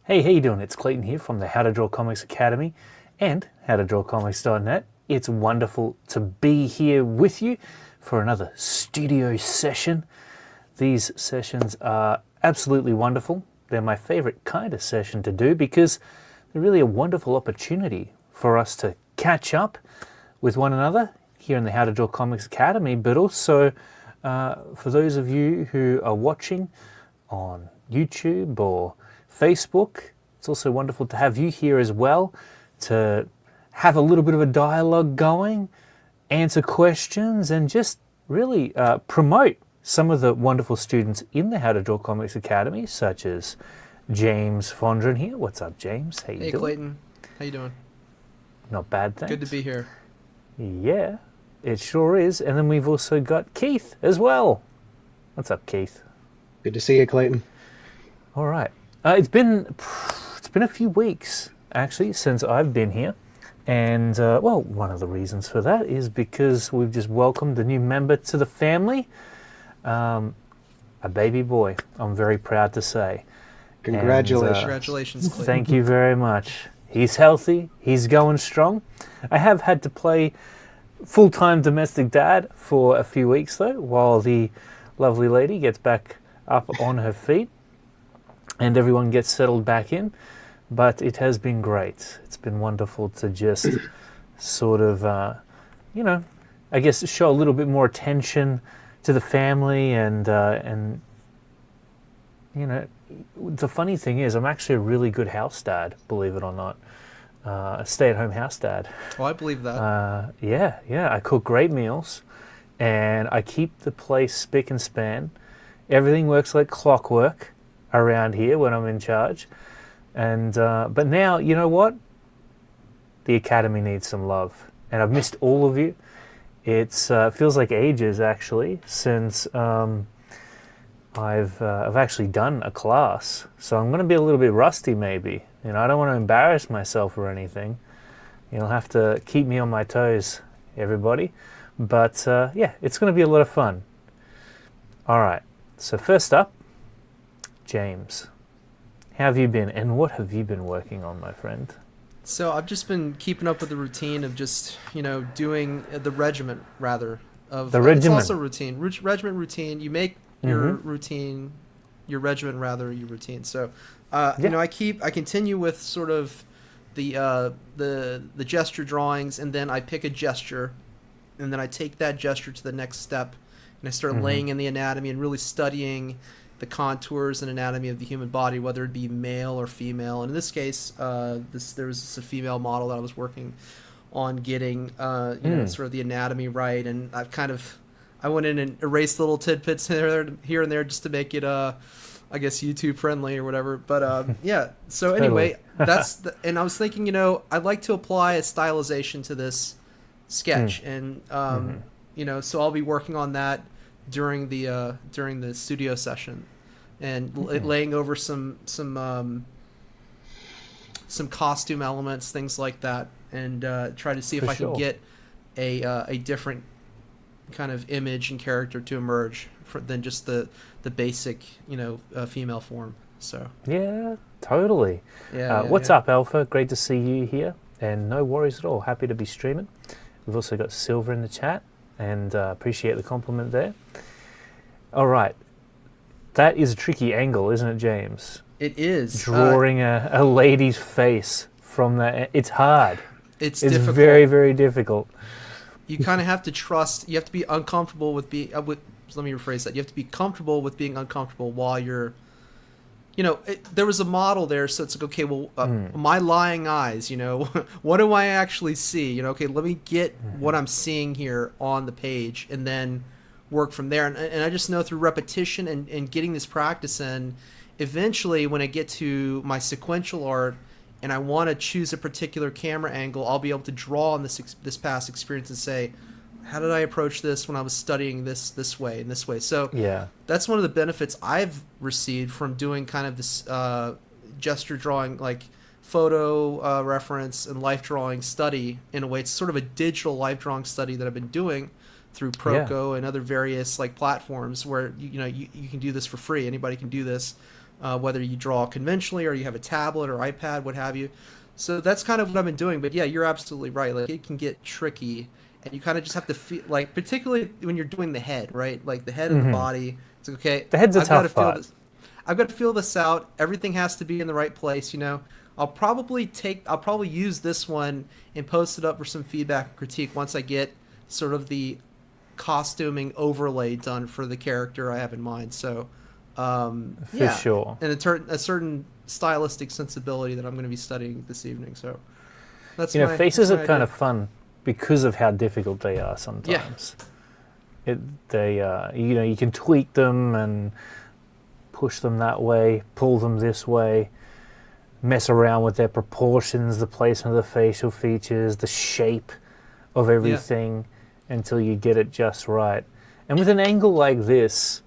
Hey, how you doing? It's Clayton here from the How to Draw Comics Academy and howtodrawcomics.net. It's wonderful to be here with you for another studio session. These sessions are absolutely wonderful. They're my favorite kind of session to do because they're really a wonderful opportunity for us to catch up with one another here in the How to Draw Comics Academy, but also for those of you who are watching on YouTube or Facebook, it's also wonderful to have you here as well to have a little bit of a dialogue going, answer questions, and just really promote some of the wonderful students in the How to Draw Comics Academy, such as James Fondren here. What's up, James? How you doing? Hey, Clayton. How you doing? Not bad, thanks. Good to be here. Yeah, it sure is. And then we've also got Keith as well. What's up, Keith? Good to see you, Clayton. All right. It's been a few weeks actually since I've been here, and well, one of the reasons for that is because we've just welcomed a new member to the family, a baby boy. I'm very proud to say. Congratulations. Congratulations, Clayton. Thank you very much. He's healthy. He's going strong. I have had to play full-time domestic dad for a few weeks though, while the lovely lady gets back up on her feet and everyone gets settled back in. But it has been great. It's been wonderful to just sort of, I guess show a little bit more attention to the family and the funny thing is I'm actually a really good house dad, believe it or not. A stay-at-home house dad. Oh, I believe that. Yeah. I cook great meals and I keep the place spick and span. Everything works like clockwork around here when I'm in charge, and but now you know what, the academy needs some love, and I've missed all of you. It's feels like ages actually since I've actually done a class, so I'm going to be a little bit rusty maybe. I don't want to embarrass myself or anything. You'll have to keep me on my toes, everybody. But yeah, it's going to be a lot of fun. All right, so first up, James, how have you been and what have you been working on, my friend? So I've just been keeping up with the routine of just, doing the regiment, rather. The regimen. It's also routine. Regiment routine. You make your routine, your regiment, rather, your routine. So, I continue with sort of the gesture drawings, and then I pick a gesture, and then I take that gesture to the next step, and I start laying in the anatomy and really studying the contours and anatomy of the human body, whether it be male or female. And in this case, there was a female model that I was working on getting, sort of the anatomy right. And I went in and erased little tidbits here and there just to make it, I guess, YouTube friendly or whatever. But yeah. So anyway, and I was thinking, I'd like to apply a stylization to this sketch, and so I'll be working on that during the studio session, and laying over some costume elements, things like that, and try to see if I can get a different kind of image and character to emerge than just the basic female form. So yeah, totally. What's up, Alpha? Great to see you here, and no worries at all. Happy to be streaming. We've also got Silver in the chat, and appreciate the compliment there. All right. That is a tricky angle, isn't it, James? It is. Drawing a lady's face from that. It's hard. It's difficult. Very, very difficult. You kind of have to trust. You have to be uncomfortable with being... let me rephrase that. You have to be comfortable with being uncomfortable while you're... there was a model there, so it's like, okay, well, my lying eyes, what do I actually see? Okay, let me get what I'm seeing here on the page, and then work from there. And I just know through repetition and getting this practice in, eventually when I get to my sequential art and I want to choose a particular camera angle, I'll be able to draw on this past experience and say, how did I approach this when I was studying this way and this way? So yeah, that's one of the benefits I've received from doing kind of this gesture drawing, like photo reference and life drawing study in a way. It's sort of a digital life drawing study that I've been doing through Proco and other various like platforms where you can do this for free. Anybody can do this. whether you draw conventionally or you have a tablet or iPad, what have you. So that's kind of what I've been doing. But yeah, you're absolutely right. Like it can get tricky, and you kind of just have to feel like, particularly when you're doing the head, right? Like the head and the body. It's like, okay. The head's a I've got to tough feel part. this. I've got to feel this out. Everything has to be in the right place. I'll probably use this one and post it up for some feedback and critique once I get sort of the costuming overlay done for the character I have in mind. So, For sure. and a certain stylistic sensibility that I'm going to be studying this evening. So, that's faces that's are my kind idea. of fun because of how difficult they are sometimes. You can tweak them and push them that way, pull them this way, mess around with their proportions, the placement of the facial features, the shape of everything until you get it just right. And with an angle like this,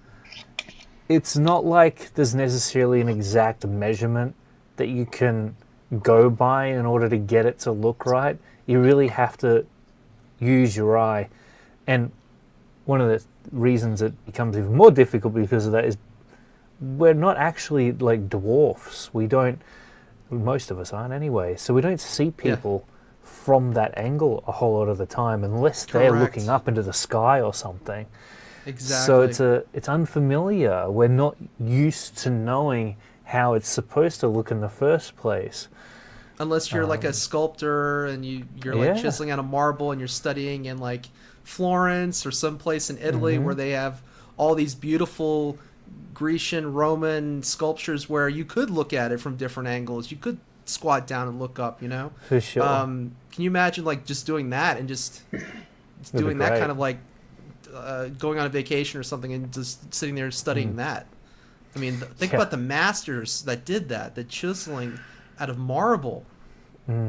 it's not like there's necessarily an exact measurement that you can go by in order to get it to look right. You really have to use your eye. And one of the reasons it becomes even more difficult because of that is we're not actually like dwarfs. Most of us aren't anyway. So we don't see people from that angle a whole lot of the time unless they're Correct. looking up into the sky or something. Exactly. So it's unfamiliar. We're not used to knowing how it's supposed to look in the first place. Unless you're like a sculptor and you're like Yeah. chiseling out a marble and you're studying in like Florence or someplace in Italy where they have all these beautiful Grecian, Roman sculptures where you could look at it from different angles. You could squat down and look up, For sure. Can you imagine like just doing that and just be doing that great. kind of like going on a vacation or something and just sitting there studying that? I mean, think about the masters that did that, the chiseling out of marble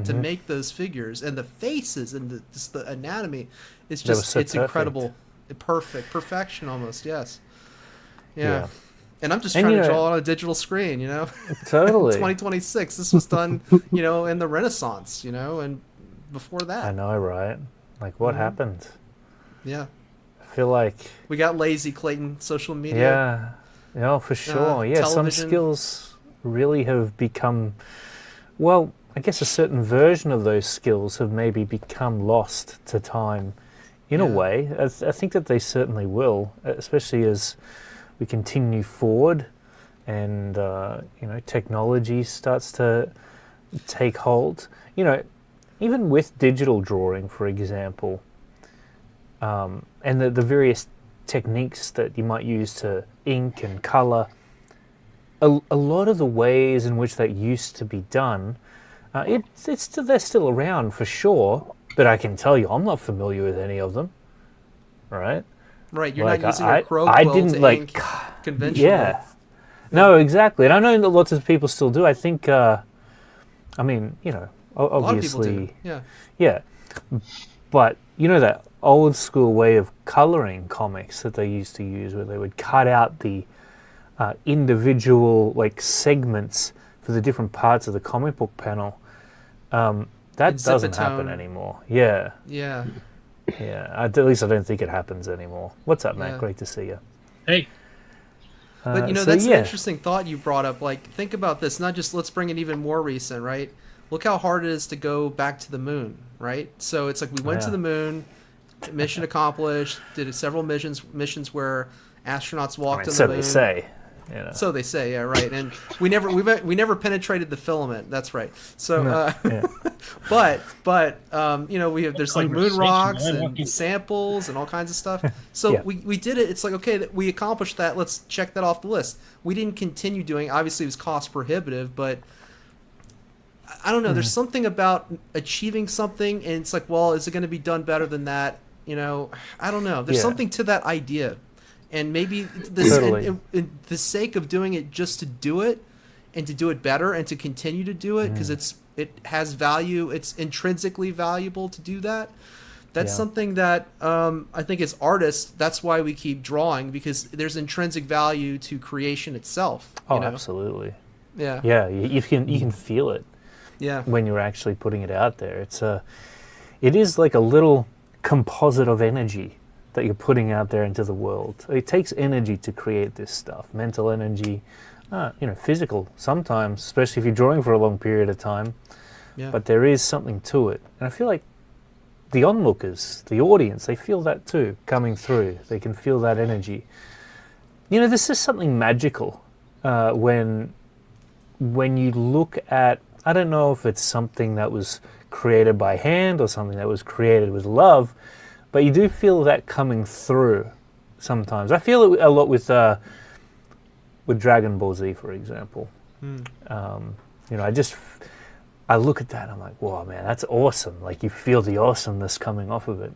to make those figures and the faces and just the anatomy. It's That was just, so it's perfect. incredible. Perfection almost, yes. Yeah. Yeah. And I'm just And, trying you to know- draw on a digital screen, Totally. 2026. This was done, in the Renaissance, and before that. I know, right? Like, what happened? Yeah. I feel like, We got lazy, Clayton, social media. for sure. Some television. skills really have become, well, I guess a certain version of those skills have maybe become lost to time in a Yeah. way. I think that they certainly will, especially as we continue forward and, technology starts to take hold. Even with digital drawing, for example, and the various techniques that you might use to ink and color, a lot of the ways in which that used to be done, they're still around for sure, but I can tell you I'm not familiar with any of them, right? Right, you're Like, not using a crow I quill didn't to like, ink conventional. yeah. No, exactly. And I know that lots of people still do. I think, obviously, A lot of people do. Yeah. yeah. But that old school way of coloring comics that they used to use, where they would cut out the individual like segments for the different parts of the comic book panel. That In doesn't happen Zipatone. anymore. Yeah, Yeah. yeah. At least I don't think it happens anymore. What's up, Matt? Yeah. Great to see you. Hey, But So, that's yeah. an interesting thought you brought up. Like, think about this. Not just let's bring it even more recent, right? Look how hard it is to go back to the moon, right? So it's like we went to Yeah. the moon, mission accomplished. Did several missions where astronauts walked on So the moon. they say. So they say, yeah, right. And we never penetrated the filament. That's right. So, Yeah. but there's like moon Conversation, rocks man. and samples and all kinds of stuff. So Yeah. we did it. It's like, okay, that we accomplished that. Let's check that off the list. We didn't continue doing. Obviously, it was cost prohibitive, but I don't know. There's something about achieving something, and it's like, well, is it going to be done better than that? I don't know. There's Yeah. something to that idea, and maybe this, Totally. in the sake of doing it just to do it, and to do it better, and to continue to do it because it has value. It's intrinsically valuable to do that. That's Yeah. something that I think as artists, that's why we keep drawing, because there's intrinsic value to creation itself. Oh, absolutely. Yeah. Yeah, you can feel it Yeah. when you're actually putting it out there. It is like a little composite of energy that you're putting out there into the world. It takes energy to create this stuff, mental energy, physical sometimes, especially if you're drawing for a long period of time. Yeah. But there is something to it. And I feel like the onlookers, the audience, they feel that too coming through. They can feel that energy. This is something magical when you look at, I don't know if it's something that was created by hand or something that was created with love, but you do feel that coming through sometimes. I feel it a lot with Dragon Ball Z, for example. I look at that and I'm like, wow, man, that's awesome. Like, you feel the awesomeness coming off of it.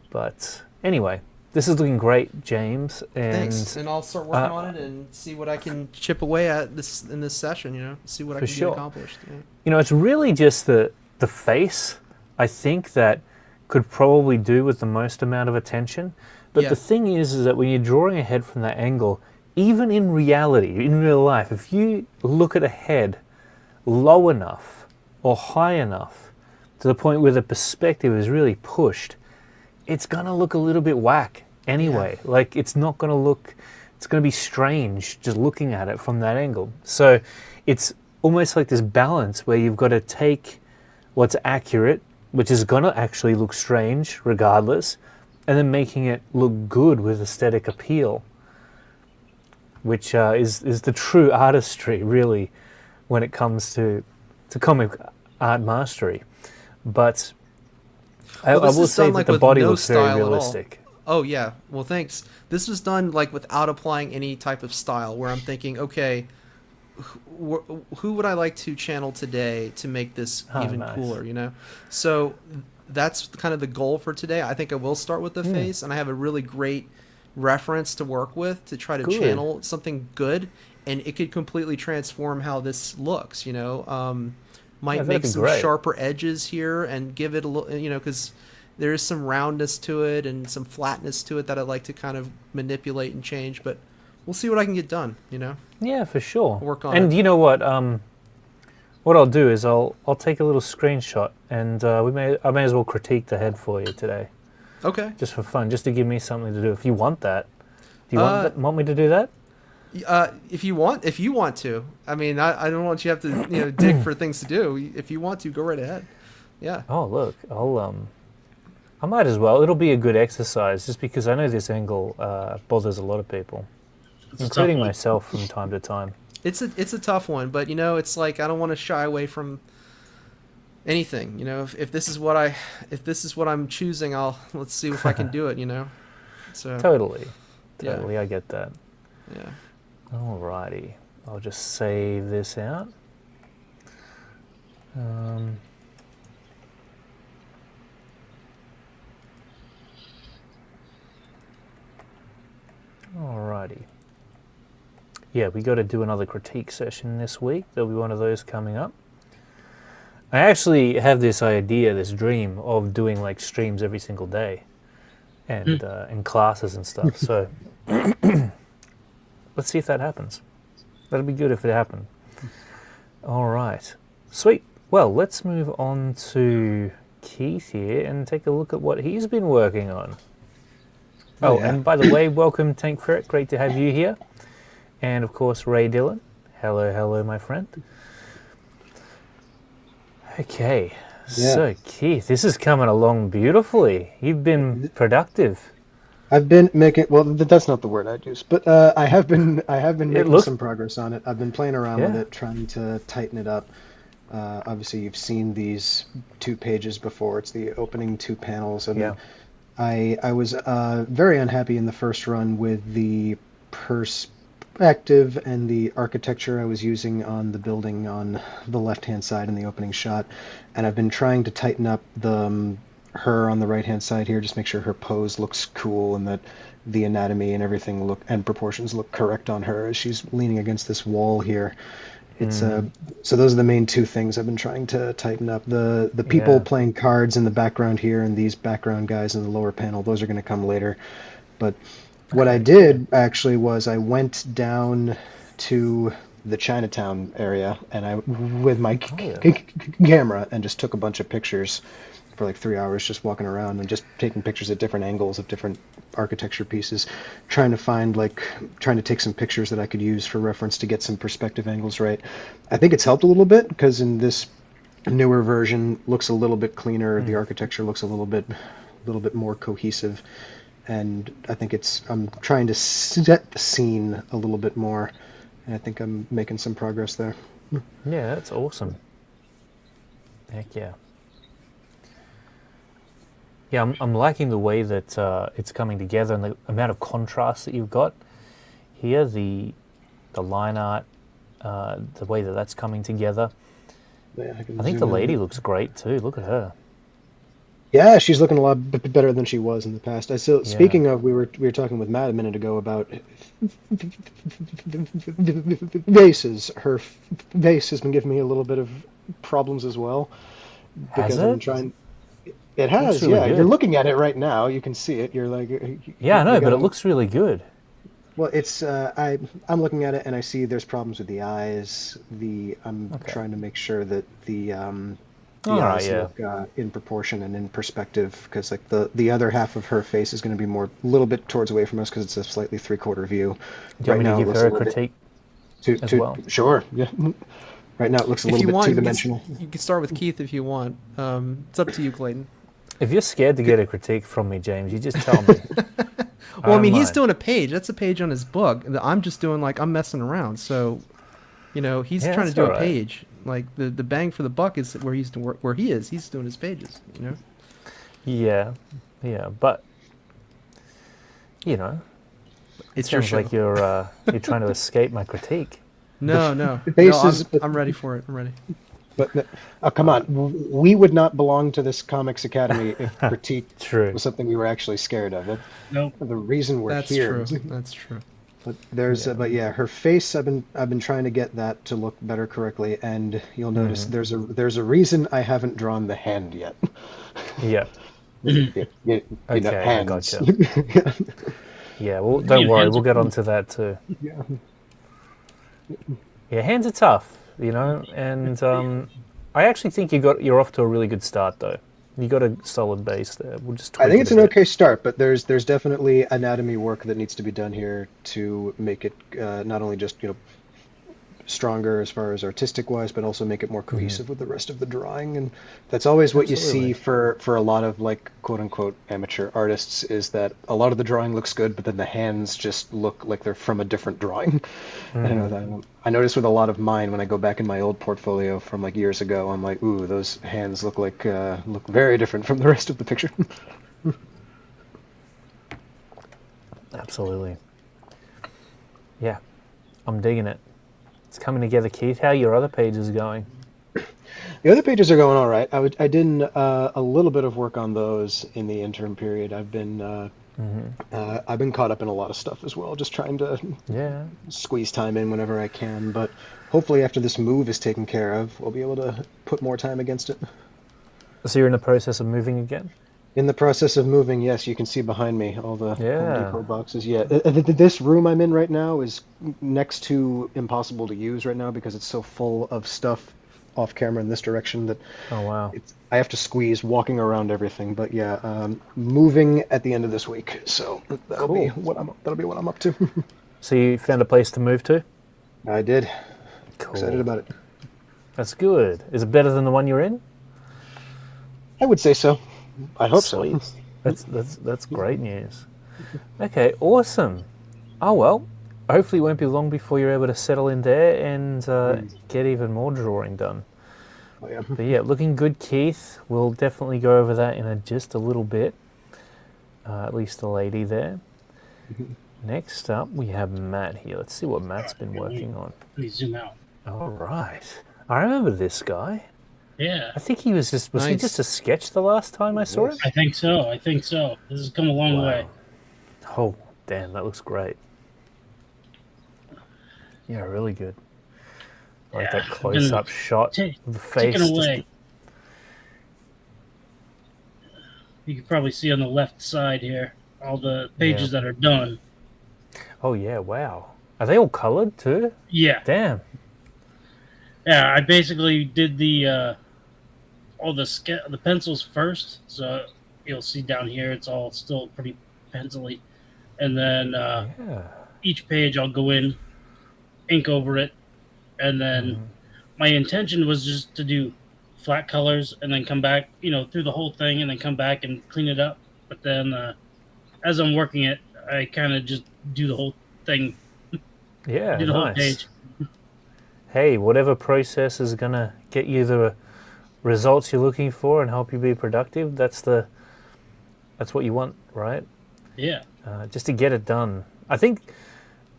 But anyway, this is looking great, James. And thanks. And I'll start working on it and see what I can chip away at in this session, see what I can get accomplished. Yeah. It's really just the face, I think, that could probably do with the most amount of attention. But the thing is that when you're drawing a head from that angle, even in reality, in real life, if you look at a head low enough or high enough to the point where the perspective is really pushed, it's going to look a little bit whack anyway. Yeah. Like, it's going to be strange just looking at it from that angle. So it's almost like this balance where you've got to take what's accurate, which is going to actually look strange regardless, and then making it look good with aesthetic appeal, which is the true artistry, really, when it comes to comic art mastery. But I will say that the body looks very realistic. Oh, yeah. Well, thanks. This was done like without applying any type of style, where I'm thinking, okay, who would I like to channel today to make this even cooler, So that's kind of the goal for today. I think I will start with the face, and I have a really great reference to work with to try to channel something good, and it could completely transform how this looks, might make some sharper edges here and give it a little, because there is some roundness to it and some flatness to it that I'd like to kind of manipulate and change, but we'll see what I can get done, Yeah, for sure. I'll work on it. And you know what? What I'll do is I'll take a little screenshot, and I may as well critique the head for you today. Okay. Just for fun, just to give me something to do. If you want that, do you want me to do that? If you want to. I mean, I don't want you to have to dig for things to do. If you want to, go right ahead. Yeah. Oh, look, I might as well. It'll be a good exercise, just because I know this angle bothers a lot of people, including myself from time to time. It's a tough one, but it's like I don't want to shy away from anything. If this is what I'm choosing, let's see if I can do it. So totally, I get that. Yeah. Alrighty, I'll just save this out. Alrighty. Yeah, we got to do another critique session this week. There'll be one of those coming up. I actually have this idea, this dream of doing like streams every single day, and classes and stuff. So let's see if that happens. That'd be good if it happened. All right, sweet. Well, let's move on to Keith here and take a look at what he's been working on. Oh, yeah. And by the way, welcome Tank Ferret. Great to have you here. And of course, Ray Dillon. Hello, my friend. Okay, so Keith, this is coming along beautifully. You've been productive. I've been making, well, that's not the word I'd use, but I have been making some progress on it. I've been playing around with it, trying to tighten it up. Obviously, you've seen these 2 pages before. It's the opening 2 panels, and I was very unhappy in the first run with the perspective and the architecture I was using on the building on the left-hand side in the opening shot, and I've been trying to tighten up her on the right-hand side here, just make sure her pose looks cool and that the anatomy and everything and proportions look correct on her as she's leaning against this wall here. It's so those are the main 2 things I've been trying to tighten up. The people playing cards in the background here and these background guys in the lower panel, those are going to come later. But what I did actually was I went down to the Chinatown area and I with my camera and just took a bunch of pictures for like 3 hours just walking around and just taking pictures at different angles of different architecture pieces, trying to take some pictures that I could use for reference to get some perspective angles right. I think it's helped a little bit because in this newer version looks a little bit cleaner. The architecture looks a little bit more cohesive, and I think I'm trying to set the scene a little bit more, and I think I'm making some progress there. Yeah, that's awesome. Heck yeah. Yeah, I'm liking the way that it's coming together and the amount of contrast that you've got here, the line art, the way that that's coming together. Yeah, I think the lady looks great too. Look at her. Yeah, she's looking a lot better than she was in the past. Speaking of, we were talking with Matt a minute ago about vases. Her vase has been giving me a little bit of problems as well because I'm trying. It has, really yeah. good. You're looking at it right now. You can see it. You're like, yeah, I know, but it looks really good. Well, it's I'm looking at it and I see there's problems with the eyes. I'm trying to make sure that the eyes look in proportion and in perspective, because like the other half of her face is going to be more a little bit towards away from us because it's a slightly 3/4 view. Do you want me to give her a critique as well? Sure. Yeah. Right now it looks a little bit two-dimensional. You can start with Keith if you want. It's up to you, Clayton. If you're scared to get a critique from me, James, you just tell me. Well, I mean, he's doing a page. That's a page on his book. I'm just doing I'm messing around. So, he's trying to do a page. Like the bang for the buck is where he's where he is. He's doing his pages. Yeah, but it sounds like you're trying to escape my critique. No. I'm ready for it. I'm ready. But come on, we would not belong to this Comics Academy if critique was something we were actually scared of. Nope. The reason we're here. That's true. But her face. I've been trying to get that to look better correctly, and you'll notice there's a reason I haven't drawn the hand yet. Yeah. Hands. I gotcha. Yeah. Well, don't worry, we'll get onto that too. Yeah, hands are tough. And I actually think you're off to a really good start, though. You got a solid base there. We'll just. I think it's an okay start, but there's definitely anatomy work that needs to be done here to make it not only just stronger as far as artistic wise, but also make it more cohesive with the rest of the drawing. And that's always what you see for a lot of like quote unquote amateur artists, is that a lot of the drawing looks good, but then the hands just look like they're from a different drawing. I don't know that. I notice with a lot of mine when I go back in my old portfolio from like years ago, I'm like, ooh, those hands look very different from the rest of the picture. Absolutely. Yeah, I'm digging it. It's coming together, Keith. How are your other pages going? The other pages are going all right. I did a little bit of work on those in the interim period. I've been caught up in a lot of stuff as well, just trying to squeeze time in whenever I can. But hopefully after this move is taken care of, we'll be able to put more time against it. So you're in the process of moving again? In the process of moving, yes. You can see behind me all the Home Depot boxes. Yeah, this room I'm in right now is next to impossible to use right now because it's so full of stuff off camera in this direction that I have to squeeze walking around everything. But yeah, moving at the end of this week, so that'll be what I'm up to. So you found a place to move to? I did. Cool. Excited about it. That's good. Is it better than the one you're in? I would say so. I hope so. Sweet. That's great news. Okay, awesome. Oh well, hopefully it won't be long before you're able to settle in there and get even more drawing done. Oh, yeah. But yeah, looking good, Keith. We'll definitely go over that in just a little bit. At least the lady there. Next up, we have Matt here. Let's see what Matt's been working on. Let me zoom out. All right. I remember this guy. Yeah. I think he was just... Was he just a sketch the last time I saw him? I think so. This has come a long way. Oh, damn, that looks great. Yeah, really good. Like that close-up shot of the face. Taken away. You can probably see on the left side here all the pages that are done. Oh, yeah, wow. Are they all colored too? Yeah. Damn. Yeah, I basically did the all the pencils first. So you'll see down here it's all still pretty pencily, and then Yeah. each page I'll go in, ink over it, and then my intention was just to do flat colors and then come back, through the whole thing and then come back and clean it up. But then as I'm working it, I kind of just do the whole thing, Yeah, do the whole nice. page. Hey, whatever process is going to get you the results you're looking for and help you be productive, that's what you want, right? Yeah. Just to get it done. I think,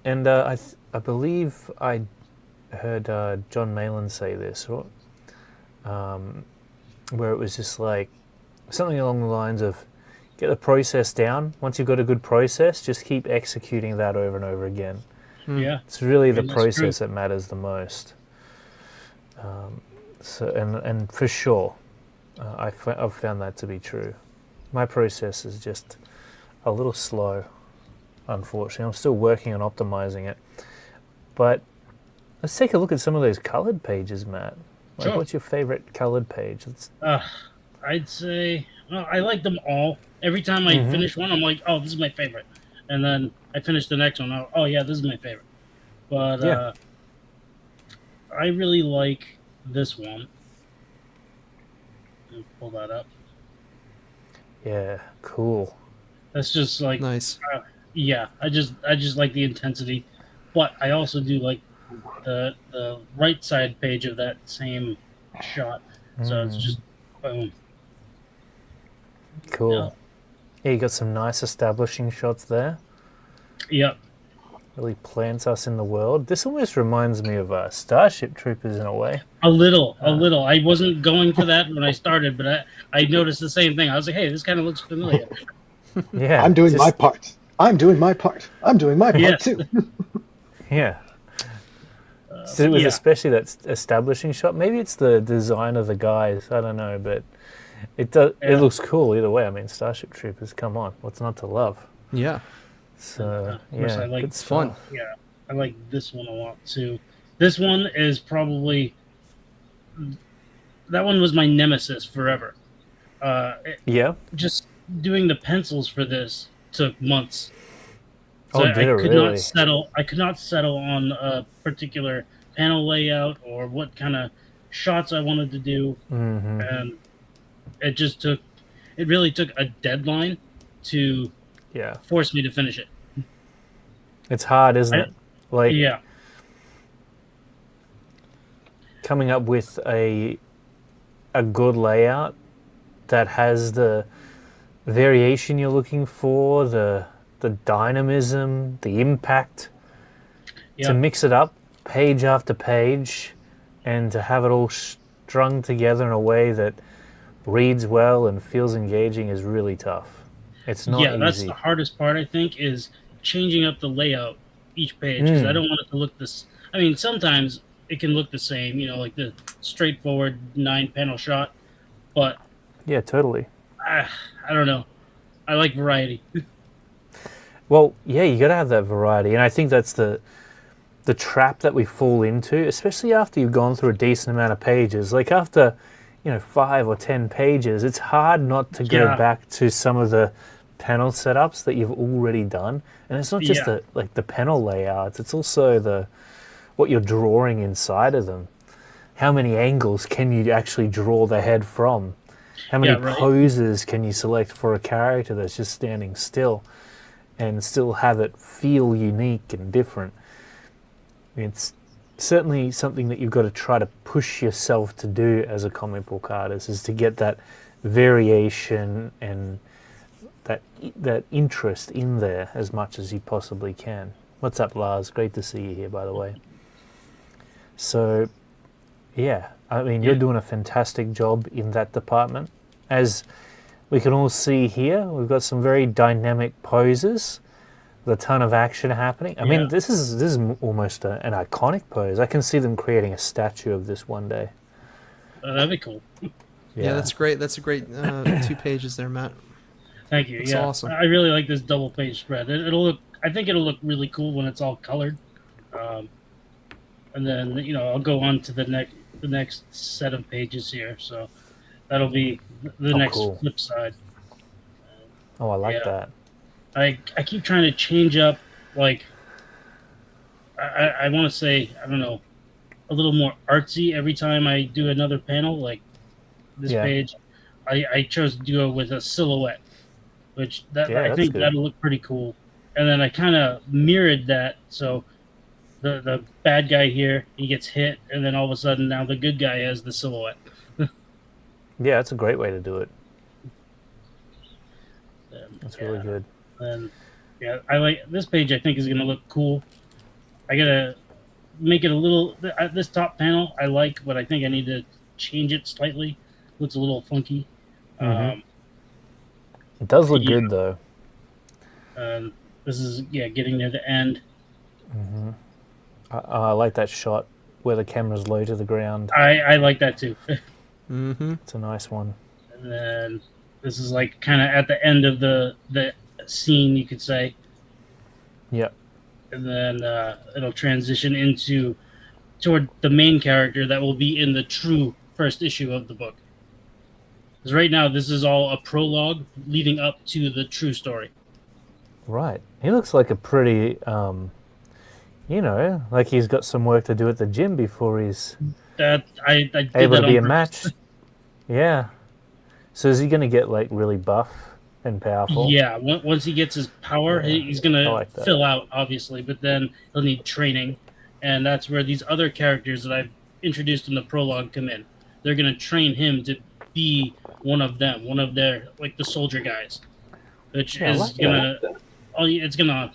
and I believe I heard John Malin say this, where it was just like something along the lines of get the process down. Once you've got a good process, just keep executing that over and over again. Yeah. It's really the that's process true. that matters the most. And for sure, I've found that to be true. My process is just a little slow, unfortunately. I'm still working on optimizing it. But let's take a look at some of those colored pages, Matt. Like, Sure. what's your favorite colored page? I'd say, well, I like them all. Every time I finish one, I'm like, oh, this is my favorite. And then I finish the next one. Oh, yeah, this is my favorite. But Yeah. I really like this one. Let me pull that up. Yeah, cool. That's just like, Nice. yeah, I just like the intensity. But I also do like the right side page of that same shot. So it's just boom. Cool. Yeah, you got some nice establishing shots there. Yep. Really plants us in the world. This almost reminds me of Starship Troopers in a way. A little. I wasn't going for that when I started, but I noticed the same thing. I was like, hey, this kind of looks familiar. Yeah. I'm doing my part. I'm doing my part. I'm doing my part Yeah. too. Yeah. So with yeah. especially that establishing shot, maybe it's the design of the guys. I don't know, but it does. Yeah. It looks cool either way. I mean, Starship Troopers. Come on, what's not to love? Yeah. So Of course, yeah, I like good It's fun. stuff. Yeah, I like this one a lot too. This one is probably that one was my nemesis forever. Yeah. Just doing the pencils for this took months. So Oh, I did it could really? not settle. I could not settle on a particular panel layout or what kind of shots I wanted to do, and it just took. It really took a deadline to Yeah. force me to finish it. It's hard, isn't it? Like Yeah, coming up with a good layout that has the variation you're looking for, the dynamism, the impact, yeah, to mix it up page after page and to have it all strung together in a way that reads well and feels engaging is really tough. It's not yeah. That's easy. the hardest part. I think is changing up the layout each page because I don't want it to look this. I mean, sometimes it can look the same, like the straightforward 9-panel shot, but Yeah, totally. I don't know. I like variety. Well, yeah, you got to have that variety, and I think that's the trap that we fall into, especially after you've gone through a decent amount of pages. Like after, 5 or 10 pages, it's hard not to go Yeah. back to some of the panel setups that you've already done. And it's not just Yeah. the panel layouts; it's also what you're drawing inside of them. How many angles can you actually draw the head from? How many Yeah, right. poses can you select for a character that's just standing still and still have it feel unique and different? It's certainly something that you've got to try to push yourself to do as a comic book artist, is to get that variation and that interest in there as much as you possibly can. What's up, Lars? Great to see you here, by the way. So, yeah, I mean, you're doing a fantastic job in that department. As we can all see here, we've got some very dynamic poses, with a ton of action happening. I mean, this is almost an iconic pose. I can see them creating a statue of this one day. That'd be cool. Yeah, that's great. That's a great 2 pages there, Matt. Thank you. It's yeah, awesome. I really like this double page spread. It'll look. I think it'll look really cool when it's all colored. And then I'll go on to the next set of pages here. So That'll be the Oh, next cool. flip side. Oh, I like Yeah. that. I keep trying to change up, like, I want to say, I don't know, a little more artsy every time I do another panel. Like this Yeah. page, I chose to go with a silhouette, which that Yeah, I that's think good. that'll look pretty cool. And then I kind of mirrored that, so the bad guy here, he gets hit, and then all of a sudden now the good guy has the silhouette. Yeah, that's a great way to do it. That's really Yeah, good. and yeah, I like this page. I think is gonna look cool. I gotta make it a little. This top panel I like, but I think I need to change it slightly. Looks a little funky. Mm-hmm. Um, It does look yeah, good, though. this is getting near the end. I like that shot where the camera's low to the ground. I like that too. Mm-hmm. It's a nice one. And then this is like kind of at the end of the scene, you could say. Yep. And then it'll transition into toward the main character that will be in the true first issue of the book. Because right now this is all a prologue leading up to the true story. Right. He looks like a pretty, like he's got some work to do at the gym before he's That I did able that to be a on match. Yeah. So is he going to get like really buff and powerful? Yeah, once he gets his power, he's going I to like that. fill out, obviously, but then he'll need training. And that's where these other characters that I've introduced in the prologue come in. They're going to train him to be one of them, one of their, like, the soldier guys. Which Yeah, I is like going to, it's going to,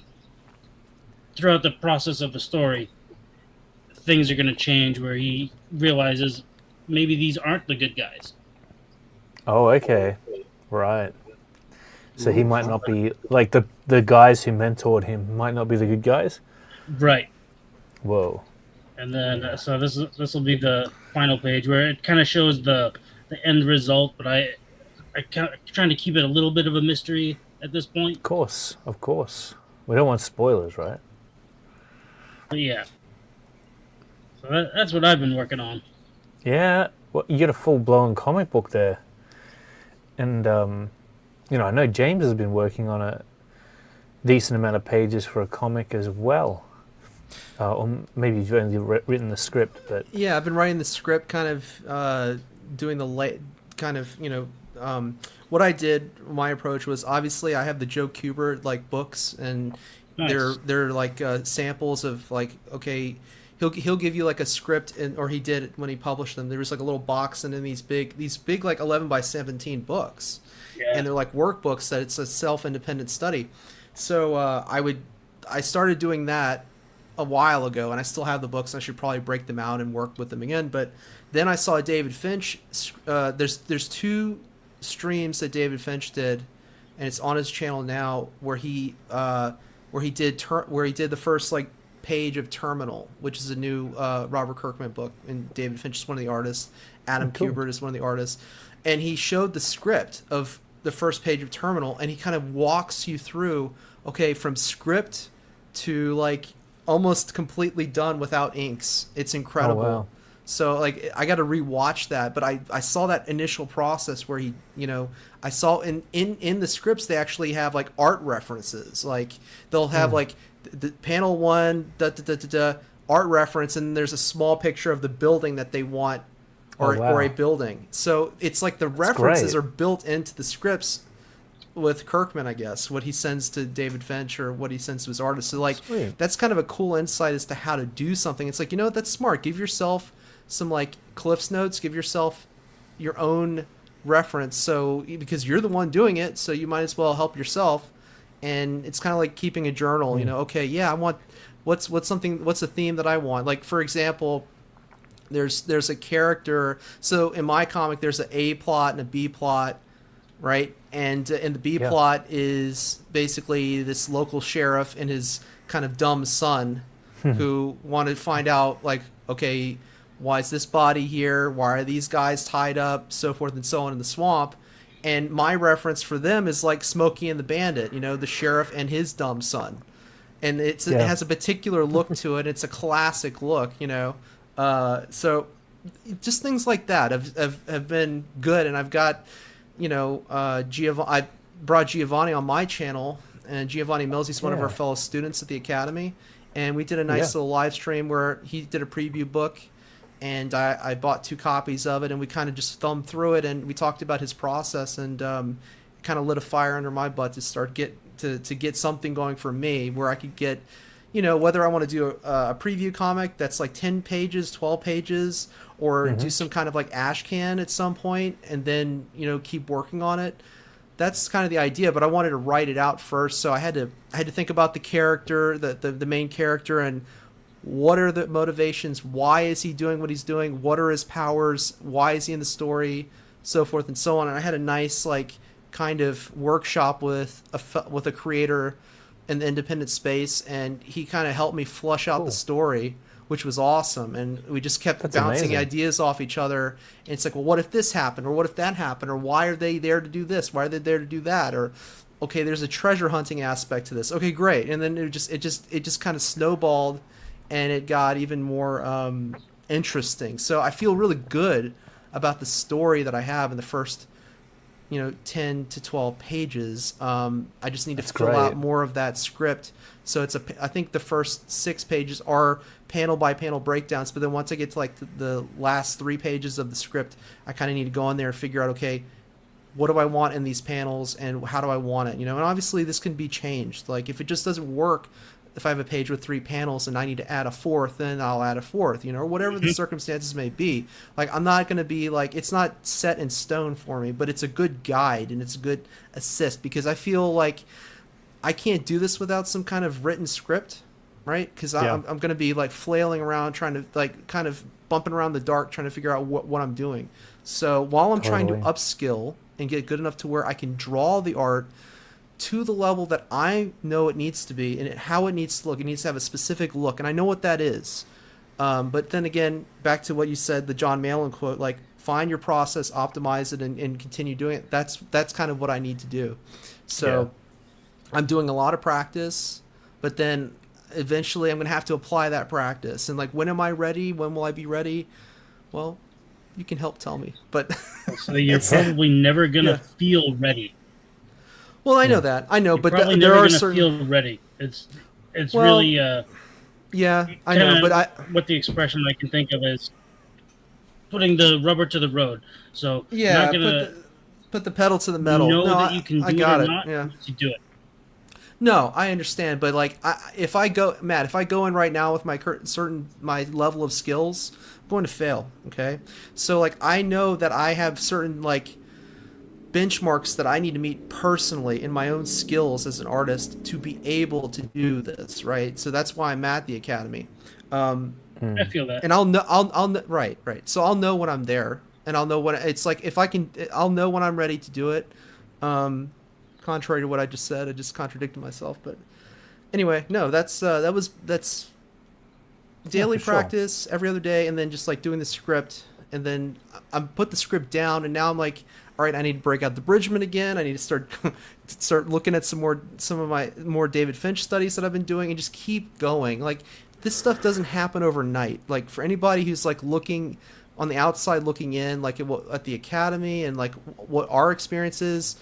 throughout the process of the story, things are going to change where he realizes maybe these aren't the good guys. Oh, okay. Right. So he might not be like the guys who mentored him might not be the good guys. Right. Whoa. And then so this will be the final page where it kind of shows the end result, but I trying to keep it a little bit of a mystery at this point. Of course. We don't want spoilers, right? But yeah. So that's what I've been working on. Yeah. Well, you get a full blown comic book there, and I know James has been working on a decent amount of pages for a comic as well. Or maybe you've only written the script, but Yeah, I've been writing the script, kind of doing the what I did. My approach was, obviously I have the Joe Kubert like books, and Nice. they're like samples of, like, okay, he'll give you like a script, or he did when he published them. There was like a little box, and then these big like 11 by 17 books, Yeah. and they're like workbooks that it's a self-independent study. So I started doing that a while ago, and I still have the books. I should probably break them out and work with them again. But then I saw David Finch. There's two streams that David Finch did, and it's on his channel now, where he did the first like page of Terminal, which is a new Robert Kirkman book, and David Finch is one of the artists. Adam cool. Kubert is one of the artists, and he showed the script of the first page of Terminal, and he kind of walks you through, okay, from script to like almost completely done without inks. It's incredible. Oh, wow. So like I got to rewatch that, but I saw that initial process where he, I saw in the scripts they actually have like art references. Like they'll have like the panel 1 art reference, and there's a small picture of the building that they want, or Oh, wow. or a building. So it's like the references great. are built into the scripts with Kirkman, I guess, what he sends to David Finch or what he sends to his artists. So like Sweet. that's kind of a cool insight as to how to do something. It's like, that's smart. Give yourself some like Cliff's notes, give yourself your own reference, so because you're the one doing it, so you might as well help yourself. And it's kind of like keeping a journal. Okay, yeah, I want what's a theme that I want. Like, for example, there's a character. So in my comic there's an A plot and a B plot, right? And the B plot is basically this local sheriff and his kind of dumb son who want to find out, like, okay, why is this body here? Why are these guys tied up? So forth and so on in the swamp. And my reference for them is like Smokey and the Bandit, the sheriff and his dumb son. And it has a particular look to it. It's a classic look, So just things like that have been good. And I've got, I brought Giovanni on my channel, and Giovanni Mills, he's one of our fellow students at the Academy. And we did a nice little live stream where he did a preview book, and I bought 2 copies of it, and we kind of just thumbed through it, and we talked about his process, and kind of lit a fire under my butt to start to get something going for me where I could get, whether I want to do a preview comic that's like 10 pages, 12 pages, or do some kind of like ashcan at some point, and then, keep working on it. That's kind of the idea, but I wanted to write it out first, so I had to think about the character, the main character, and what are the motivations, why is he doing what he's doing, what are his powers, why is he in the story, so forth and so on. And I had a nice like kind of workshop with a creator in the independent space, and he kind of helped me flush out the story, which was awesome. And we just kept bouncing ideas off each other. And it's like, well, what if this happened, or what if that happened, or why are they there to do this, why are they there to do that, or okay, there's a treasure hunting aspect to this, okay, great. And then it just kind of snowballed, and it got even more interesting. So I feel really good about the story that I have in the first 10 to 12 pages. I just need to fill out more of that script. So I think the first 6 pages are panel by panel breakdowns, but then once I get to like the last 3 pages of the script, I kind of need to go in there and figure out, okay, what do I want in these panels, and how do I want it? And obviously this can be changed. Like if it just doesn't work, if I have a page with 3 panels and I need to add a 4th, then I'll add a 4th, or whatever the circumstances may be. Like I'm not going to be like, it's not set in stone for me, but it's a good guide and it's a good assist, because I feel like I can't do this without some kind of written script, right? Because I'm going to be like flailing around trying to like kind of bumping around the dark trying to figure out what I'm doing. So while I'm trying to upskill and get good enough to where I can draw the art to the level that I know it needs to be, and how it needs to look. It needs to have a specific look, and I know what that is. But then again, back to what you said, the John Malin quote, like find your process, optimize it, and continue doing it. That's kind of what I need to do. So I'm doing a lot of practice, but then eventually I'm going to have to apply that practice. And like, when am I ready? When will I be ready? Well, you can help tell me. But so you're probably never going to feel ready. Well, I know that. I know, You're but probably there never are gonna certain. feel ready. It's really yeah, I know, but what the expression I can think of is putting the rubber to the road. So you're not gonna put the pedal to the metal. Know that you can do it or not. Yeah. You do it. No, I understand, but like, if I go in right now with my level of skills, I'm going to fail. Okay, so like I know that I have certain like benchmarks that I need to meet personally in my own skills as an artist to be able to do this, right? So that's why I'm at the Academy. I feel that, and I'll know, right. So I'll know when I'm there, and I'll know when it's like I'll know when I'm ready to do it. Contrary to what I just said, I just contradicted myself. But anyway, no, that's daily practice every other day, and then just like doing the script, and then I put the script down, and now I'm like, all right, I need to break out the Bridgman again. I need to start looking at some of my more David Finch studies that I've been doing, and just keep going. Like this stuff doesn't happen overnight. Like for anybody who's like looking on the outside, looking in, like at the Academy and like what our experience is.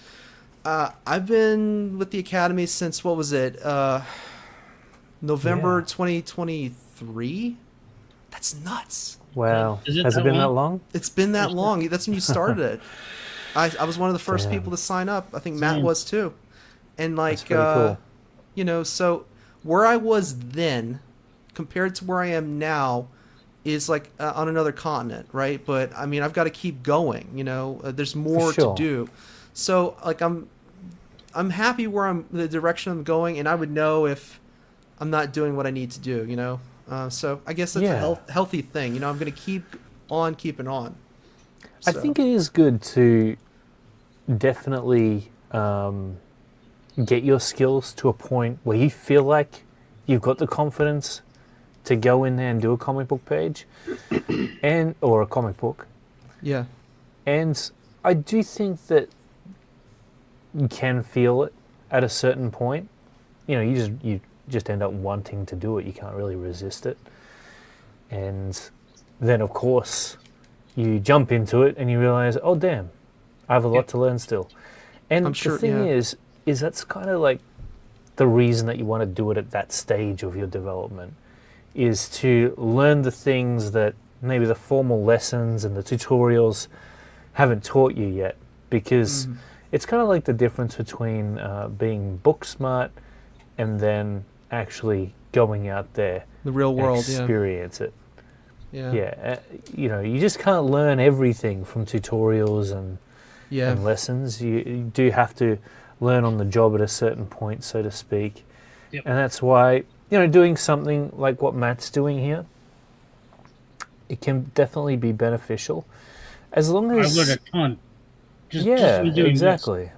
I've been with the Academy since what was it? November 2023. That's nuts. Wow. Has it been that long? It's been that long. That's when you started it. I was one of the first people to sign up. I think Matt was too. And like, cool. So where I was then compared to where I am now is like on another continent, right? But I mean, I've got to keep going, there's more to do. So like, I'm happy where the direction I'm going, and I would know if I'm not doing what I need to do, So I guess that's a healthy thing. I'm going to keep on keeping on. So. I think it is good to definitely get your skills to a point where you feel like you've got the confidence to go in there and do a comic book page or a comic book. Yeah. And I do think that you can feel it at a certain point. You just end up wanting to do it. You can't really resist it. And then, of course, you jump into it and you realize, oh damn, I have a lot to learn still. And the thing is that's kind of like the reason that you want to do it at that stage of your development, is to learn the things that maybe the formal lessons and the tutorials haven't taught you yet, because it's kind of like the difference between being book smart and then actually going out there, the real world, experience it. Yeah. You just can't learn everything from tutorials and lessons. You do have to learn on the job at a certain point, so to speak. Yep. And that's why, doing something like what Matt's doing here, it can definitely be beneficial, as long as I learned a ton. Just from doing exactly. This.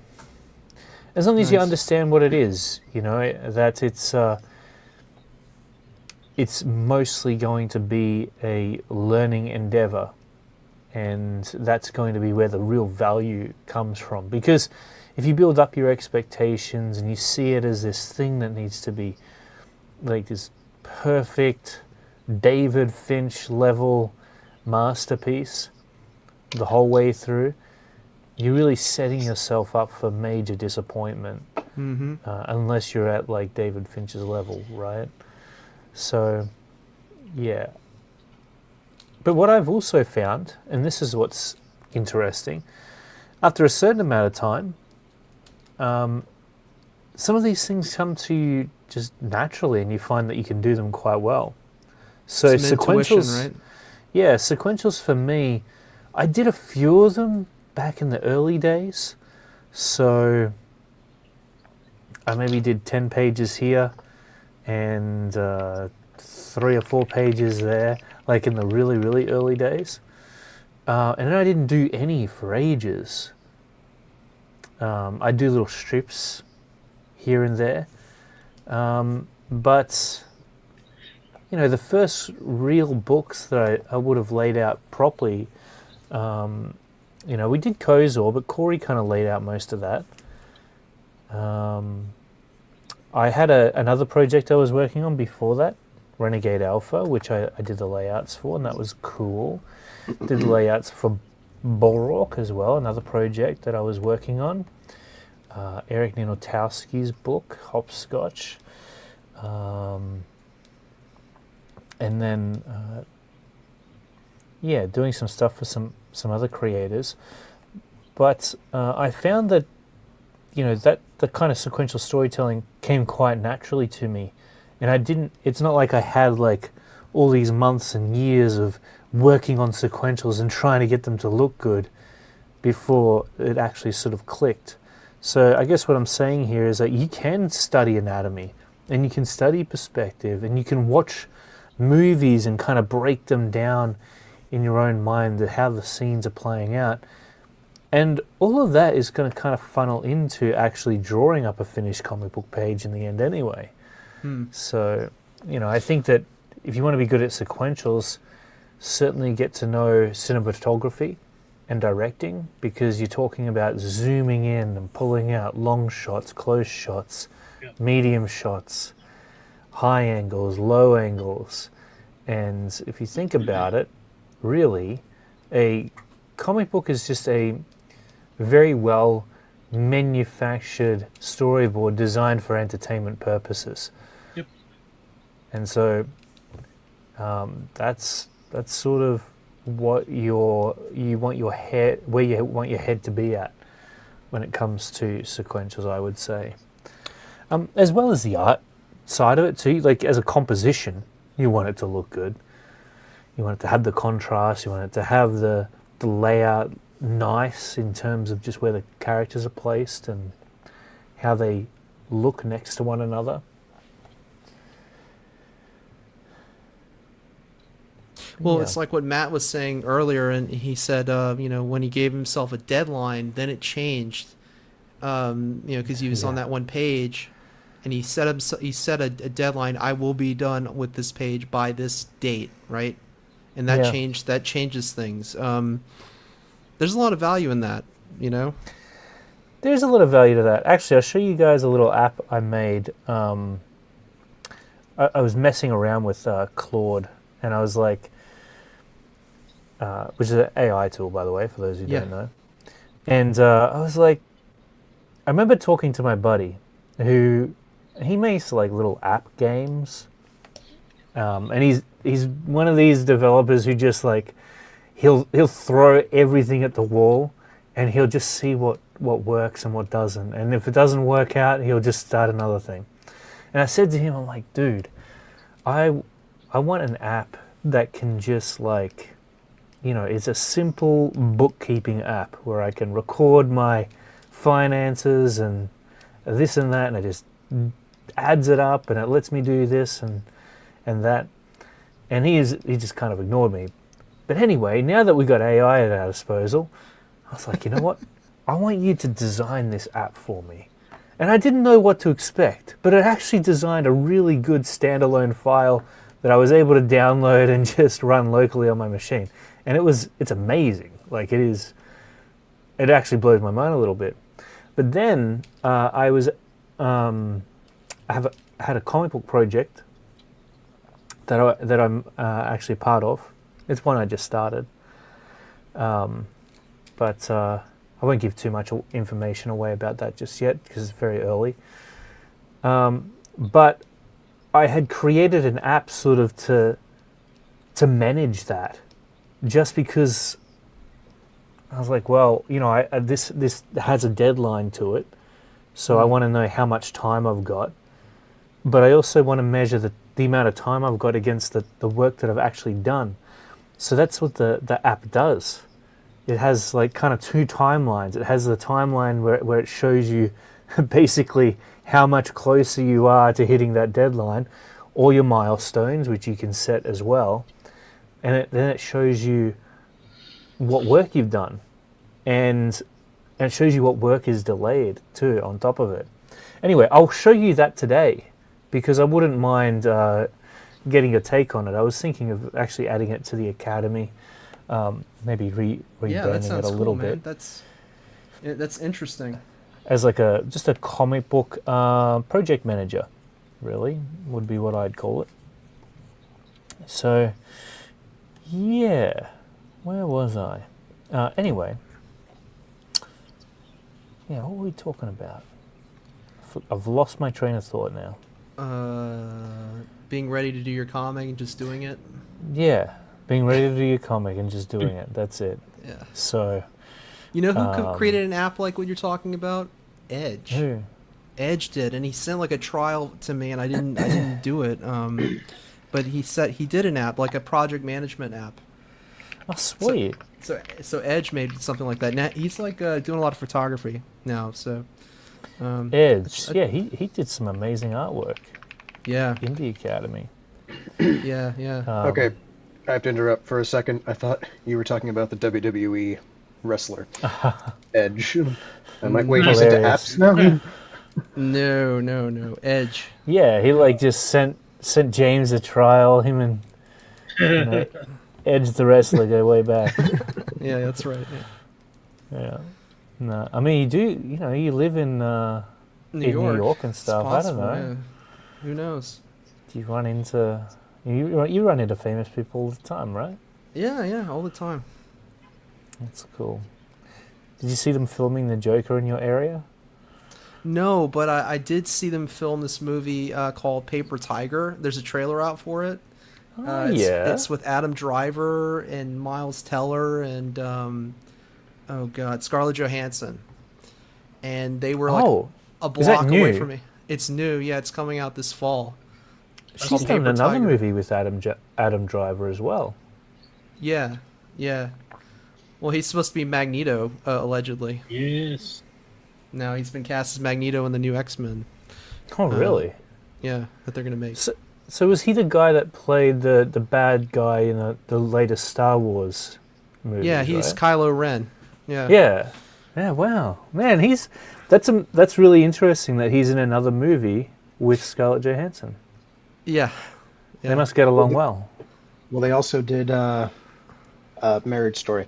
As long as you understand what it is, that it's mostly going to be a learning endeavor, and that's going to be where the real value comes from. Because if you build up your expectations and you see it as this thing that needs to be like this perfect David Finch level masterpiece the whole way through, you're really setting yourself up for major disappointment, unless you're at like David Finch's level, right? So, yeah. But what I've also found, and this is what's interesting, after a certain amount of time, some of these things come to you just naturally, and you find that you can do them quite well. So sequentials, right? Yeah, sequentials for me, I did a few of them back in the early days. So I maybe did 10 pages here and 3 or 4 pages there, like in the really, really early days. And then I didn't do any for ages. I do little strips here and there. But, the first real books that I would have laid out properly, we did Kozor, but Corey kind of laid out most of that. I had another project I was working on before that, Renegade Alpha, which I did the layouts for, and that was cool. Did the layouts for Borok as well, another project that I was working on. Eric Ninotowski's book, Hopscotch. And then, doing some stuff for some other creators. But I found that, that the kind of sequential storytelling came quite naturally to me. And it's not like I had like all these months and years of working on sequentials and trying to get them to look good before it actually sort of clicked. So I guess what I'm saying here is that you can study anatomy and you can study perspective and you can watch movies and kind of break them down in your own mind, how the scenes are playing out. And all of that is going to kind of funnel into actually drawing up a finished comic book page in the end anyway. So, I think that if you want to be good at sequentials, certainly get to know cinematography and directing, because you're talking about zooming in and pulling out long shots, close shots, medium shots, high angles, low angles. And if you think about it, really, a comic book is just a very well manufactured storyboard designed for entertainment purposes. Yep. And so that's sort of what where you want your head to be at when it comes to sequentials, I would say. As well as the art side of it too, like as a composition, you want it to look good. You want it to have the contrast, you want it to have the layout nice in terms of just where the characters are placed and how they look next to one another. Well, it's like what Matt was saying earlier, and he said, when he gave himself a deadline, then it changed, because he was on that one page, and he set a deadline. I will be done with this page by this date, right? And that changes things. There's a lot of value in that, There's a lot of value to that. Actually, I'll show you guys a little app I made. I was messing around with Claude, and I was like, which is an AI tool, by the way, for those who don't know. And I was like, I remember talking to my buddy, he makes like little app games, and he's one of these developers who just like he'll throw everything at the wall, and he'll just see what works and what doesn't, and if it doesn't work out, he'll just start another thing. And I said to him, I'm like, dude, I want an app that can just like, it's a simple bookkeeping app where I can record my finances and this and that, and it just adds it up and it lets me do this and that. And he just kind of ignored me. But anyway, now that we got AI at our disposal, I was like, you know what? I want you to design this app for me. And I didn't know what to expect, but it actually designed a really good standalone file that I was able to download and just run locally on my machine. And it's amazing. Like it actually blows my mind a little bit. But then I had a comic book project that I'm actually part of. It's one I just started. But I won't give too much information away about that just yet because it's very early. But I had created an app sort of to manage that, just because I was like, well, this has a deadline to it, so I want to know how much time I've got, but I also want to measure the amount of time I've got against the work that I've actually done. So that's what the app does. It has like kind of two timelines. It has the timeline where it shows you basically how much closer you are to hitting that deadline, all your milestones, which you can set as well. And then it shows you what work you've done. And it shows you what work is delayed too on top of it. Anyway, I'll show you that today because I wouldn't mind getting a take on it. I was thinking of actually adding it to the Academy. Maybe rebranding it a little bit. That's interesting. As like just a comic book project manager, really, would be what I'd call it. So, yeah, where was I? Anyway, yeah, what were we talking about? I've lost my train of thought now. Being ready to do your comic and just doing it. Yeah. Being ready to do your comic and just doing it. That's it. Yeah. So, you know who created an app like what you're talking about? Edge. Who? Edge did, and he sent like a trial to me, and I didn't do it. But he said he did an app, like a project management app. Oh, sweet. So Edge made something like that. Now he's like doing a lot of photography now. So Edge, yeah, he did some amazing artwork. Yeah. In the Academy. Yeah. Okay. I have to interrupt for a second. I thought you were talking about the WWE wrestler, Edge. I'm like, wait, he's into apps now? No. Edge. Yeah, he like just sent James a trial. Him and Edge the wrestler go way back. Yeah, that's right. Yeah. No, I mean you live in New York and stuff. I don't know. Yeah. Who knows? Do you run into you run into famous people all the time, right? Yeah, all the time. That's cool. Did you see them filming the Joker in your area? No, but I did see them film this movie called Paper Tiger. There's a trailer out for it. It's with Adam Driver and Miles Teller and Scarlett Johansson. And they were like a block away from me. It's new. Yeah, it's coming out this fall. She's done another movie with Adam Driver as well. Yeah. Well, he's supposed to be Magneto, allegedly. Yes. Now he's been cast as Magneto in the new X-Men. Oh, really? Yeah, that they're going to make. So was he the guy that played the bad guy in the latest Star Wars movie? Yeah, he's Kylo Ren. Yeah. Wow, man, that's really interesting that he's in another movie with Scarlett Johansson. Yeah. They must get along well. Well, they also did Marriage Story.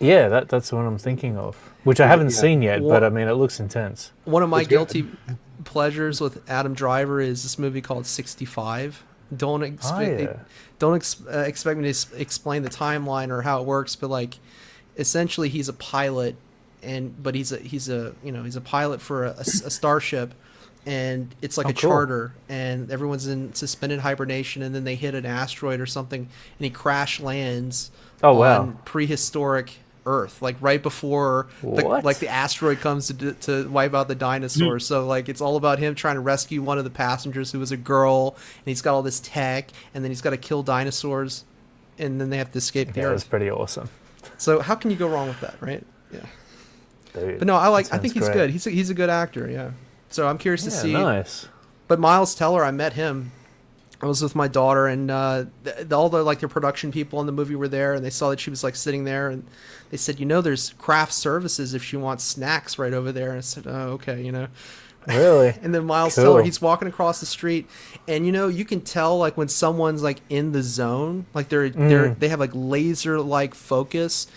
Yeah, that's what I'm thinking of, which I haven't seen yet, but I mean, it looks intense. One of my guilty pleasures with Adam Driver is this movie called 65. Don't expect me to explain the timeline or how it works, but like essentially he's a pilot, but he's a pilot for a starship, and it's like a cool. charter, and everyone's in suspended hibernation, and then they hit an asteroid or something, and he crash lands on prehistoric Earth, like right before the asteroid comes to wipe out the dinosaurs. So like it's all about him trying to rescue one of the passengers who was a girl, and he's got all this tech, and then he's got to kill dinosaurs, and then they have to escape the Earth. That's pretty awesome. So how can you go wrong with that, right? Yeah. Dude, but no, I think he's good. He's a good actor. Yeah. So I'm curious to see. Nice. But Miles Teller, I met him. I was with my daughter, and all the like the production people in the movie were there, and they saw that she was like sitting there, and they said, there's craft services if she wants snacks right over there. And I said, oh, okay, Really? And then Miles Teller, he's walking across the street, and you can tell like when someone's like in the zone, like they have like laser like focus.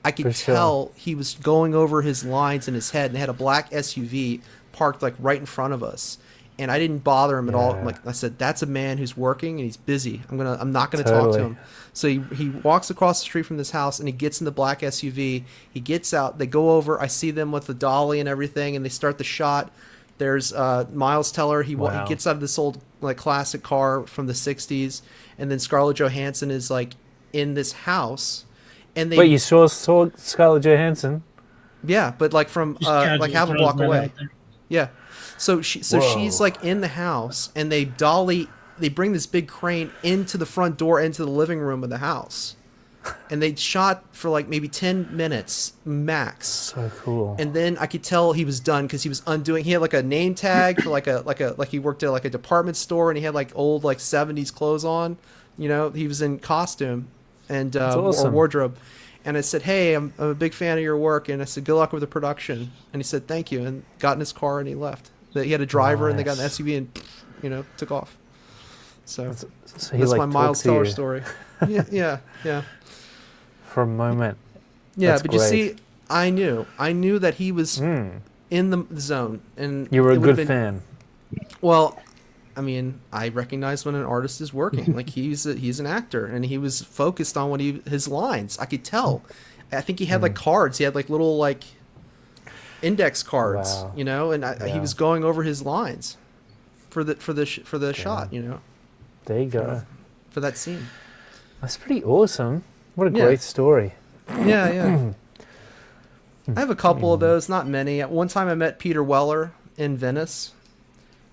I could tell he was going over his lines in his head, and they had a black SUV parked like right in front of us. And I didn't bother him at all. Like I said, that's a man who's working and he's busy. I'm not gonna talk to him. So he walks across the street from this house, and he gets in the black SUV. He gets out. They go over. I see them with the dolly and everything, and they start the shot. There's Miles Teller. He gets out of this old like classic car from the '60s, and then Scarlett Johansson is like in this house. And wait, you saw Scarlett Johansson? Yeah, but like from like half a block away. Yeah. So she's like in the house, and they bring this big crane into the front door, into the living room of the house, and they shot for like maybe 10 minutes max. So cool. And then I could tell he was done because he was undoing. He had like a name tag for like he worked at like a department store, and he had like old like 70s clothes on. He was in costume and awesome. or wardrobe. And I said, hey, I'm a big fan of your work. And I said, good luck with the production. And he said, thank you. And got in his car and he left. He had a driver and they got an SUV and, took off. So that's my Miles Teller story. Yeah. For a moment. Yeah, that's but great. you see, I knew that he was in the zone. And you were a good fan. Well, I mean, I recognize when an artist is working. Like he's an actor, and he was focused on his lines. I could tell. I think he had like cards. He had like little like index cards, and he was going over his lines for the shot, There you go. For that scene. That's pretty awesome. What a great story. Yeah. I have a couple of those, not many. At one time I met Peter Weller in Venice.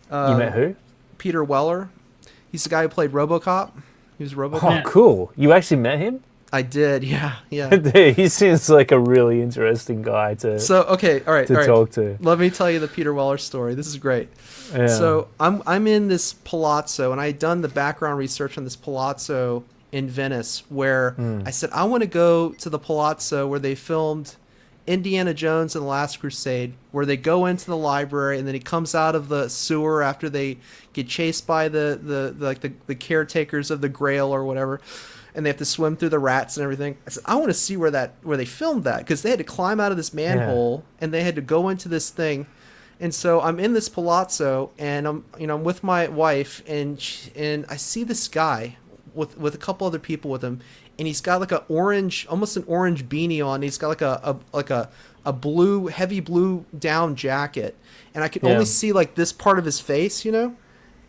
You met who? Peter Weller. He's the guy who played RoboCop. He was RoboCop. Oh, cool. You actually met him? I did, yeah. He seems like a really interesting guy to talk to. Let me tell you the Peter Weller story. This is great. Yeah. So I'm in this palazzo, and I had done the background research on this palazzo in Venice, where I said I want to go to the palazzo where they filmed Indiana Jones and the Last Crusade, where they go into the library, and then he comes out of the sewer after they get chased by the caretakers of the Grail or whatever, and they have to swim through the rats and everything. I said, I want to see where they filmed that, because they had to climb out of this manhole and they had to go into this thing. And so I'm in this palazzo, and I'm with my wife, and I see this guy with a couple other people with him, and he's got like almost an orange beanie on. He's got like a blue, heavy blue down jacket, and I could only see like this part of his face, And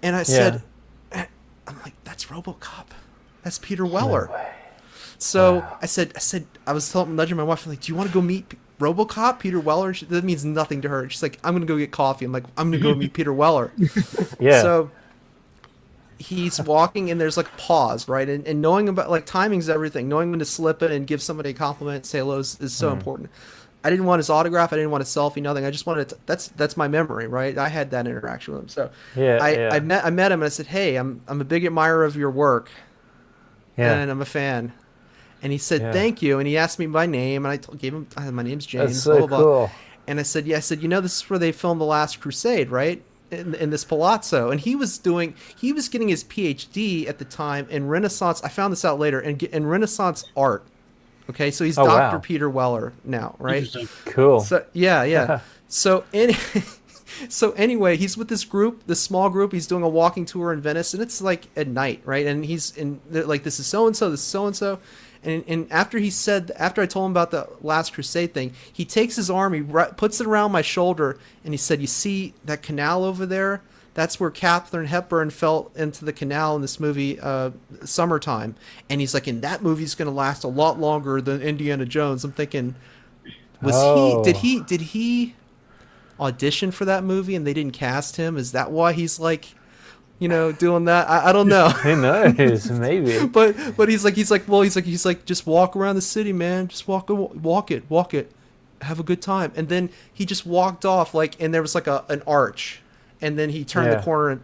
I said, I'm like, that's RoboCop. That's Peter Weller. No, so I said, I was nudging my wife, I'm like, do you want to go meet RoboCop, Peter Weller? That means nothing to her. She's like, I'm gonna go get coffee. I'm like, I'm gonna go meet Peter Weller. Yeah. So he's walking, and there's like a pause, right? And knowing about like timing's everything. Knowing when to slip it and give somebody a compliment, say hello is so important. I didn't want his autograph. I didn't want a selfie. Nothing. I just wanted to, that's my memory, right? I had that interaction with him. So I met him, and I said, hey, I'm a big admirer of your work, and I'm a fan. And he said, thank you. And he asked me my name, and I gave him, my name's James. That's so cool. And I said, this is where they filmed The Last Crusade, right? In this palazzo. And he was getting his PhD at the time in Renaissance. I found this out later, in Renaissance art. Okay, so he's Dr. Peter Weller now, right? Cool. So yeah. So So anyway, he's with this group, this small group. He's doing a walking tour in Venice, and it's like at night, right? And he's in like, this is so and so, this is so and so. And after I told him about the Last Crusade thing, he takes his arm, he puts it around my shoulder, and he said, "You see that canal over there? That's where Katharine Hepburn fell into the canal in this movie, Summertime." And he's like, "And that movie's going to last a lot longer than Indiana Jones." I'm thinking, did he audition for that movie and they didn't cast him? Is that why he's like, doing that? I don't know. Who knows? Maybe. but he's like, just walk around the city, man. Just walk it. Have a good time. And then he just walked off, and there was like an arch, and then he turned the corner, and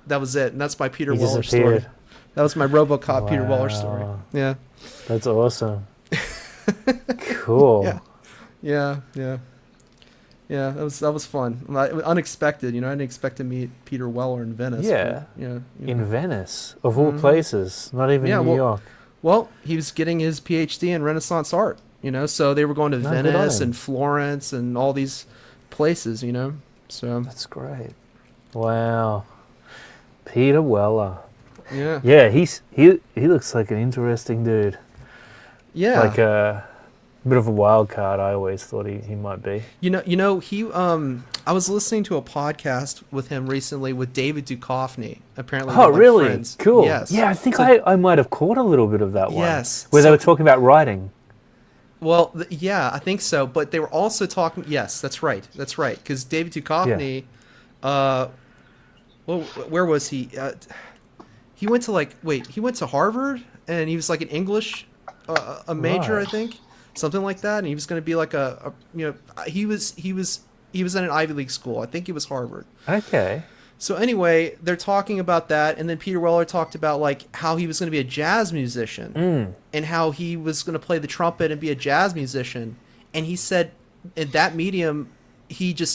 that was it. And that's my Peter Weller story. That was my RoboCop Peter Weller story. Yeah. That's awesome. Cool. Yeah. Yeah, that was fun. Unexpected, I didn't expect to meet Peter Weller in Venice. Yeah, in Venice, of all places, not even New York. Well, he was getting his PhD in Renaissance art, so they were going to Venice and Florence and all these places, so. That's great. Wow. Peter Weller. Yeah. Yeah, he looks like an interesting dude. Yeah. Like a bit of a wild card, I always thought he might be. He I was listening to a podcast with him recently with David Duchovny. Apparently, oh, really? Friends. Cool. Yes. Yeah, I think I might have caught a little bit of that one. Yes. Where they were talking about writing. Well, yeah, I think so. But they were also talking. Yes, that's right. Because David Duchovny, where was he? He went to Harvard, and he was like an English a major, right. I think. Something like that, and he was going to be like he was in an Ivy League school. I think it was Harvard. Okay. So anyway, they're talking about that, and then Peter Weller talked about like how he was going to be a jazz musician and how he was going to play the trumpet and be a jazz musician. And he said in that medium,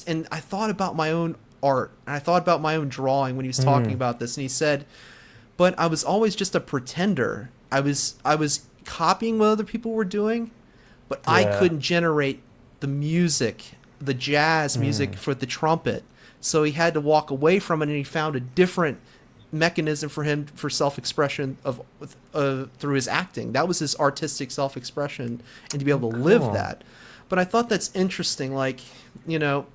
and I thought about my own art, and I thought about my own drawing when he was talking about this, and he said, but I was always just a pretender. I was copying what other people were doing. But I couldn't generate the music, the jazz music for the trumpet. So he had to walk away from it, and he found a different mechanism for him for self-expression through his acting. That was his artistic self-expression, and to be able to live that. But I thought that's interesting. Like,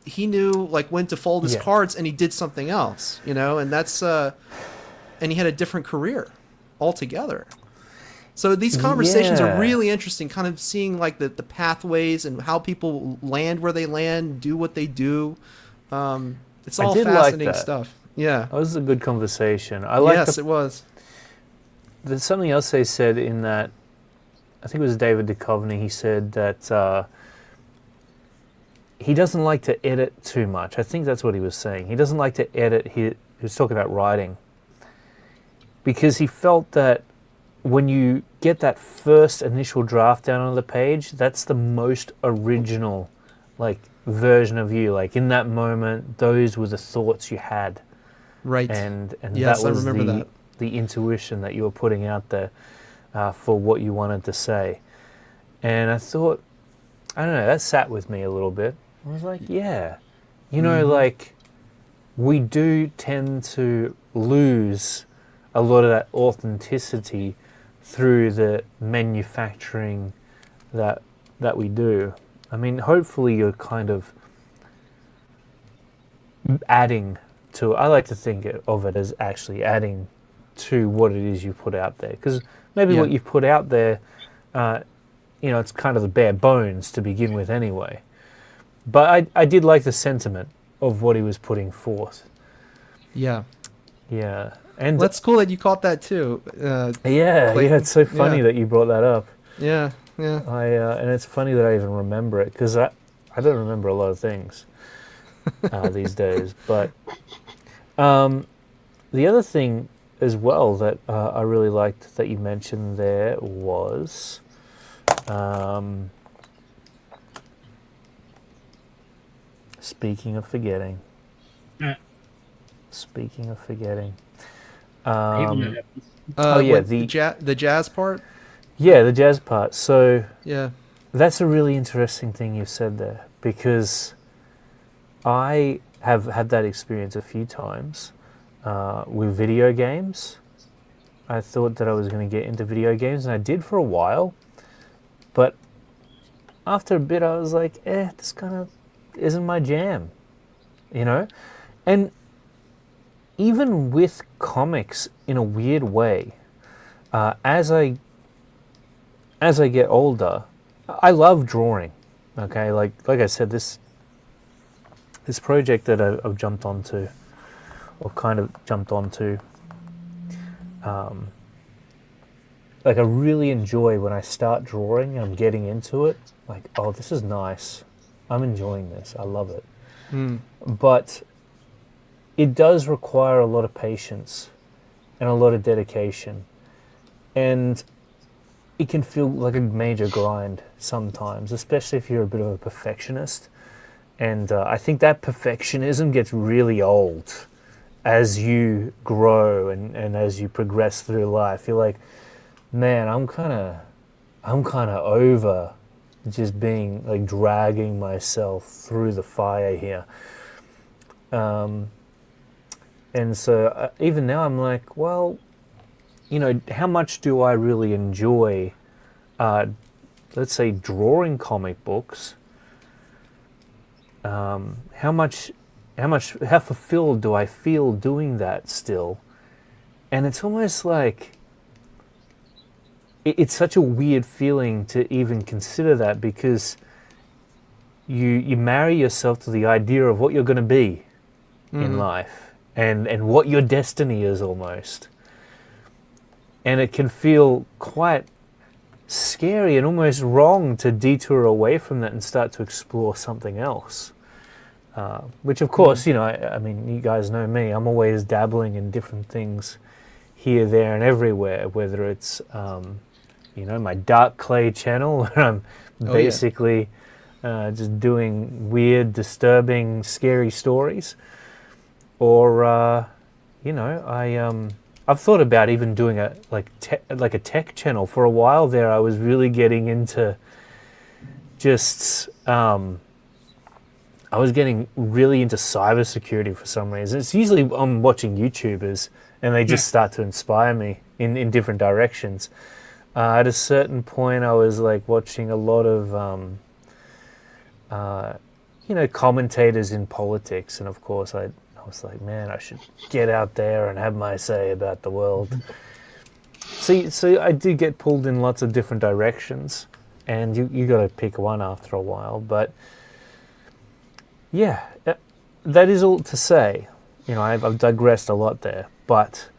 he knew like when to fold his cards, and he did something else. And that's and he had a different career altogether. So these conversations are really interesting, kind of seeing like the pathways and how people land where they land, do what they do. It's all fascinating stuff. Yeah. That was a good conversation. It was. There's something else they said in that, I think it was David Duchovny, he said that he doesn't like to edit too much. I think that's what he was saying. He doesn't like to edit. He was talking about writing. Because he felt that when you get that first initial draft down on the page, that's the most original version of you. Like in that moment, those were the thoughts you had. Right. And yes, that was I remember the intuition that you were putting out there for what you wanted to say. And I thought, I don't know, that sat with me a little bit. I was like, we do tend to lose a lot of that authenticity through the manufacturing that we do. I mean, hopefully you're kind of adding to, I like to think of it as actually adding to what it is you put out there. Because maybe what you've put out there, it's kind of the bare bones to begin with anyway. But I did like the sentiment of what he was putting forth. Yeah. Yeah. And that's cool that you caught that too. It's so funny that you brought that up. Yeah. And it's funny that I even remember it, because I don't remember a lot of things these days. But the other thing as well that I really liked that you mentioned there was speaking of forgetting. The jazz part? Yeah, the jazz part. So yeah, that's a really interesting thing you said there, because I have had that experience a few times with video games. I thought that I was going to get into video games, and I did for a while. But after a bit, I was like, this kind of isn't my jam, you know? And even with comics, in a weird way, as I get older, I love drawing. Okay, like I said, this project that I've jumped onto, or kind of jumped onto, like I really enjoy when I start drawing and I'm getting into it. Like, oh, this is nice. I'm enjoying this. I love it. But it does require a lot of patience and a lot of dedication, and it can feel like a major grind sometimes, especially if you're a bit of a perfectionist. And I think that perfectionism gets really old as you grow and as you progress through life. You're like, man, I'm kind of over just being like dragging myself through the fire here. And so even now I'm like, well, you know, how much do I really enjoy, let's say, drawing comic books? How fulfilled do I feel doing that still? And it's almost like it's such a weird feeling to even consider that, because you marry yourself to the idea of what you're going to be in life and what your destiny is almost. And it can feel quite scary and almost wrong to detour away from that and start to explore something else. Which, of course, you know, I mean, you guys know me. I'm always dabbling in different things here, there, and everywhere, whether it's, you know, my Dark Clay channel, where I'm basically just doing weird, disturbing, scary stories. Or, you know, I've thought about even doing a tech channel. For a while there, I was really getting into just I was getting really into cybersecurity for some reason. It's usually I'm watching YouTubers and they just start to inspire me in different directions. At a certain point, I was like watching a lot of you know, commentators in politics, and of course I was like, man, I should get out there and have my say about the world. So I do get pulled in lots of different directions, and you got to pick one after a while. But yeah, that is all to say. You know, I've digressed a lot there, but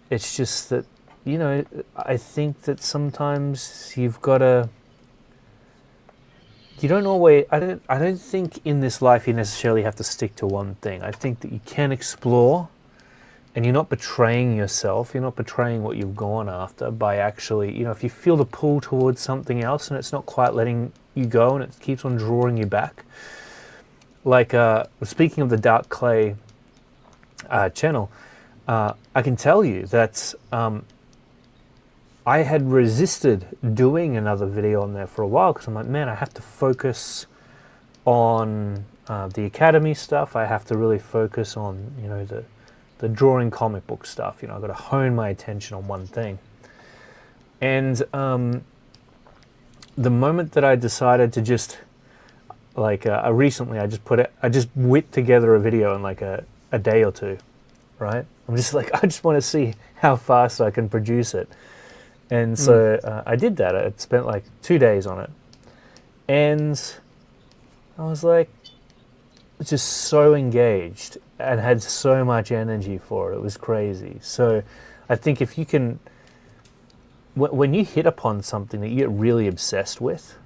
it's just that, you know, I think that sometimes you've got to. You don't always. I don't think in this life you necessarily have to stick to one thing. I think that you can explore, and you're not betraying yourself. You're not betraying what you've gone after by actually, you know, if you feel the pull towards something else and it's not quite letting you go and it keeps on drawing you back. Like speaking of the Dark Clay channel, I can tell you that I had resisted doing another video on there for a while because I'm like, man, I have to focus on the Academy stuff. I have to really focus on, you know, the drawing comic book stuff. You know, I've got to hone my attention on one thing. And the moment that I decided to just, like, recently I just whipped together a video in like a day or two, right? I'm just like, I just want to see how fast I can produce it. And so I did that. I spent like 2 days on it. And I was like, just so engaged and had so much energy for it. It was crazy. So I think if you can, when you hit upon something that you get really obsessed with,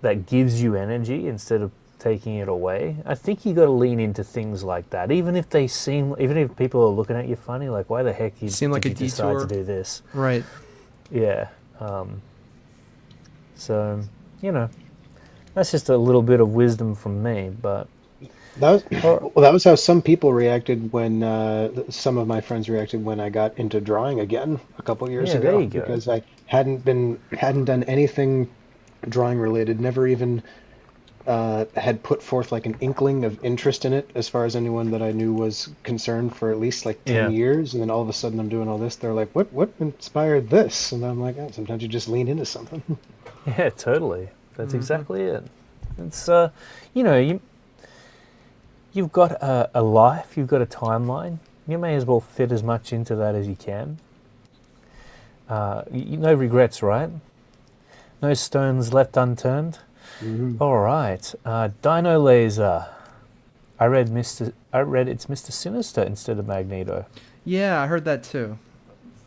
that gives you energy instead of taking it away, I think you got to lean into things like that. Even if people are looking at you funny, like, why the heck did you decide to do this? Right. Yeah. So, you know, that's just a little bit of wisdom from me, but that was how some people reacted when some of my friends reacted when I got into drawing again a couple years ago. There you go. Because I hadn't done anything drawing related, never even had put forth like an inkling of interest in it as far as anyone that I knew was concerned for at least like 10 Yeah. years. And then all of a sudden I'm doing all this. They're like, what inspired this? And I'm like, oh, sometimes you just lean into something. Yeah, totally. That's exactly it. It's you've got a life, you've got a timeline. You may as well fit as much into that as you can. No regrets, right? No stones left unturned. All right, Dino Laser. I read it's Mr. Sinister instead of Magneto. Yeah, I heard that too.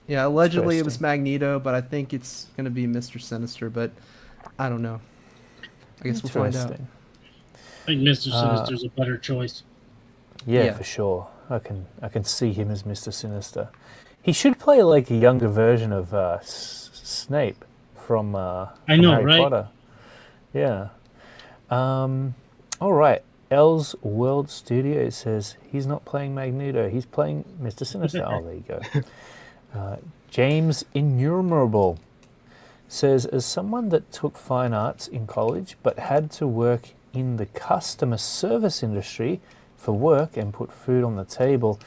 Yeah, allegedly it was Interesting. Magneto, but I think it's going to be Mr. Sinister, but I don't know. I guess we'll find out. Interesting. I think Mr. Sinister's a better choice. Yeah, Yeah. for sure. I can see him as Mr. Sinister. He should play like a younger version of Snape from I know, Harry right? Potter. Yeah. All right. L's World Studio says he's not playing Magneto. He's playing Mr. Sinister. Oh, there you go. James Innumerable says, as someone that took fine arts in college but had to work in the customer service industry for work and put food on the table,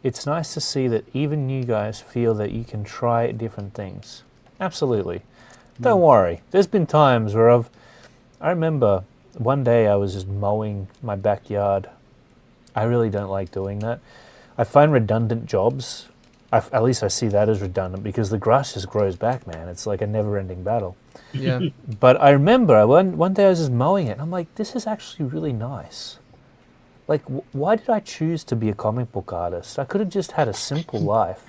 it's nice to see that even you guys feel that you can try different things. Absolutely. Don't worry. There's been times where I remember one day I was just mowing my backyard. I really don't like doing that. I find redundant jobs, at least I see that as redundant because the grass just grows back, man. It's like a never-ending battle. Yeah. But I remember one day I was just mowing it, and I'm like, this is actually really nice. Like, why did I choose to be a comic book artist? I could have just had a simple life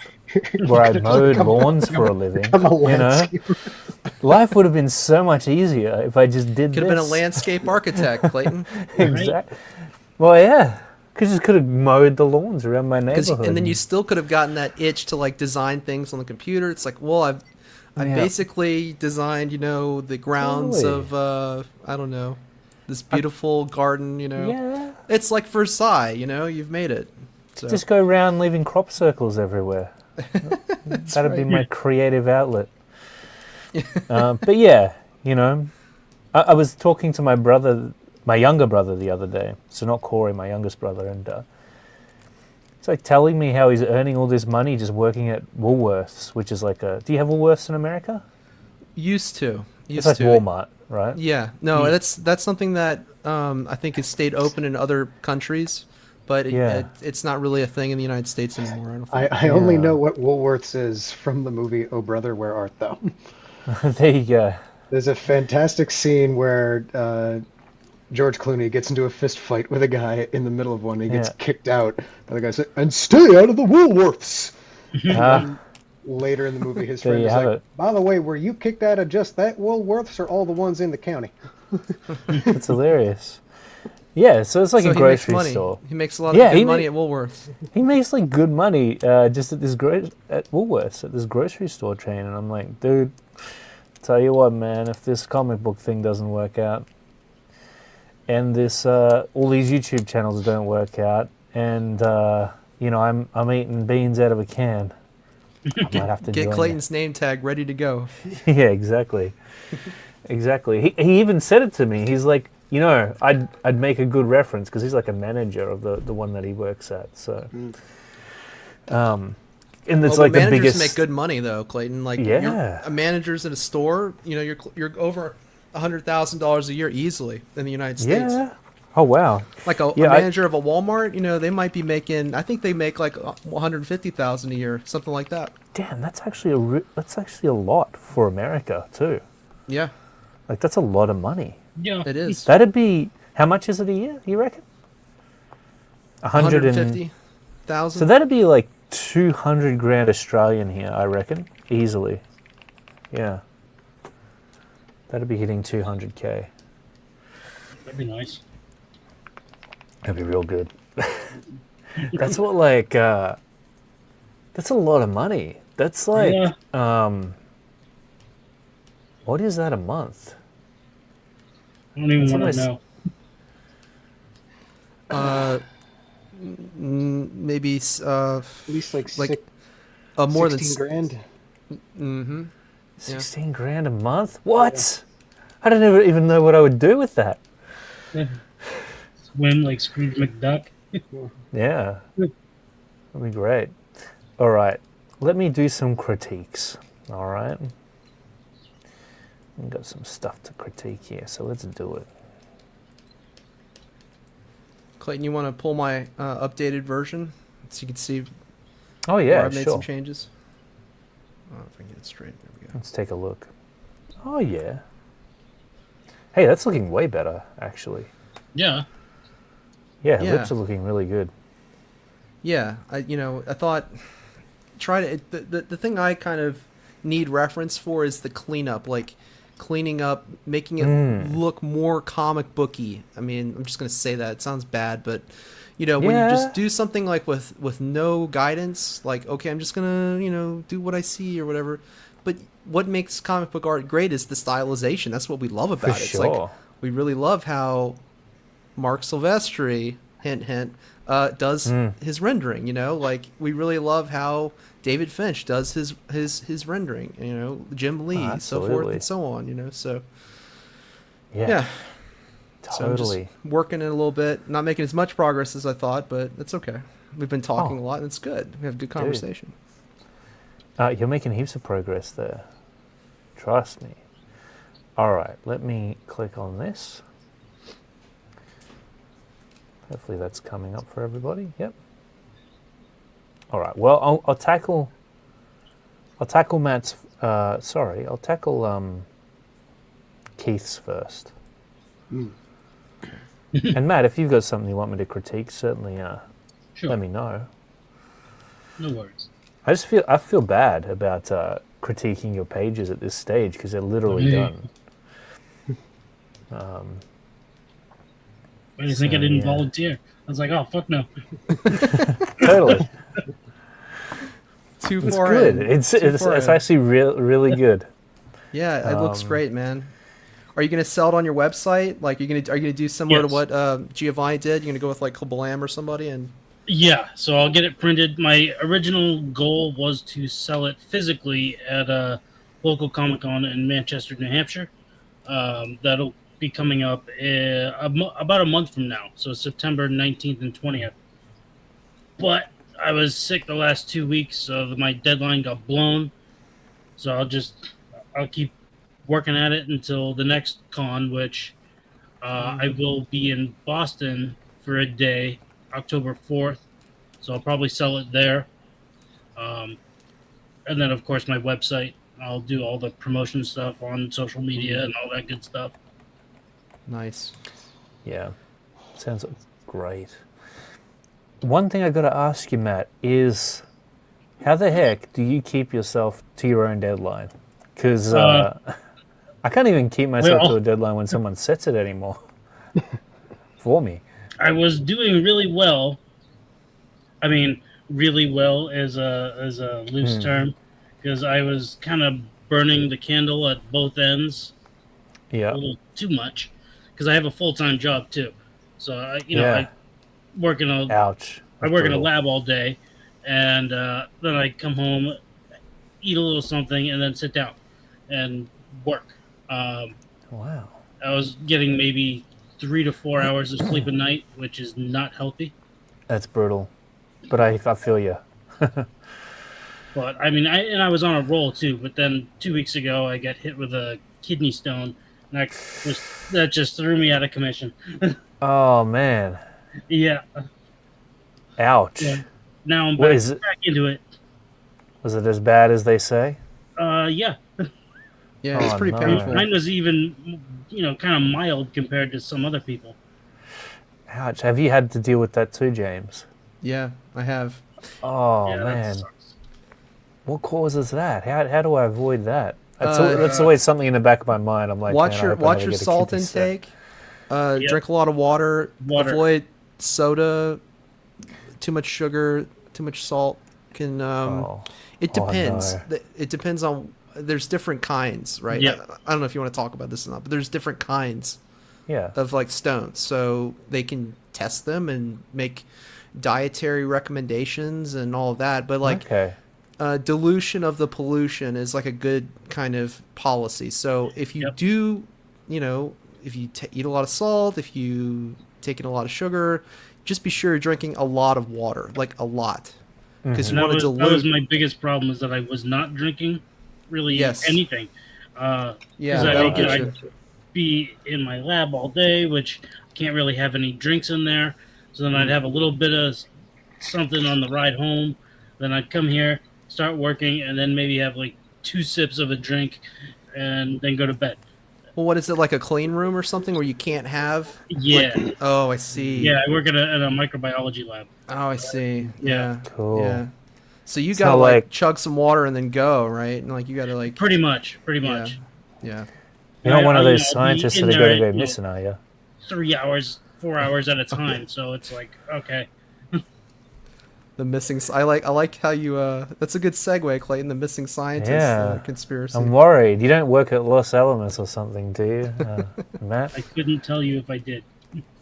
where I mowed lawns for a living. I'm a You know, landscaper. life would have been so much easier if I just did Could this. have been a landscape architect, Clayton. Exactly. Well, yeah, because you could have mowed the lawns around my neighborhood. And then you still could have gotten that itch to like design things on the computer. It's like, well, I've Yeah. basically designed, the grounds Totally. of I don't know, this beautiful garden. Yeah. It's like Versailles. You've made it. So. Just go around leaving crop circles everywhere. That'd be my creative outlet. But yeah, I was talking to my younger brother the other day. So not Corey, my youngest brother, and it's like telling me how he's earning all this money just working at Woolworths, which is like do you have Woolworths in America? Used to. It's like Walmart, right? Yeah, no, that's something that I think has stayed open in other countries, but it's not really a thing in the United States anymore. I don't think. I only know what Woolworths is from the movie Oh Brother, Where Art Thou? There you go. There's a fantastic scene where George Clooney gets into a fist fight with a guy in the middle of one. He gets kicked out. And the guy says, "And stay out of the Woolworths." Later in the movie, his friend is like, "By the way, were you kicked out of just that Woolworths or all the ones in the county?" That's hilarious. Yeah, so it's like a grocery store. He makes a lot of good money at Woolworths. He makes like good money just at Woolworths, at this grocery store chain, and I'm like, dude, tell you what, man, if this comic book thing doesn't work out, and this all these YouTube channels don't work out, and I'm eating beans out of a can, I might have to get join Clayton's name tag ready to go. Yeah, exactly. Exactly. He even said it to me. He's like, I'd make a good reference because he's like a manager of the one that he works at. So, and it's like the managers biggest. make good money though, Clayton. Like, Yeah. a managers in a store, you're over $100,000 a year easily in the United States. Yeah. Oh wow. Like a manager of a Walmart, they might be making. I think they make like $150,000 a year, something like that. Damn, that's actually a lot for America too. Yeah, Like that's a lot of money. Yeah, it is. That'd be how much is it a year? You reckon? 150,000. So that'd be like 200 grand Australian here, I reckon, easily. Yeah. That'd be hitting 200K. That'd be nice. That'd be real good. That's what that's a lot of money. That's like, what is that a month? I don't even That's want to almost- know. Maybe At least like more than 16 grand. Mm-hmm. 16 grand a month? What? I don't even know what I would do with that. Swim like Scrooge McDuck. Yeah, that'd be great. All right, let me do some critiques. All right, I've got some stuff to critique here, so let's do it. Clayton, you want to pull my updated version so you can see Oh where yeah, I've made sure. some changes? Oh, if I can get it straight. There we go. Let's take a look. Oh yeah. Hey, that's looking way better, actually. Yeah. Yeah, Yeah. lips are looking really good. Yeah, I thought the thing I kind of need reference for is the cleanup, like cleaning up, making it look more comic booky. I mean, I'm just gonna say that it sounds bad, but when you just do something like with no guidance, like okay, I'm just gonna do what I see or whatever. But what makes comic book art great is the stylization. That's what we love about it. It's like we really love how Mark Silvestri, hint hint, does his rendering. Like we really love how David Finch does his rendering. Jim Lee, so forth and so on. So yeah. So I'm just working it a little bit, not making as much progress as I thought, but it's okay. We've been talking a lot, and it's good. We have good conversation. You're making heaps of progress there. Trust me. All right, let me click on this. Hopefully that's coming up for everybody. Yep. All right. Well, I'll tackle Matt's. I'll tackle Keith's first. And Matt, if you've got something you want me to critique, certainly Sure. let me know. No worries. I feel bad about critiquing your pages at this stage because they're literally done. Why do you think I didn't volunteer? I was like, oh, fuck no. Totally. Too It's far good. in. It's far in. actually really good. Yeah, it looks great, man. Are you gonna sell it on your website? Like, are you gonna do similar to what Giovanni did? You're gonna go with like Kablam or somebody and. Yeah, so I'll get it printed. My original goal was to sell it physically at a local Comic-Con in Manchester, New Hampshire. That'll be coming up about a month from now, so September 19th and 20th. But I was sick the last 2 weeks, so my deadline got blown. So I'll keep working at it until the next con, which I will be in Boston for a day, October 4th. So I'll probably sell it there. And then, of course, my website. I'll do all the promotion stuff on social media and all that good stuff. Nice. Yeah, sounds great. One thing I got to ask you, Matt, is how the heck do you keep yourself to your own deadline? Because I can't even keep myself to a deadline when someone sets it anymore for me. I was doing really well. I mean, really well is a loose term, because I was kind of burning the candle at both ends. Yeah, a little too much, because I have a full-time job too. So I work in a I work in a lab all day, and then I come home, eat a little something, and then sit down and work. Wow. I was getting maybe 3 to 4 hours of sleep a night, which is not healthy. That's brutal, but I feel you. But I mean, I was on a roll too. But then 2 weeks ago, I got hit with a kidney stone, and that just threw me out of commission. Oh man. Yeah. Ouch. Yeah. Now I'm back into it. Was it as bad as they say? Yeah. Yeah, it's pretty painful. Mine was even, kind of mild compared to some other people. Ouch. Have you had to deal with that too, James? Yeah, I have. Oh, Yeah, man. What causes that? How do I avoid that? That's always something in the back of my mind. I'm like, watch your salt intake. Drink a lot of water. Avoid soda. Too much sugar. Too much salt can. It depends. No. It depends on. There's different kinds, right? Yeah. I don't know if you want to talk about this or not, but there's different kinds. Yeah. Of like stones, so they can test them and make dietary recommendations and all of that. But like, dilution of the pollution is like a good kind of policy. So if you do, eat a lot of salt, if you take in a lot of sugar, just be sure you're drinking a lot of water, like a lot, because you want to dilute. That was my biggest problem, is that I was not drinking really anything. Yeah, that'll get you. I'd be in my lab all day, which can't really have any drinks in there. So then I'd have a little bit of something on the ride home. Then I'd come here, start working, and then maybe have like 2 sips of a drink, and then go to bed. Well, what is it, like a clean room or something where you can't have? Yeah. Like, oh, I see. Yeah, I work at a microbiology lab. Oh, I see. Yeah. Cool. Yeah. So you gotta like chug some water and then go, right? And like you gotta like. Pretty much. Yeah. You're not one of those scientists that are going to go missing, are you? 3 hours, 4 hours at a time. So it's like, okay. The missing. I like how you. That's a good segue, Clayton. The missing scientist conspiracy. I'm worried. You don't work at Los Alamos or something, do you, Matt? I couldn't tell you if I did.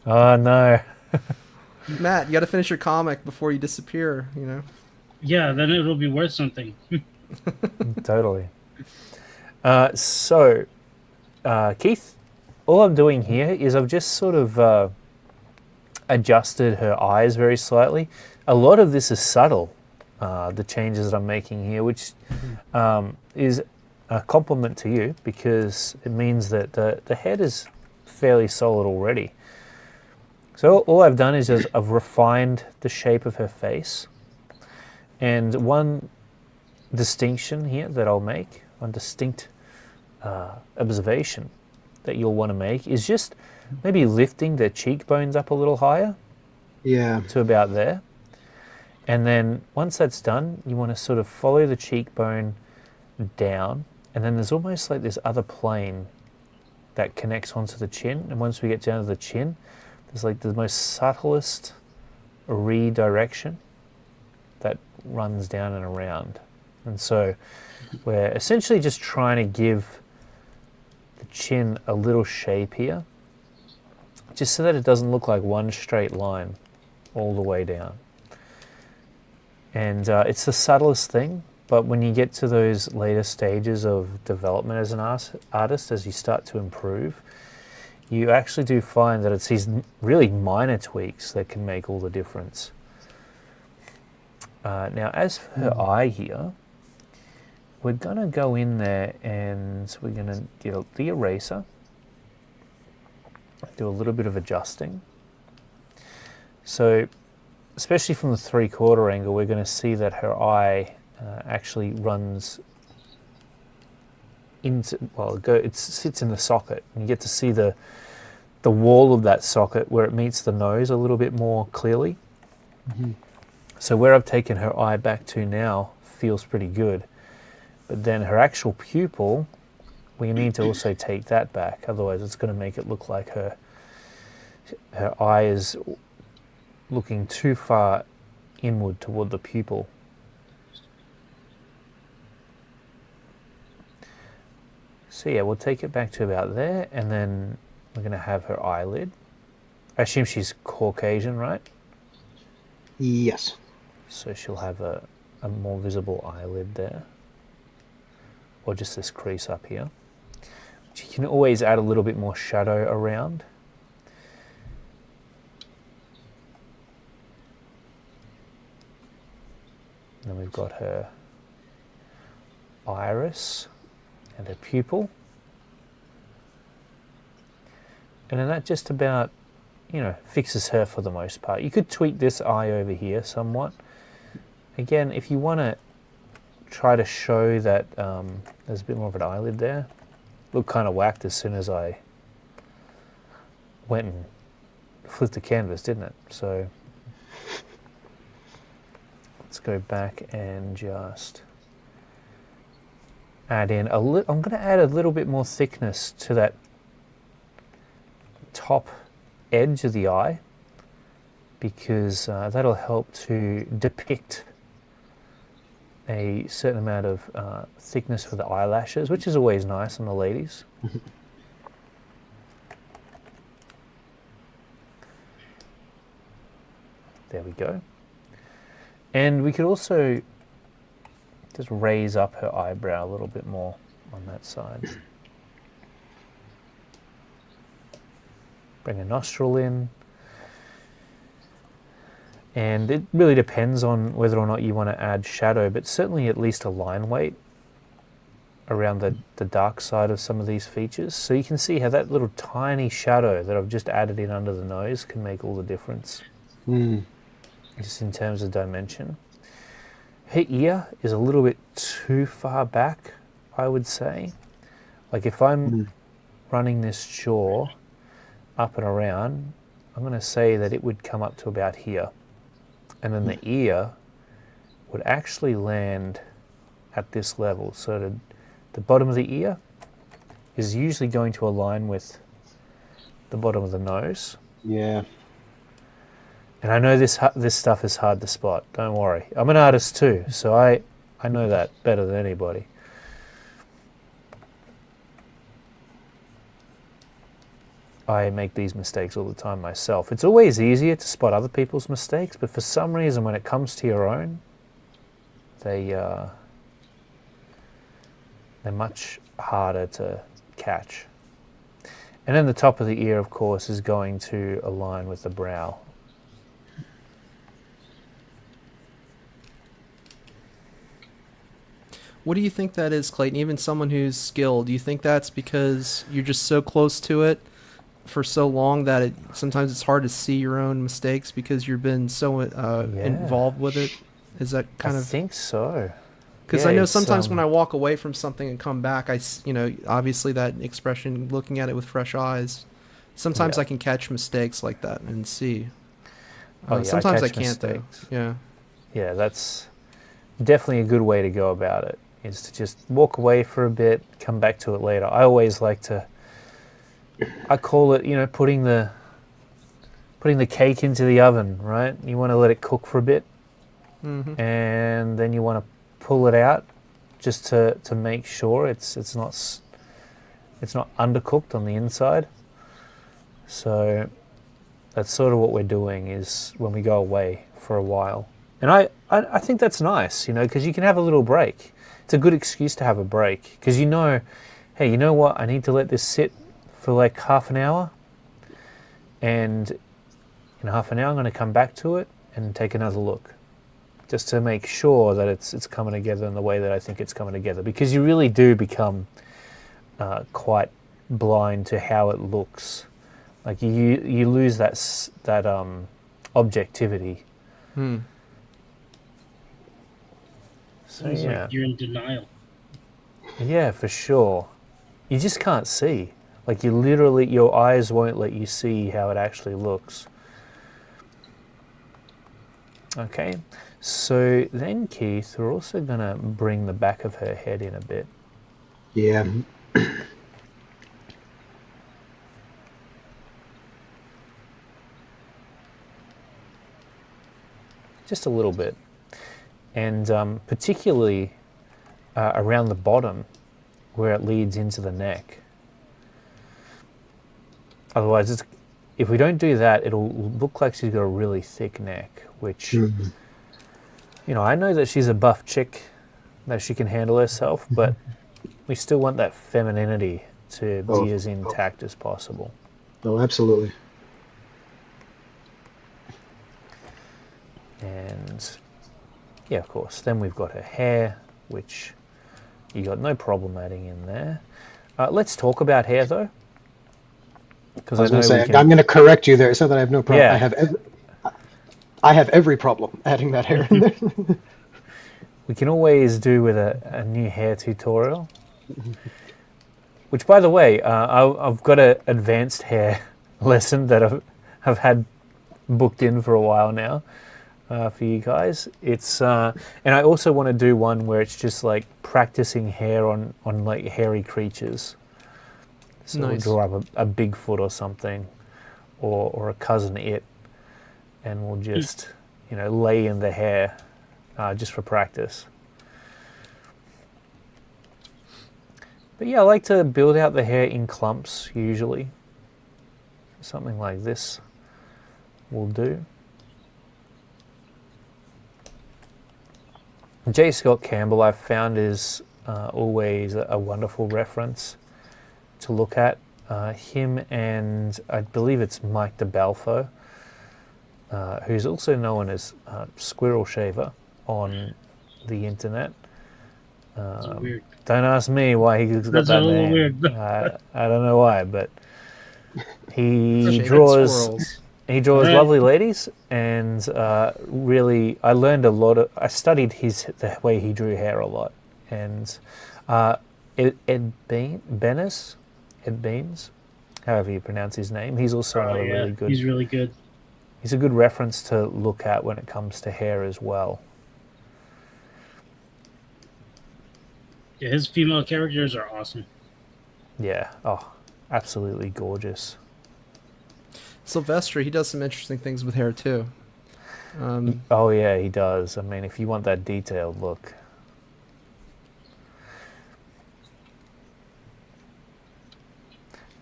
Oh no. Matt, you got to finish your comic before you disappear. You know. Yeah, then it'll be worth something. Totally. So, Keith, all I'm doing here is I've just sort of adjusted her eyes very slightly. A lot of this is subtle, the changes that I'm making here, which is a compliment to you, because it means that the head is fairly solid already. So all I've done is I've refined the shape of her face. And one distinction here that I'll make, one distinct observation that you'll want to make, is just maybe lifting the cheekbones up a little higher. Yeah. To about there. And then once that's done, you want to sort of follow the cheekbone down, and then there's almost like this other plane that connects onto the chin. And once we get down to the chin, there's like the most subtlest redirection that runs down and around. And so we're essentially just trying to give the chin a little shape here, just so that it doesn't look like one straight line all the way down. And it's the subtlest thing, but when you get to those later stages of development as an artist, as you start to improve, you actually do find that it's these really minor tweaks that can make all the difference. Now, as for her eye here, we're going to go in there and we're going to get the eraser, do a little bit of adjusting. So, especially from the 3/4 angle, we're going to see that her eye actually runs into, it sits in the socket, and you get to see the wall of that socket where it meets the nose a little bit more clearly. Mm-hmm. So where I've taken her eye back to now feels pretty good, but then her actual pupil, we need to also take that back, otherwise it's going to make it look like her eye is looking too far inward toward the pupil. So yeah, we'll take it back to about there, and then we're going to have her eyelid. I assume she's Caucasian, right? Yes. So she'll have a more visible eyelid there, or just this crease up here. But you can always add a little bit more shadow around. And then we've got her iris and her pupil. And then that just about, fixes her for the most part. You could tweak this eye over here somewhat. Again, if you want to try to show that there's a bit more of an eyelid there, looked kind of whacked as soon as I went and flipped the canvas, didn't it? So let's go back and just add in I'm going to add a little bit more thickness to that top edge of the eye, because that'll help to depict a certain amount of thickness for the eyelashes, which is always nice on the ladies. There we go. And we could also just raise up her eyebrow a little bit more on that side. bring a nostril in. And it really depends on whether or not you want to add shadow, but certainly at least a line weight around the dark side of some of these features. So you can see how that little tiny shadow that I've just added in under the nose can make all the difference. Just in terms of dimension. Her ear is a little bit too far back, I would say. Like if I'm running this jaw up and around, I'm going to say that it would come up to about here. And then the ear would actually land at this level. So the bottom of the ear is usually going to align with the bottom of the nose. Yeah. And I know this stuff is hard to spot. Don't worry. I'm an artist too, so I know that better than anybody. I make these mistakes all the time myself. It's always easier to spot other people's mistakes, but for some reason when it comes to your own, they're much harder to catch. And then the top of the ear, of course, is going to align with the brow. What do you think that is, Clayton? Even someone who's skilled, do you think that's because you're just so close to it for so long that sometimes it's hard to see your own mistakes because you've been so involved with it? Is that kind of? I think so. Because I know sometimes when I walk away from something and come back, obviously that expression, looking at it with fresh eyes, sometimes I can catch mistakes like that and see. Sometimes I can't mistakes. Though. Yeah, that's definitely a good way to go about it, is to just walk away for a bit, come back to it later. I always like to, I call it, putting the cake into the oven, right? You want to let it cook for a bit, and then you want to pull it out just to make sure it's not undercooked on the inside. So that's sort of what we're doing is when we go away for a while. And I think that's nice, because you can have a little break. It's a good excuse to have a break because hey, you know what? I need to let this sit for like half an hour, and in half an hour I'm going to come back to it and take another look, just to make sure that it's coming together in the way that I think it's coming together. Because you really do become quite blind to how it looks. Like you lose that objectivity. So, like you're in denial. Yeah, for sure. You just can't see. Like your eyes won't let you see how it actually looks. Okay, so then Keith, we're also going to bring the back of her head in a bit. Yeah. Just a little bit. And particularly around the bottom where it leads into the neck. Otherwise, if we don't do that, it'll look like she's got a really thick neck, which, I know that she's a buff chick, that she can handle herself, but we still want that femininity to be as intact as possible. Oh, absolutely. And yeah, of course, then we've got her hair, which you got no problem adding in there. Let's talk about hair, though. Because I was going to say, I'm going to correct you there so that I have no problem. Yeah. I have every problem adding that hair in there. We can always do with a new hair tutorial. Which, by the way, I've got an advanced hair lesson that I've had booked in for a while now for you guys. It's and I also want to do one where it's just like practicing hair on like hairy creatures. So nice. We'll draw up a Bigfoot or something, or a cousin it, and we'll just lay in the hair just for practice. But yeah, I like to build out the hair in clumps usually. Something like this will do. J. Scott Campbell, I've found, is always a wonderful reference to look at him and I believe it's Mike DeBalfo, who's also known as Squirrel Shaver on the internet. Weird. Don't ask me why he's got That's that a little name. weird. I don't know why, but he Shaving draws squirrels. He draws Right. lovely ladies, and really, I learned a lot of. I studied the way he drew hair a lot, and Ed Beans, however you pronounce his name, he's also another Yeah, really good. he's really good. He's a good reference to look at when it comes to hair as well. Yeah, his female characters are awesome. Yeah. Oh, absolutely gorgeous. Sylvester, he does some interesting things with hair too. Oh yeah, he does. I mean, if you want that detailed look.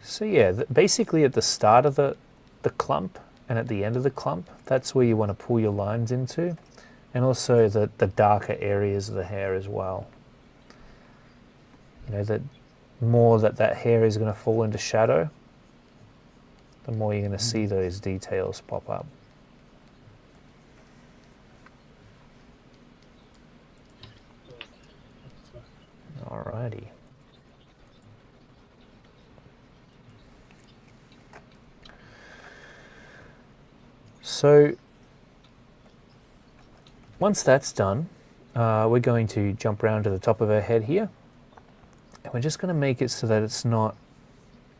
So yeah, basically at the start of the clump and at the end of the clump, that's where you want to pull your lines into, and also the darker areas of the hair as well. You know, that more that hair is going to fall into shadow, the more you're going to see those details pop up. Alrighty. So once that's done, we're going to jump around to the top of her head here, and we're just going to make it so that it's not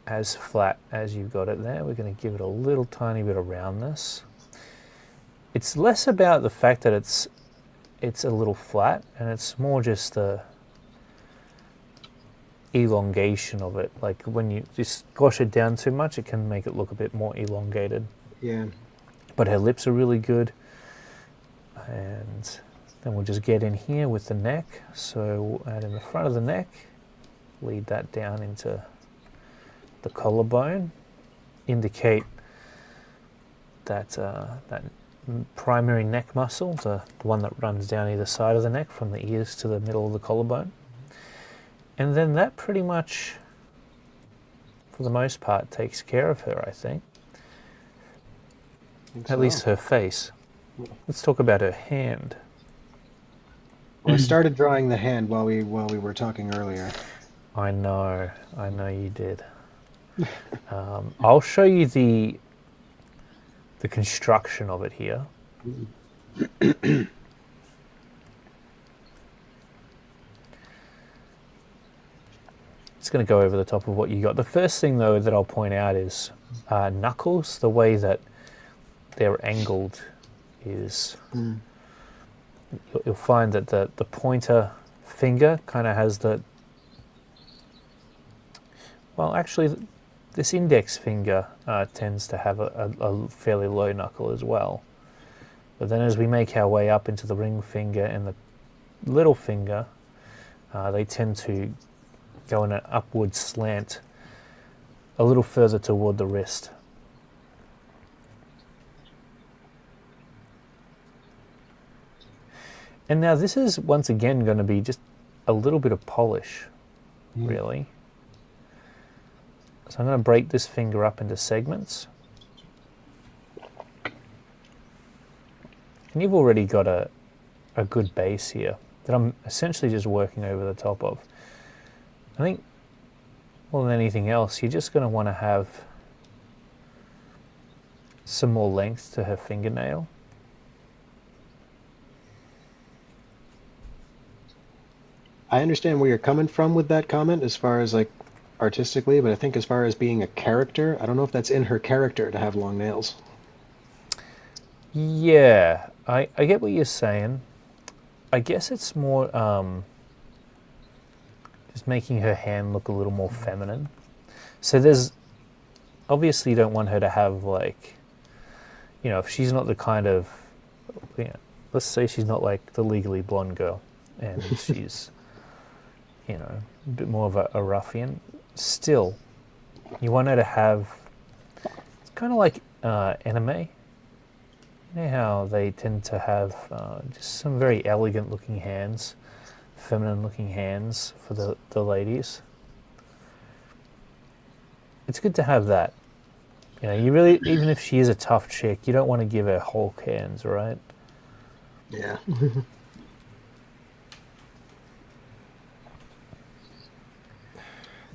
as flat as you've got it there. We're going to give it a little tiny bit of roundness. It's less about the fact that it's a little flat, and it's more just the elongation of it. Like when you just squash it down too much, it can make it look a bit more elongated. Yeah. But her lips are really good. And then we'll just get in here with the neck. So we'll add in the front of the neck, lead that down into the collarbone, indicate that that primary neck muscle, the one that runs down either side of the neck from the ears to the middle of the collarbone. And then that pretty much, for the most part, takes care of her, I think. At least her face. Let's talk about her hand. Well, I started drawing the hand while we were talking earlier. I know you did. I'll show you the construction of it here. It's going to go over the top of what you got. The first thing, though, that I'll point out is knuckles. The way that they're angled is you'll find that the pointer finger kind of has the, well, actually this index finger tends to have a fairly low knuckle as well. But then as we make our way up into the ring finger and the little finger, they tend to go in an upward slant a little further toward the wrist. And now this is once again going to be just a little bit of polish, really. So I'm going to break this finger up into segments. And you've already got a good base here that I'm essentially just working over the top of. I think more than anything else, you're just going to want to have some more length to her fingernail. I understand where you're coming from with that comment as far as like artistically, but I think as far as being a character, I don't know if that's in her character to have long nails. Yeah, I get what you're saying. I guess it's more just making her hand look a little more feminine. So there's, obviously you don't want her to have like, you know, if she's not the kind of, you know, let's say she's not like the Legally Blonde girl and she's, you know, a bit more of a ruffian. Still, you want her to have, it's kind of like anime. You know how they tend to have just some very elegant looking hands, feminine looking hands for the ladies. it's good to have that. You know, you really, even if she is a tough chick, you don't want to give her Hulk hands, right? Yeah.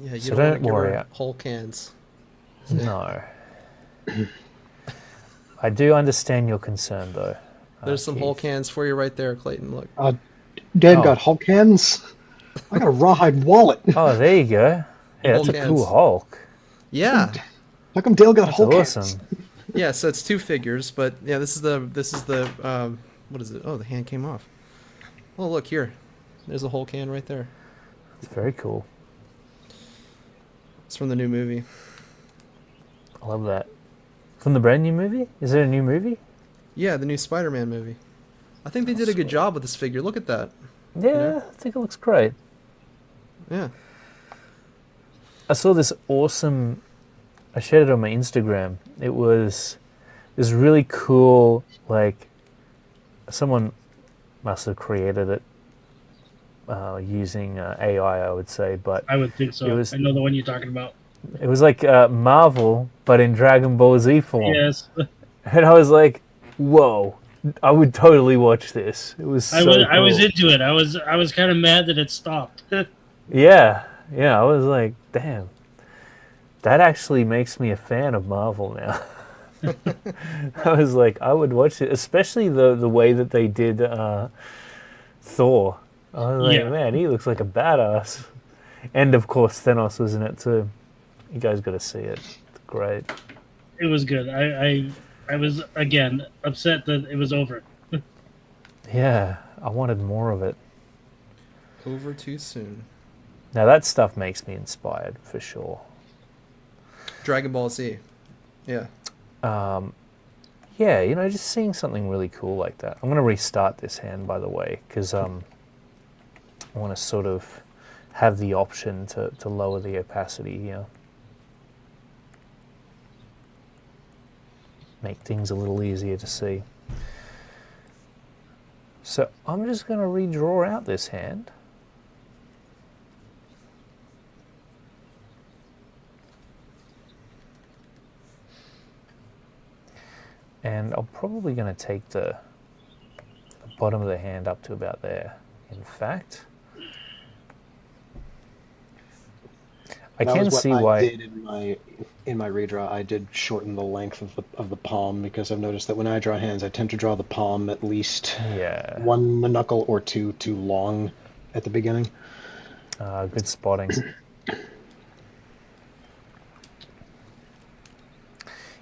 Yeah, you So don't want to don't give worry. her whole cans. No. I do understand your concern, though. There's some whole Keith. cans for you right there, Clayton. Look. Dan got Oh. Hulk hands. I got a rawhide wallet. Oh, there you go. Yeah, that's Hulk a cool hands. Hulk. Yeah. How come Dale got That's Hulk awesome. hands? Yeah, so it's two figures, but yeah, this is the what is it? Oh, the hand came off. Oh, look here. There's a whole can right there. It's very cool. It's from the new movie. I love that. From the brand new movie? Is there a new movie? Yeah, the new Spider-Man movie. I think they did a good job with this figure. Look at that. Yeah, know? I think it looks great. Yeah. I saw this awesome. I shared it on my Instagram. It was this really cool, like, someone must have created it using AI, I would say, but I would think so. I know the one you're talking about. it was like Marvel, but in Dragon Ball Z form. Yes. And I was like, whoa, I would totally watch this. It was so cool. I was into it. I was kind of mad that it stopped. Yeah, I was like, damn, that actually makes me a fan of Marvel now. I was like, I would watch it, especially the way that they did Thor. I was like, man, he looks like a badass. And of course, Thanos was in it too. You guys got to see it. It's great. It was good. I was again upset that it was over. Yeah, I wanted more of it. Over too soon. Now that stuff makes me inspired for sure. Dragon Ball Z. Yeah. Yeah, you know, just seeing something really cool like that. I'm going to restart this hand, by the way, because I want to sort of have the option to lower the opacity here. Make things a little easier to see. So I'm just going to redraw out this hand. And I'm probably going to take the bottom of the hand up to about there, in fact. I can see why. I did in my redraw. I did shorten the length of the palm because I've noticed that when I draw hands, I tend to draw the palm at least one knuckle or two too long at the beginning. Good spotting.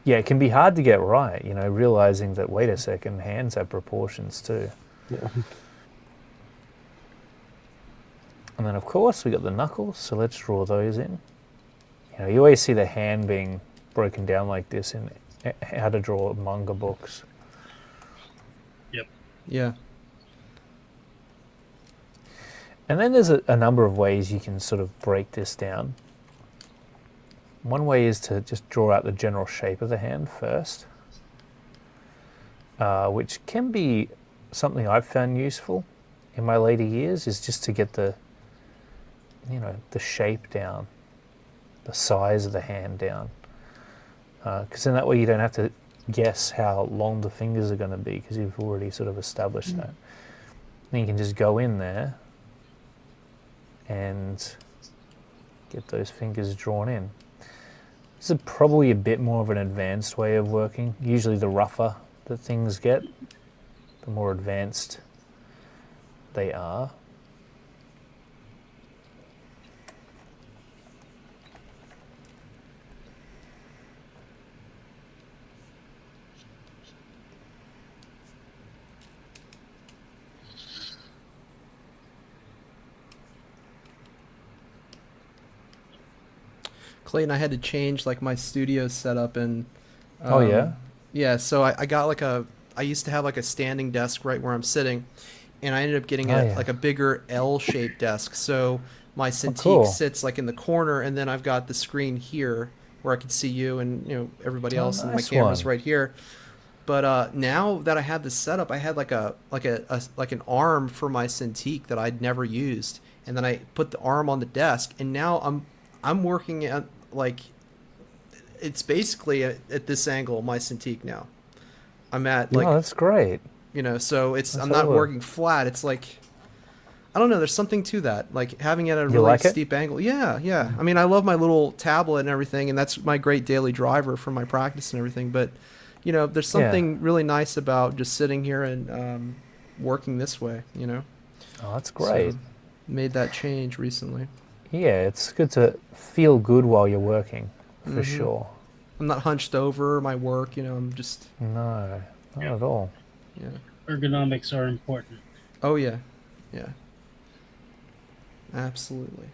Yeah, it can be hard to get right, you know, realizing that, wait a second, hands have proportions too. Yeah. And then, of course, we got the knuckles, so let's draw those in. You know, you always see the hand being broken down like this in how to draw manga books. Yep. Yeah. And then there's a number of ways you can sort of break this down. One way is to just draw out the general shape of the hand first, which can be something I've found useful in my later years, is just to get the shape down, the size of the hand down. Because then that way you don't have to guess how long the fingers are going to be, because you've already sort of established that. Then you can just go in there and get those fingers drawn in. This is probably a bit more of an advanced way of working. Usually the rougher that things get, the more advanced they are. Clayton, I had to change like my studio setup and Oh yeah? Yeah, so I got like I used to have like a standing desk right where I'm sitting, and I ended up getting like a bigger L-shaped desk. So my Cintiq sits like in the corner, and then I've got the screen here where I can see you and everybody else, and my camera's right here. But now that I have this setup, I had like an arm for my Cintiq that I'd never used, and then I put the arm on the desk, and now I'm working at like it's basically at this angle my Cintiq now. I'm at Oh, that's great. So I'm not working flat. It's like, I don't know. There's something to that, like having it at a really steep angle. Yeah, yeah. I mean, I love my little tablet and everything, and that's my great daily driver for my practice and everything. But, there's something really nice about just sitting here and working this way. Oh, that's great. So, made that change recently. Yeah, it's good to feel good while you're working, for sure. I'm not hunched over my work. I'm just no, not at all. Yeah. Ergonomics are important. Oh yeah, yeah. Absolutely.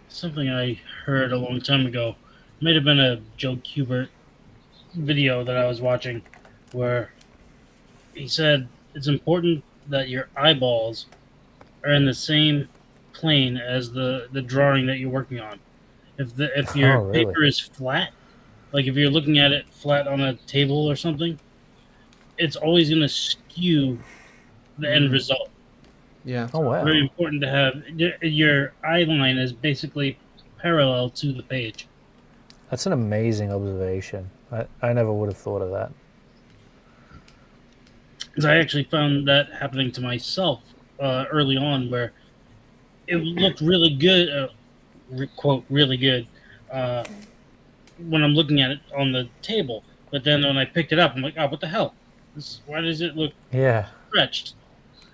Something I heard a long time ago, might have been a Joe Kubert video that I was watching, where he said it's important that your eyeballs are in the same plane as the drawing that you're working on. If your paper is flat, like if you're looking at it flat on a table or something, it's always going to skew the end result. Yeah. Oh wow. Very important to have your eye line is basically parallel to the page. That's an amazing observation. I never would have thought of that. Because I actually found that happening to myself early on, where it looked really good, quote, really good, when I'm looking at it on the table. But then when I picked it up, I'm like, oh, what the hell? Why does it look stretched?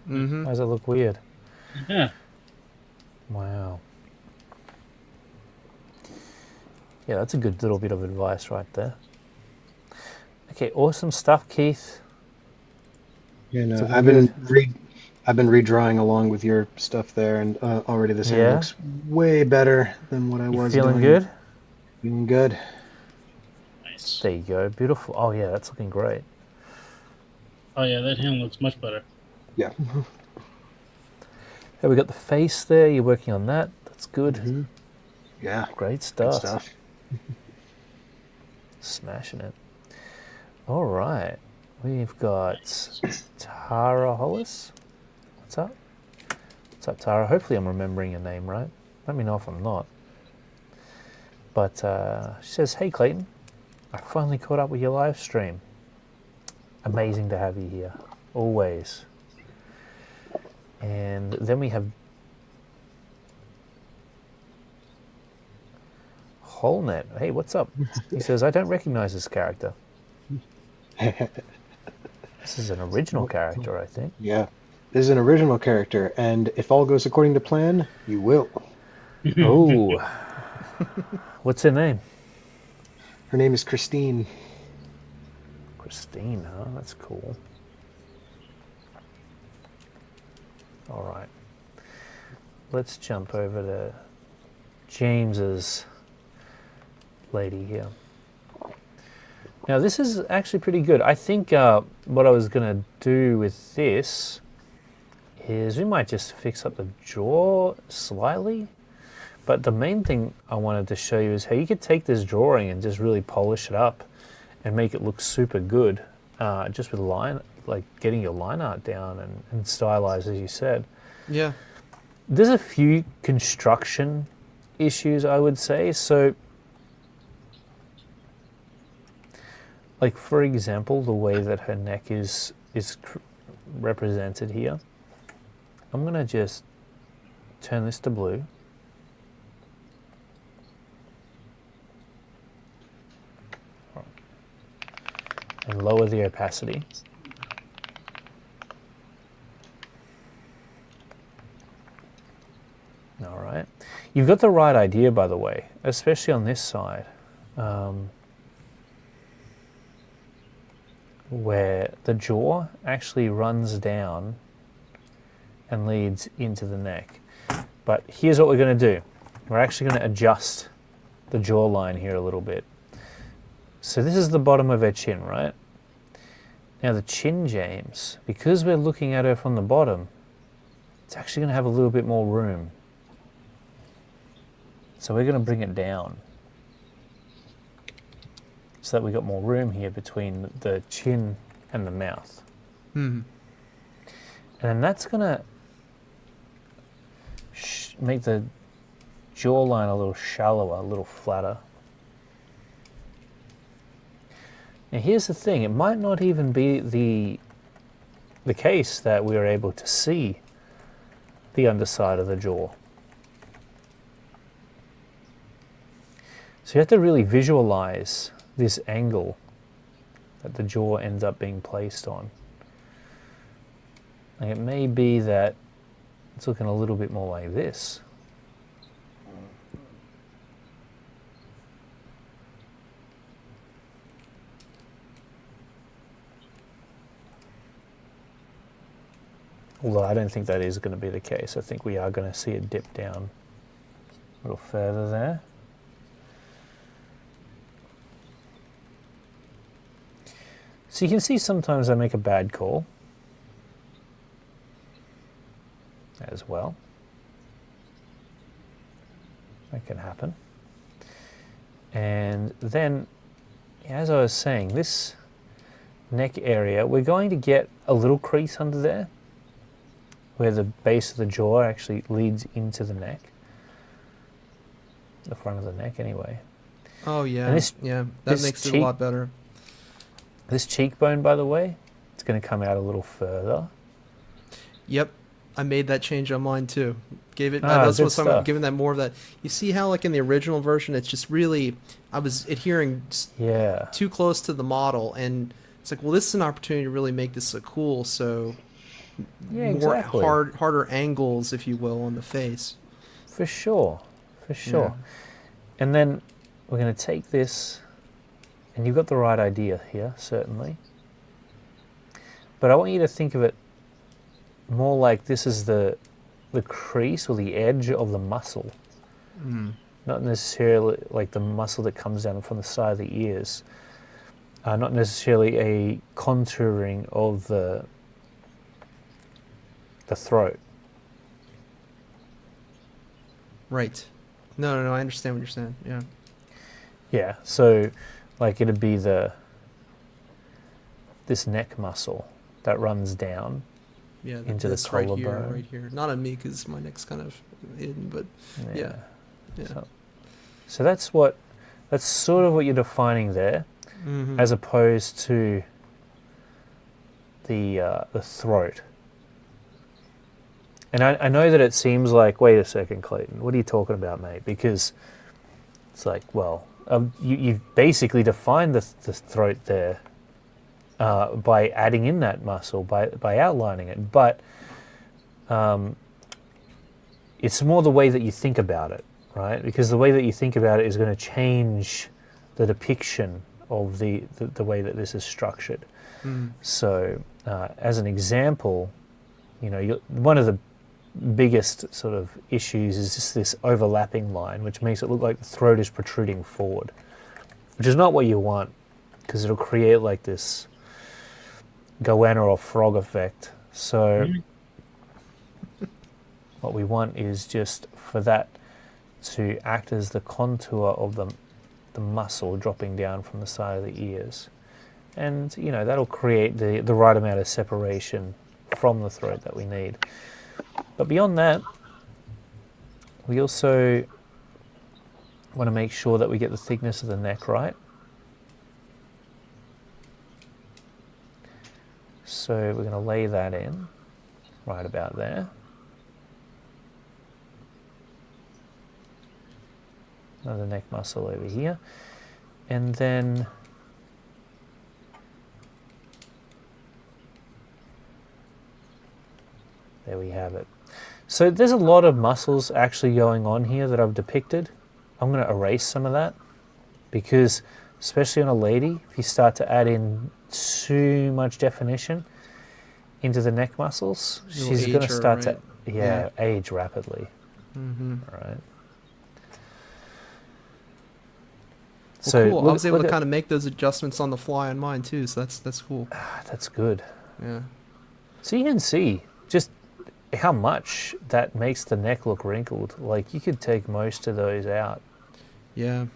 Mm-hmm. Why does it look weird? Yeah. Wow. Yeah, that's a good little bit of advice right there. Okay, awesome stuff, Keith. Yeah, no, I've been redrawing along with your stuff there, and already this hand looks way better than what I was doing. Feeling good? Feeling good. Nice. There you go. Beautiful. Oh yeah, that's looking great. Oh yeah, that hand looks much better. Yeah. Hey, we got the face there. You're working on that. That's good. Mm-hmm. Yeah. Great stuff. Good stuff. Smashing it. All right. We've got Tara Hollis. What's up? What's up, Tara? Hopefully I'm remembering your name right. Let me know if I'm not. But she says, hey, Clayton. I finally caught up with your live stream. Amazing to have you here. Always. And then we have Holnet. Hey, what's up? He says, I don't recognize this character. This is an original character, I think. Yeah. This is an original character, and if all goes according to plan, you will. Oh. What's her name? Her name is Christine. Christine, huh? That's cool. All right. Let's jump over to James's lady here. Now, this is actually pretty good. I think what I was going to do with this is we might just fix up the jaw slightly. But the main thing I wanted to show you is how you could take this drawing and just really polish it up and make it look super good, just with getting your line art down and stylized, as you said. Yeah. There's a few construction issues, I would say. So, like, for example, the way that her neck is represented here. I'm going to just turn this to blue. And lower the opacity. All right. You've got the right idea, by the way, especially on this side, where the jaw actually runs down and leads into the neck. But here's what we're going to do. We're actually going to adjust the jawline here a little bit. So this is the bottom of her chin, right? Now the chin, James, because we're looking at her from the bottom, it's actually going to have a little bit more room. So we're going to bring it down so that we got more room here between the chin and the mouth. Mm-hmm. And then that's going to make the jawline a little shallower, a little flatter. Now here's the thing, it might not even be the case that we are able to see the underside of the jaw. So you have to really visualize this angle that the jaw ends up being placed on. Like it may be that it's looking a little bit more like this. Although I don't think that is going to be the case. I think we are going to see it dip down a little further there. So you can see sometimes I make a bad call as well. That can happen. And then, as I was saying, this neck area, we're going to get a little crease under there where the base of the jaw actually leads into the neck. The front of the neck anyway. Oh yeah, that makes it a lot better. This cheekbone, by the way, it's going to come out a little further. Yep, I made that change on mine too. Gave it. Giving that more of that. You see how, like in the original version, it's just really, I was adhering too close to the model, and it's like, well, this is an opportunity to really make this look cool. So, more harder angles, if you will, on the face. For sure. Yeah. And then we're going to take this. And you've got the right idea here, certainly. But I want you to think of it more like this is the crease or the edge of the muscle. Not necessarily like the muscle that comes down from the side of the ears. Not necessarily a contouring of the throat. Right. No, I understand what you're saying, yeah. Yeah, so like it'd be this neck muscle that runs down into the collarbone. Right here. Not on me because my neck's kind of hidden, but yeah. So that's sort of what you're defining there, as opposed to the throat. And I know that it seems like, wait a second, Clayton, what are you talking about, mate? Because it's like, well, you basically define the throat there by adding in that muscle, by outlining it. But it's more the way that you think about it, right? Because the way that you think about it is going to change the depiction of the way that this is structured. So as an example, one of the biggest sort of issues is just this overlapping line, which makes it look like the throat is protruding forward, which is not what you want, because it'll create like this goanna or frog effect. So what we want is just for that to act as the contour of the muscle dropping down from the side of the ears, and that'll create the right amount of separation from the throat that we need. But beyond that, we also want to make sure that we get the thickness of the neck right. So we're going to lay that in right about there. Another neck muscle over here. And then there we have it. So there's a lot of muscles actually going on here that I've depicted. I'm going to erase some of that because, especially on a lady, if you start to add in too much definition into the neck muscles, she's going to start to age rapidly. Right. So cool. I was able to kind of make those adjustments on the fly on mine too, so that's cool. That's good. Yeah. So you can see just how much that makes the neck look wrinkled. Like you could take most of those out. Yeah.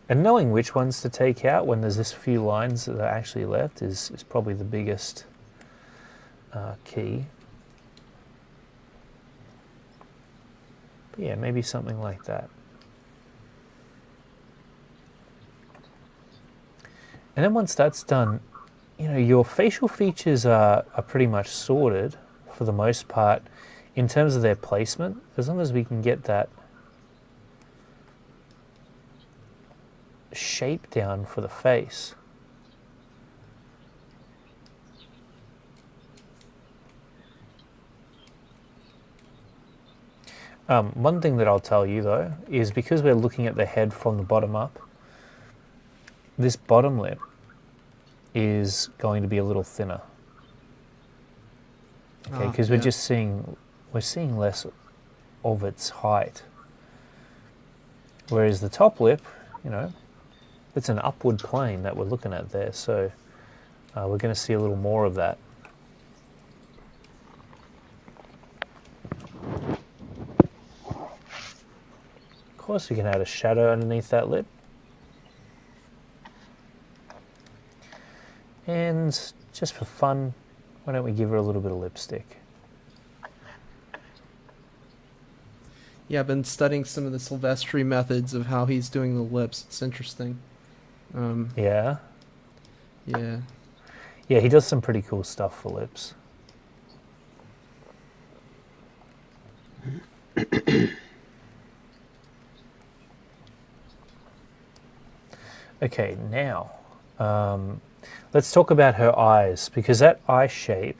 And knowing which ones to take out when there's this few lines that are actually left is probably the biggest key. But yeah, maybe something like that. And then once that's done, you know, your facial features are pretty much sorted for the most part in terms of their placement, as long as we can get that shape down for the face. One thing that I'll tell you though is because we're looking at the head from the bottom up, this bottom lip is going to be a little thinner. Okay, because we're just seeing less of its height. Whereas the top lip, you know, it's an upward plane that we're looking at there, so we're going to see a little more of that. Of course, we can add a shadow underneath that lip. And just for fun, why don't we give her a little bit of lipstick? Yeah, I've been studying some of the Silvestri methods of how he's doing the lips. It's interesting. Yeah? Yeah. Yeah, he does some pretty cool stuff for lips. Okay, now let's talk about her eyes, because that eye shape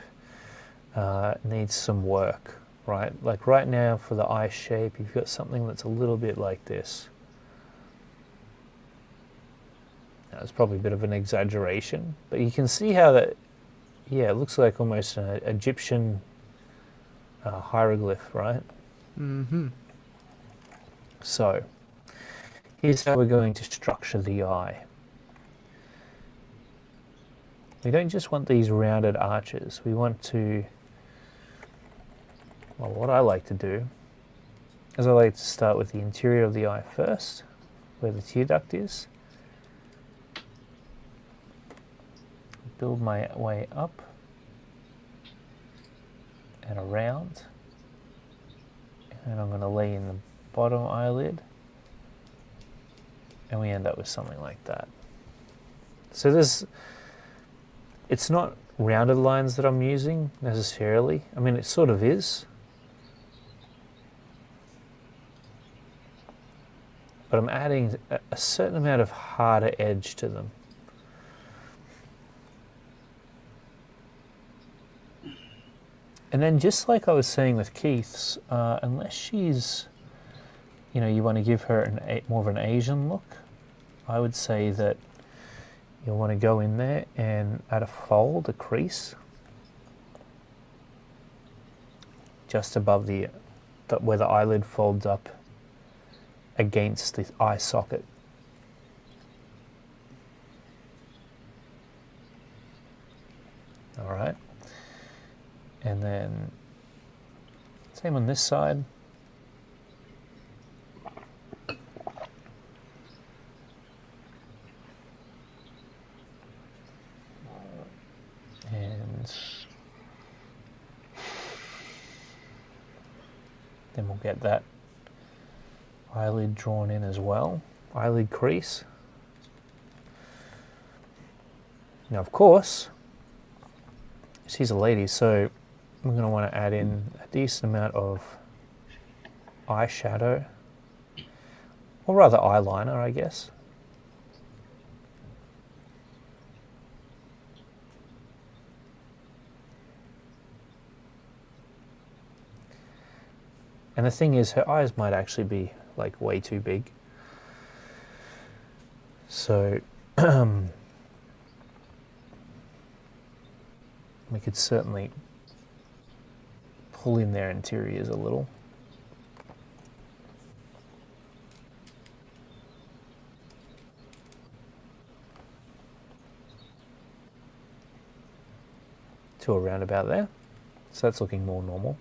needs some work, right? Like right now for the eye shape, you've got something that's a little bit like this. Now, it's probably a bit of an exaggeration, but you can see how that, yeah, it looks like almost an Egyptian hieroglyph, right? Mm-hmm. So, here's how we're going to structure the eye. We don't just want these rounded arches. We want to, well, what I like to do is I like to start with the interior of the eye first, where the tear duct is. Build my way up and around. And I'm going to lay in the bottom eyelid. And we end up with something like that. So it's not rounded lines that I'm using necessarily. I mean, it sort of is. But I'm adding a certain amount of harder edge to them. And then just like I was saying with Keith's, unless she's, you know, you want to give her more of an Asian look, I would say that you'll want to go in there and add a fold, a crease, just above where the eyelid folds up against the eye socket. All right. And then same on this side. And then we'll get that eyelid drawn in as well, eyelid crease. Now, of course, she's a lady, so we're going to want to add in a decent amount of eyeshadow, or rather eyeliner, I guess. And the thing is, her eyes might actually be like way too big. So we could certainly pull in their interiors a little. To around about there. So that's looking more normal.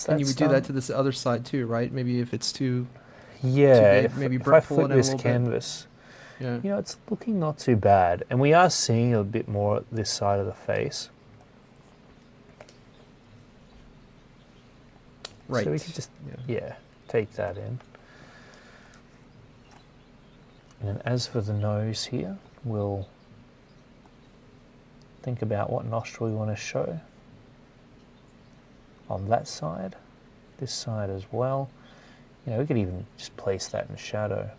And you would do that to this other side too, right? Maybe if it's too yeah, too big, maybe if I pull it flip in a this little canvas, bit. Yeah. you know, it's looking not too bad. And we are seeing a bit more this side of the face. Right. So we could just, take that in. And as for the nose here, we'll think about what nostril we want to show on that side, this side as well. You know, we could even just place that in shadow.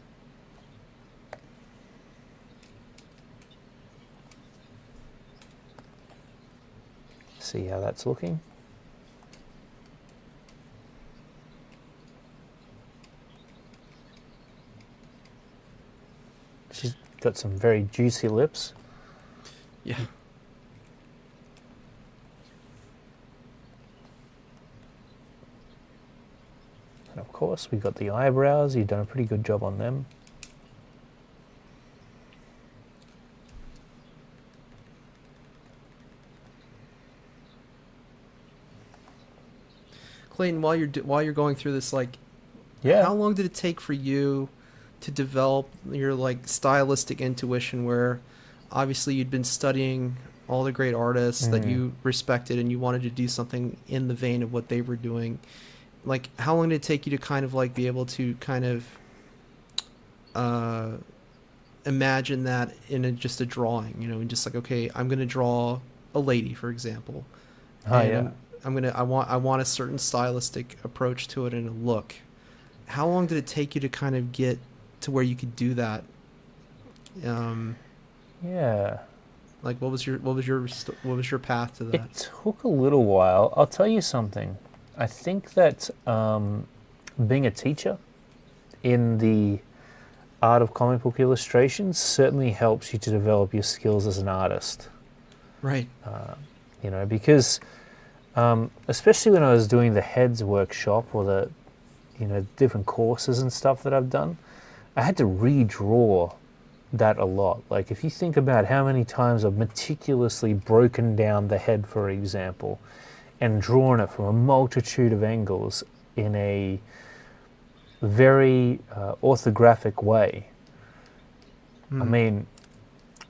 See how that's looking. She's got some very juicy lips. Yeah. And of course, we've got the eyebrows. You've done a pretty good job on them. Clayton, while you're going through this, like, Yeah. how long did it take for you to develop your like stylistic intuition, where obviously you'd been studying all the great artists that you respected and you wanted to do something in the vein of what they were doing? Like, how long did it take you to kind of like be able to kind of imagine that in just a drawing, you know, and just like, okay, I'm going to draw a lady, for example. I want a certain stylistic approach to it and a look. How long did it take you to kind of get to where you could do that? Like, what was your path to that? It took a little while. I'll tell you something. I think that being a teacher in the art of comic book illustration certainly helps you to develop your skills as an artist. Right. You know, because especially when I was doing the heads workshop or the, you know, different courses and stuff that I've done, I had to redraw that a lot. Like, if you think about how many times I've meticulously broken down the head, for example, and drawn it from a multitude of angles in a very orthographic way. I mean,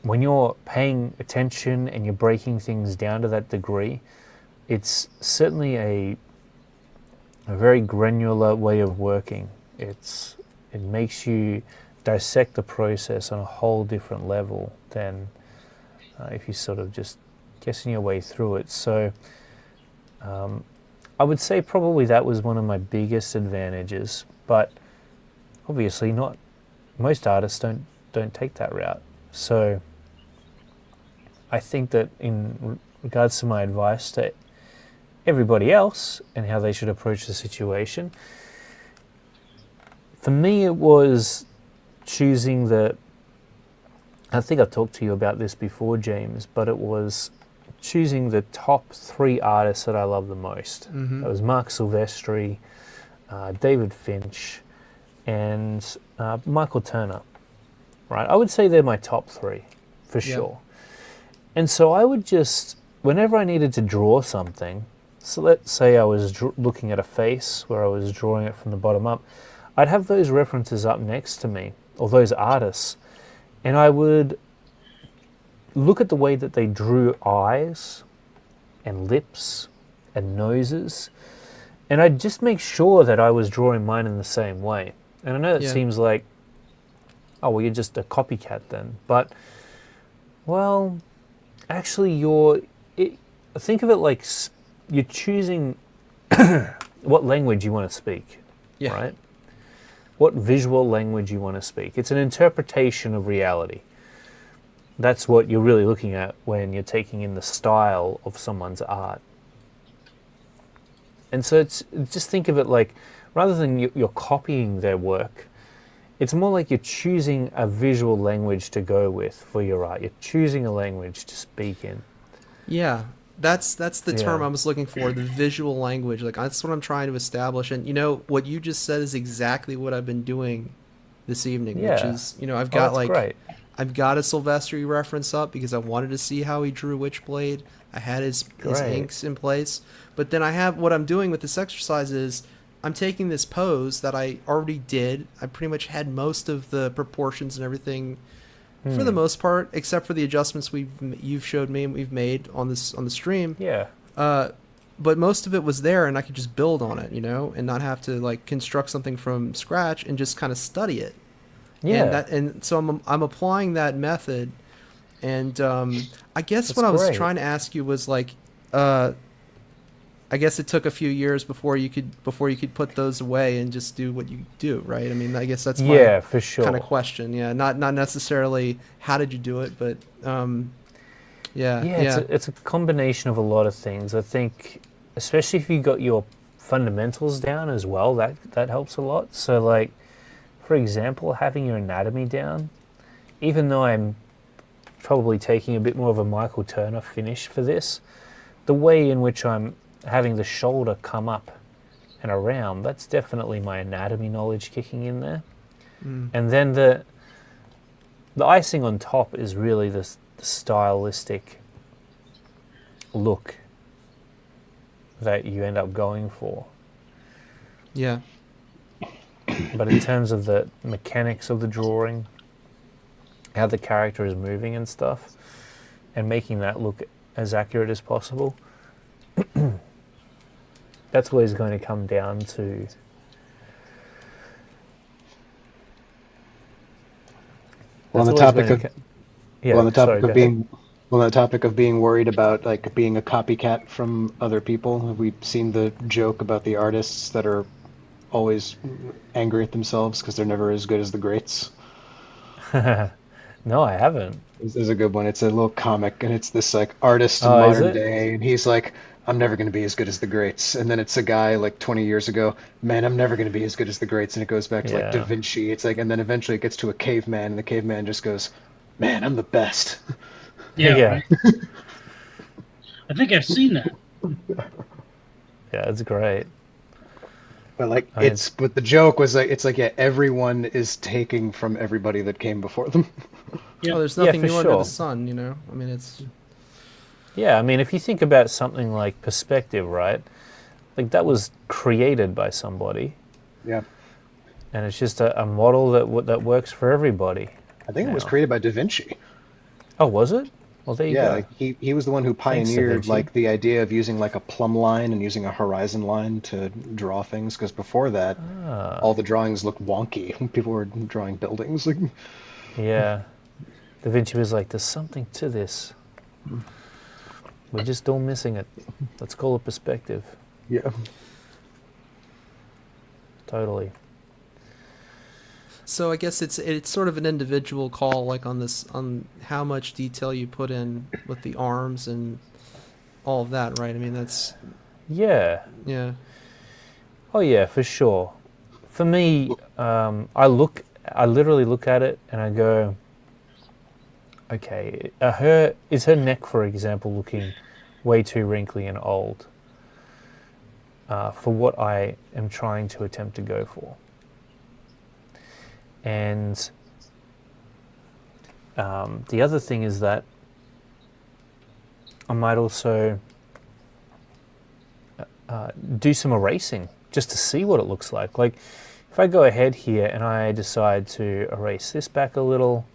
when you're paying attention and you're breaking things down to that degree, it's certainly a very granular way of working. It makes you dissect the process on a whole different level than if you sort of just guessing your way through it. So I would say probably that was one of my biggest advantages, but obviously not most artists don't take that route. So I think that in regards to my advice to everybody else and how they should approach the situation, for me it was choosing I think I've talked to you about this before, James, but it was choosing the top 3 artists that I love the most. Mm-hmm. That was Mark Silvestri, David Finch, and Michael Turner. Right, I would say they're my top 3 for sure. And so I would just, whenever I needed to draw something, so let's say I was looking at a face where I was drawing it from the bottom up, I'd have those references up next to me, or those artists, and I would look at the way that they drew eyes and lips and noses, and I'd just make sure that I was drawing mine in the same way. And I know it seems like, oh, well, you're just a copycat then. But, well, actually think of it like you're choosing what language you want to speak, right? What visual language you want to speak. It's an interpretation of reality. That's what you're really looking at when you're taking in the style of someone's art. And so just think of it like, rather than you're copying their work, it's more like you're choosing a visual language to go with for your art. You're choosing a language to speak in. Yeah, that's the term I was looking for, the visual language. Like, that's what I'm trying to establish. And, you know, what you just said is exactly what I've been doing this evening, which is, you know, I've got I've got a Silvestri reference up because I wanted to see how he drew Witchblade. I had his inks in place. But then what I'm doing with this exercise is I'm taking this pose that I already did. I pretty much had most of the proportions and everything for the most part, except for the adjustments you've showed me and we've made on the stream. Yeah. most of it was there, and I could just build on it, and not have to like construct something from scratch and just kind of study it. Yeah. And so I'm applying that method. And I guess That's what I was great. trying to ask you was like, I guess it took a few years before you could put those away and just do what you do, right? I mean, I guess that's my for sure. kind of question. Yeah, not necessarily how did you do it, but yeah. It's a combination of a lot of things. I think, especially if you got your fundamentals down as well, that helps a lot. So, like, for example, having your anatomy down, even though I'm probably taking a bit more of a Michael Turner finish for this, the way in which I'm having the shoulder come up and around, that's definitely my anatomy knowledge kicking in there. And then the icing on top is really the stylistic look that you end up going for. Yeah. But in terms of the mechanics of the drawing, how the character is moving and stuff, and making that look as accurate as possible, that's always going to come down to on the topic of being worried about like being a copycat from other people, have we seen the joke about the artists that are always angry at themselves because they're never as good as the greats? No, I haven't. This is a good one. It's a little comic, and it's this like artist in Oh, is modern it? day, and he's like, "I'm never going to be as good as the greats." And then it's a guy like 20 years ago, "Man, I'm never going to be as good as the greats." And it goes back to like Da Yeah. Vinci. It's like, and then eventually it gets to a caveman, and the caveman just goes, "Man, I'm the best." Yeah, Yeah. right. I think I've seen that. Yeah, it's great. But like I mean, but the joke was like, it's like, yeah, everyone is taking from everybody that came before them. Yeah. Oh, there's Yeah, nothing for new under sure. the sun, I mean, it's yeah, I mean, if you think about something like perspective, right? Like that was created by somebody, Yeah, and it's just a model that works for everybody I think it was now. created by Da Vinci. Oh, was it? Well, there you Yeah, go. like he was the one who Thanks, Da pioneered Vinci. like the idea of using like a plumb line and using a horizon line to draw things, because before that, Ah, all the drawings looked wonky. People were drawing buildings. Like, yeah. Da Vinci was like, "There's something to this. We're just all missing it. Let's call it perspective." yeah, Totally. so I guess it's sort of an individual call, like on how much detail you put in with the arms and all of that, right? I mean, that's Yeah. yeah. Oh, yeah, for sure. For me, I literally look at it and I go, okay, is her neck, for example, looking way too wrinkly and old for what I am trying to attempt to go for? And the other thing is that I might also do some erasing just to see what it looks like. Like if I go ahead here and I decide to erase this back a little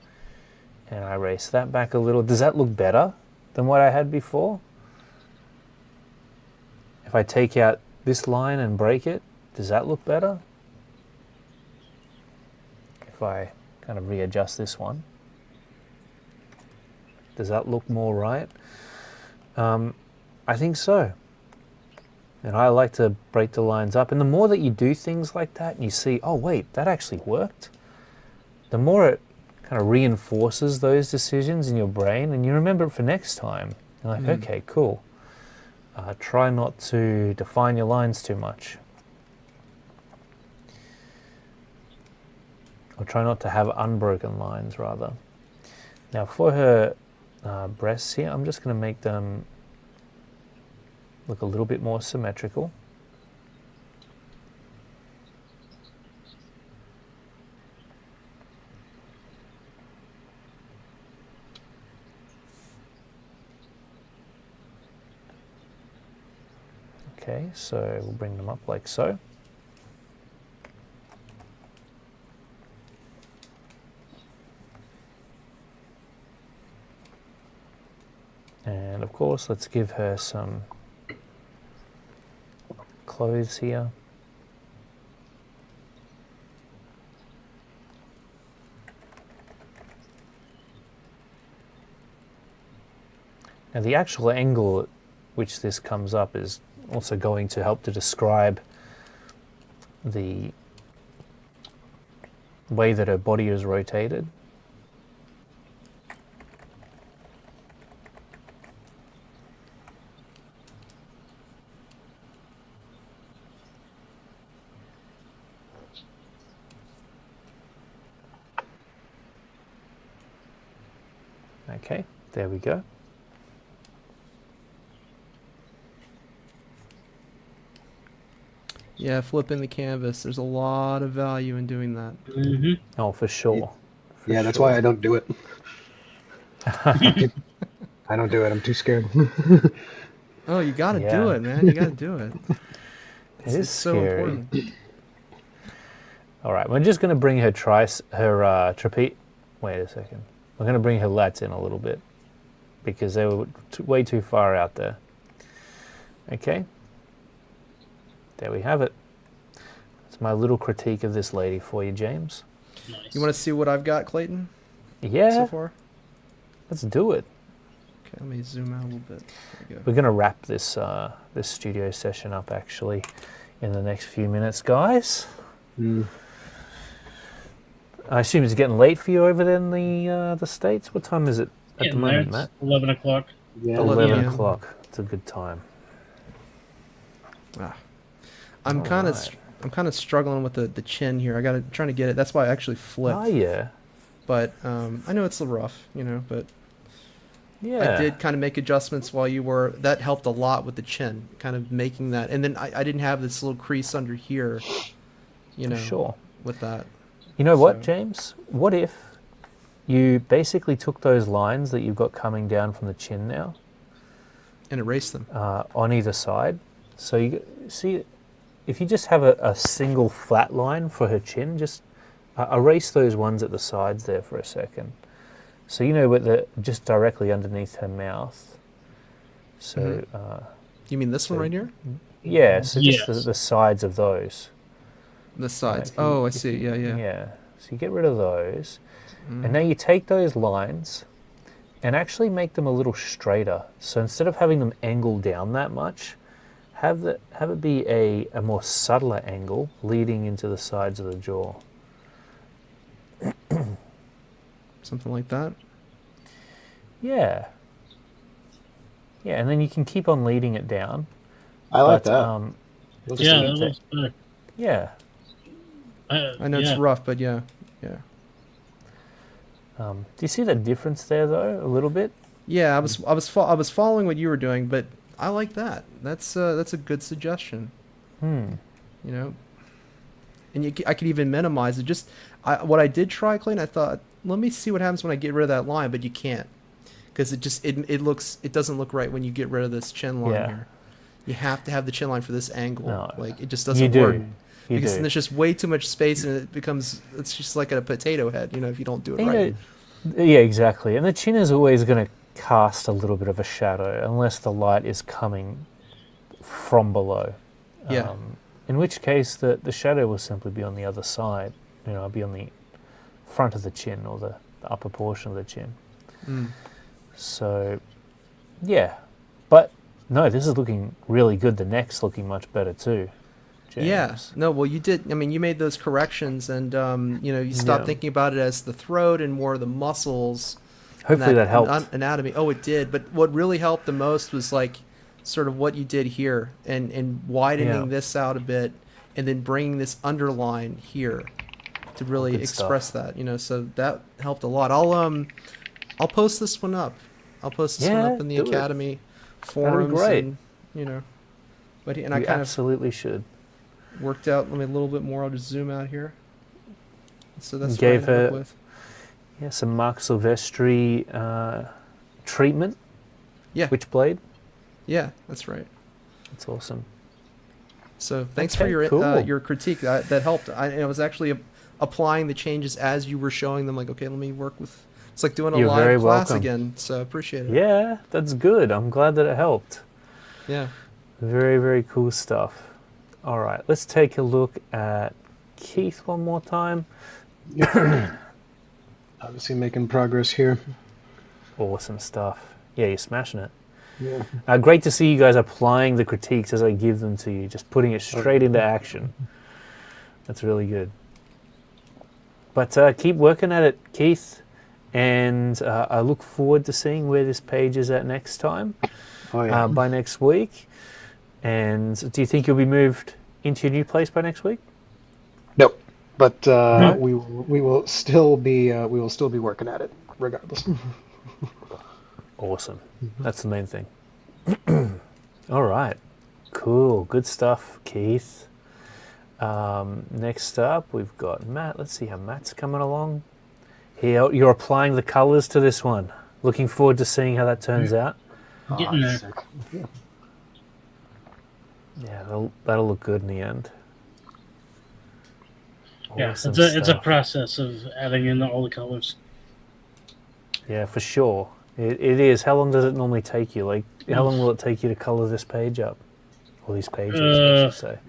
and I erase that back a little, does that look better than what I had before? If I take out this line and break it, does that look better? If I kind of readjust this one, does that look more right? I think so. And I like to break the lines up. And the more that you do things like that and you see, oh, wait, that actually worked, the more it kind of reinforces those decisions in your brain and you remember it for next time. You're like, okay, cool. Try not to define your lines too much. Or try not to have unbroken lines, rather. Now, for her breasts here, I'm just going to make them look a little bit more symmetrical. Okay, so we'll bring them up like so. And of course, let's give her some clothes here. Now the actual angle at which this comes up is also going to help to describe the way that her body is rotated. Okay, there we go. Yeah, flipping the canvas. There's a lot of value in doing that. Mm-hmm. Oh, for sure. Yeah, that's why I don't do it. I don't do it. I'm too scared. Oh, you got to Yeah. do it, man. You got to do it. It is so scary. important. All right, we're just going to bring her trapeze. Wait a second. We're going to bring her lats in a little bit because they were way too far out there. Okay. There we have it. That's my little critique of this lady for you, James. Nice. You want to see what I've got, Clayton, Yeah, so far? let's do it. Okay, let me zoom out a little bit. There we go. We're going to wrap this this studio session up actually in the next few minutes, guys. I assume it's getting late for you over there in the States. What time is it at the moment, Matt? 11 o'clock. Yeah, 11 yeah. o'clock. It's a good time. I'm kind of Alright. I'm kind of struggling with the chin here. Trying to get it. That's why I actually flipped. Oh, yeah. But I know it's a little rough, but Yeah. I did kind of make adjustments while you were. That helped a lot with the chin, kind of making that. And then I didn't have this little crease under here, Sure. with that. You know what, So- James? What if you basically took those lines that you've got coming down from the chin now And erase them. on either side? So you see, if you just have a single flat line for her chin, just erase those ones at the sides there for a second. So with just directly underneath her mouth. So You mean this one right here? yeah, so just Yes. the sides of those. The sides. If you- Oh, I if see. you- Yeah. Yeah. So you get rid of those, and now you take those lines and actually make them a little straighter. So instead of having them angle down that much, have it be a more subtler angle leading into the sides of the jaw. Something like that. Yeah. Yeah, and then you can keep on leading it down. I like but, that. Looks Yeah, good. that looks better. Yeah. I know it's rough, but yeah. Do you see the difference there, though, a little bit? Yeah, I was following what you were doing, but I like that. That's a good suggestion. And I could even minimize it. What I did try, Clayton, I thought, let me see what happens when I get rid of that line, but you can't, because it doesn't look right when you get rid of this chin line here. You have to have the chin line for this angle. No, like it just doesn't work. You Because do. there's just way too much space, and it's just like a potato head, if you don't do it You right. know, yeah, exactly. And the chin is always going to cast a little bit of a shadow unless the light is coming from below. Yeah. In which case, the shadow will simply be on the other side. Be on the front of the chin or the upper portion of the chin. So, yeah. But, no, this is looking really good. The neck's looking much better too. James. Yeah. No, well, you did. I mean, you made those corrections, and you stopped Yeah. thinking about it as the throat and more the muscles. and Hopefully that helped. Anatomy. Oh, it did. But what really helped the most was like sort of what you did here, and widening this out a bit, and then bringing this underline here to really Good express stuff. that. So that helped a lot. I'll post this one up. I'll post this one Yeah, up in the do it. Academy forums. great. And, but I You kind of absolutely should. worked out. Let me a little bit more. I'll just zoom out here. So that's Gave what I ended up her- with. Yeah, some Mark Silvestri treatment. Yeah. Which blade? Yeah, that's right. That's awesome. So thanks Okay, for cool. your critique. That helped. I was actually applying the changes as you were showing them. Like, okay, let me work with. It's like doing a You're very live class welcome. again. So appreciate it. Yeah, that's good. I'm glad that it helped. Yeah. Very, very cool stuff. All right, let's take a look at Keith one more time. Obviously making progress here. Awesome stuff. Yeah, you're smashing it. Yeah. Great to see you guys applying the critiques as I give them to you, just putting it straight into action. That's really good. But keep working at it, Keith, and I look forward to seeing where this page is at next time, by next week. And do you think you'll be moved into your new place by next week? Nope. But we will still be working at it regardless. Awesome. That's the main thing. All right. Cool. Good stuff, Keith. Next up, we've got Matt. Let's see how Matt's coming along. Here, you're applying the colors to this one. Looking forward to seeing how that turns out. Getting there. Sick. Yeah, that'll look good in the end. Yeah, Awesome it's a stuff. process of adding in all the colors. Yeah, for sure. It is. How long does it normally take you? Like, how long will it take you to color this page up? Or these pages, I should say.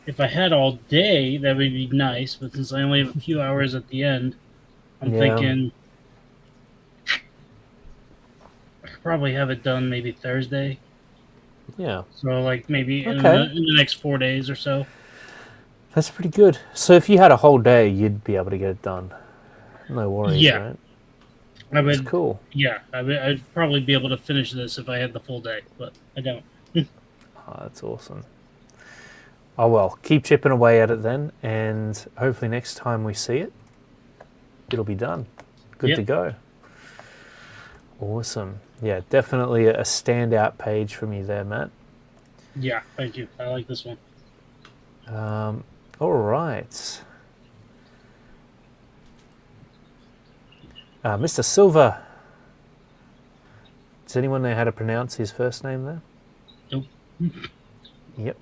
If I had all day, that would be nice. But since I only have a few hours at the end, I'm thinking I could probably have it done maybe Thursday. Yeah. So like maybe in the next 4 days or so. That's pretty good. So if you had a whole day, you'd be able to get it done. No worries, right? That's cool. Yeah, I'd probably be able to finish this if I had the full day, but I don't. Oh, that's awesome. Oh well, keep chipping away at it then, and hopefully next time we see it, it'll be done. Good to go. Awesome. Yeah, definitely a standout page from you there, Matt. Yeah, thank you. I like this one. All right. Mr. Silver. Does anyone know how to pronounce his first name there? Nope. Yep.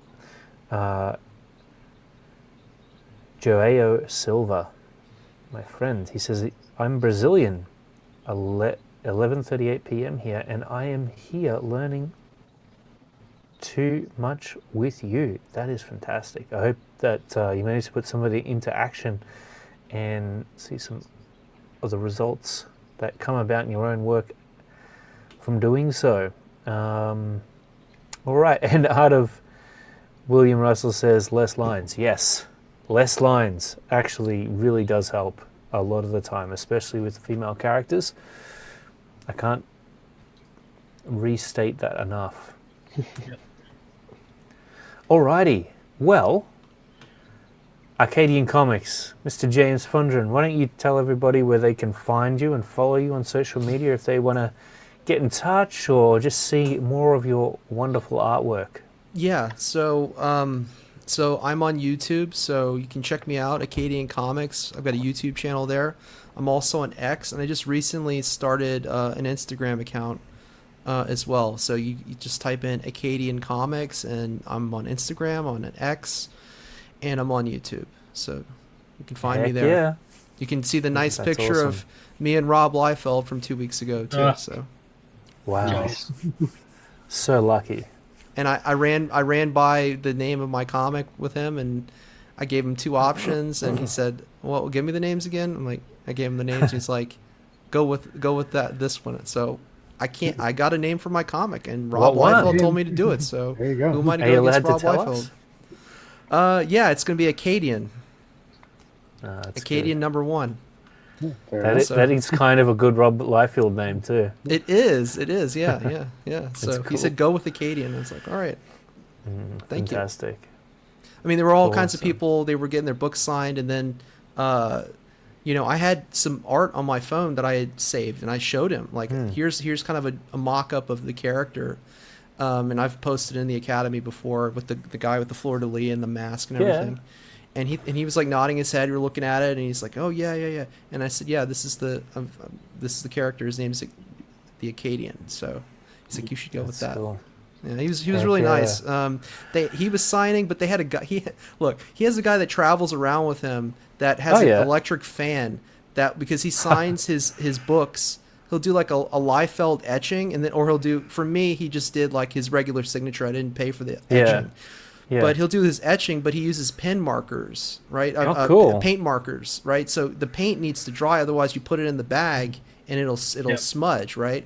Joao Silva, my friend. He says, I'm Brazilian. 11:38 p.m. here, and I am here learning too much with you. That is fantastic. I hope that you managed to put somebody into action and see some of the results that come about in your own work from doing so. All right, and out of William Russell says less lines. Yes, less lines actually really does help a lot of the time, especially with female characters. I can't restate that enough. Alrighty, well, Arcadian Comics, Mr. James Fundren, why don't you tell everybody where they can find you and follow you on social media if they want to get in touch or just see more of your wonderful artwork? Yeah, so I'm on YouTube, so you can check me out, Acadian Comics. I've got a YouTube channel there. I'm also on X, and I just recently started an Instagram account as well. So you just type in Acadian Comics, and I'm on Instagram, on an X, and I'm on YouTube. So you can find me there. Yeah. You can see the nice That's picture awesome. of me and Rob Liefeld from 2 weeks ago too. So Wow. Nice. So lucky. and I ran by the name of my comic with him, and I gave him two options, and he said, "Well, give me the names again." I'm like, I gave him the names. He's like, "Go with this one." So I got a name for my comic, and Rob Liefeld told me to do it. So There you go. who am I to Are you go against allowed Rob to tell Liefeld? Yeah, it's gonna be Acadian. That's Acadian good. #1. That is kind of a good Rob Liefeld name too. It is. Yeah. So he said, "Go with Acadian." I was like, "All right, thank you." Fantastic. I mean, there were all kinds of Awesome. people. They were getting their books signed, and then, I had some art on my phone that I had saved, and I showed him. Like, here's kind of a mock-up of the character, and I've posted in the Academy before with the guy with the fleur-de-lis and the mask and everything. And he was like nodding his head. We were looking at it, and he's like, "Oh yeah." And I said, "Yeah, this is the character. His name's the Acadian." So he's like, "You should go with that." Cool. Yeah, he was really nice. He was signing, but they had a guy. He has a guy that travels around with him that has an electric fan that because he signs his books. He'll do like a Liefeld etching, and then or he'll do for me. He just did like his regular signature. I didn't pay for the etching. Yeah. But he'll do his etching, but he uses pen markers, right? Cool. Paint markers, right? So the paint needs to dry, otherwise you put it in the bag and it'll smudge, right?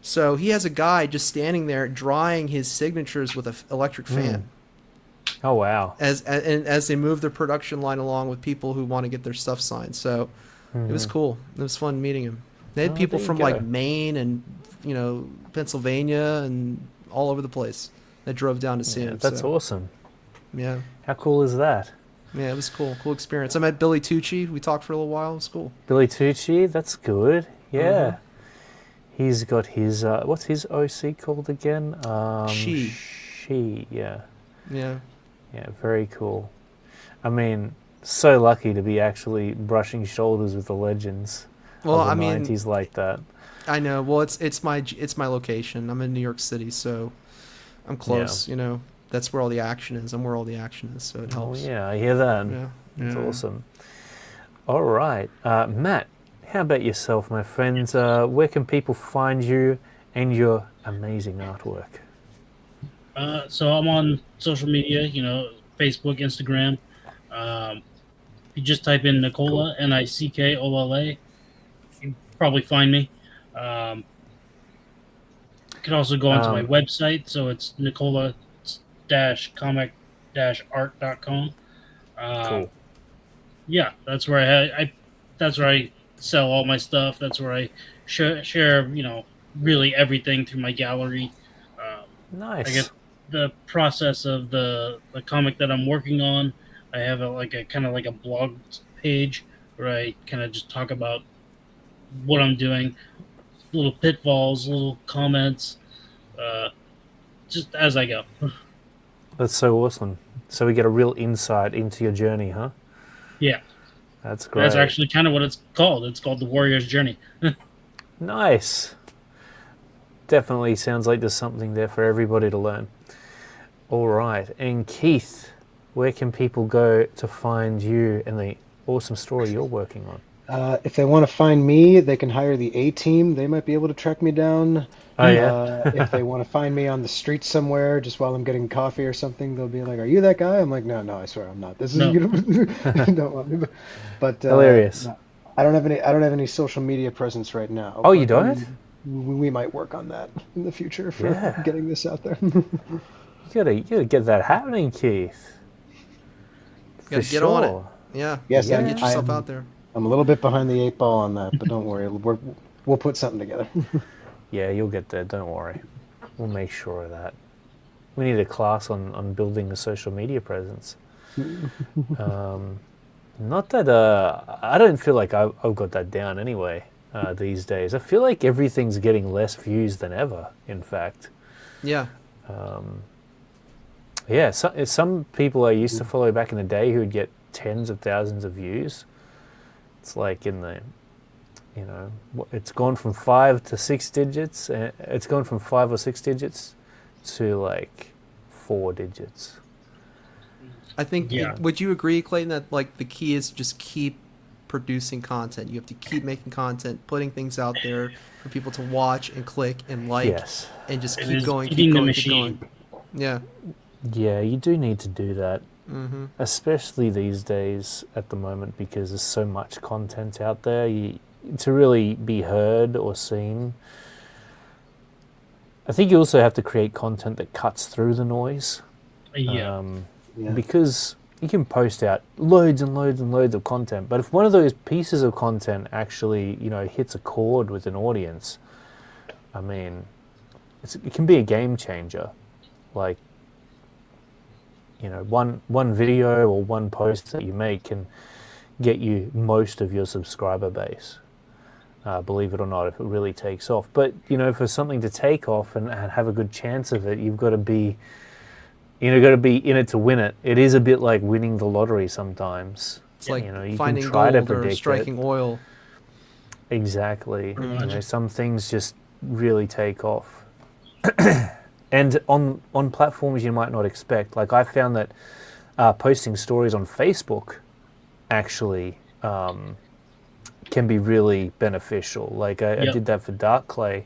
So he has a guy just standing there drying his signatures with an electric fan. Oh wow! As they move the production line along with people who want to get their stuff signed. So it was cool. It was fun meeting him. They had people from like Maine and Pennsylvania and all over the place that drove down to see him. That's awesome. Yeah. How cool is that? Yeah, it was cool. Cool experience. I met Billy Tucci. We talked for a little while. It was cool. Billy Tucci, that's good. Yeah. He's got his, what's his OC called again? She, yeah. Yeah. Yeah, very cool. I mean, so lucky to be actually brushing shoulders with the legends of the 90s like that. I know. Well, it's my location. I'm in New York City, so I'm close, That's where all the action is. I'm where all the action is, so it helps. Oh, yeah, I hear that. Yeah. That's awesome. All right. Matt, how about yourself, my friend? Where can people find you and your amazing artwork? So I'm on social media, Facebook, Instagram. If you just type in Nicola, Nickola, you probably find me. You can also go onto my website, so it's Nicola-comic-art.com. Cool. Yeah, that's where that's where I sell all my stuff. That's where I share, really everything through my gallery. Nice. I guess the process of the comic that I'm working on, I have a kind of like a blog page where I kind of just talk about what I'm doing, little pitfalls, little comments, just as I go. That's so awesome. So we get a real insight into your journey, huh? Yeah. That's great. That's actually kind of what it's called. It's called The Warrior's Journey. Nice. Definitely sounds like there's something there for everybody to learn. All right. And Keith, where can people go to find you and the awesome story you're working on? If they want to find me, they can hire the A-Team. They might be able to track me down. Oh, yeah? If they want to find me on the street somewhere, just while I'm getting coffee or something, they'll be like, "Are you that guy?" I'm like, "No, I swear I'm not. This is don't want me." But hilarious. No, I don't have any social media presence right now. Oh, you don't? We might work on that in the future for getting this out there. You gotta get that happening, Keith. You gotta get on it. Yeah. Yes, you gotta get yourself out there. I'm a little bit behind the 8 ball on that, but don't worry, we'll put something together. Yeah, you'll get there. Don't worry. We'll make sure of that. We need a class on building a social media presence. Not that I don't feel like I've got that down anyway these days. I feel like everything's getting less views than ever, in fact. Yeah. Yeah, some people I used to follow back in the day who would get tens of thousands of views. It's like in the, it's gone from 5 to 6 digits. It's gone from 5 or 6 digits to like 4 digits. I think, would you agree, Clayton, that like the key is just keep producing content? You have to keep making content, putting things out there for people to watch and click and like, and just keep going. Yeah. Yeah, you do need to do that. Mm-hmm. Especially these days at the moment, because there's so much content out there. To really be heard or seen, I think you also have to create content that cuts through the noise. Because you can post out loads and loads and loads of content, but if one of those pieces of content actually, hits a chord with an audience, I mean, it can be a game changer. Like, one video or one post that you make can get you most of your subscriber base. Believe it or not, if it really takes off. But, for something to take off and have a good chance of it, you've got to be, in it to win it. It is a bit like winning the lottery sometimes. It's like you finding can try gold to or striking oil. Exactly. Some things just really take off. And on platforms you might not expect. Like I found that posting stories on Facebook actually can be really beneficial. Like I did that for Dark Clay,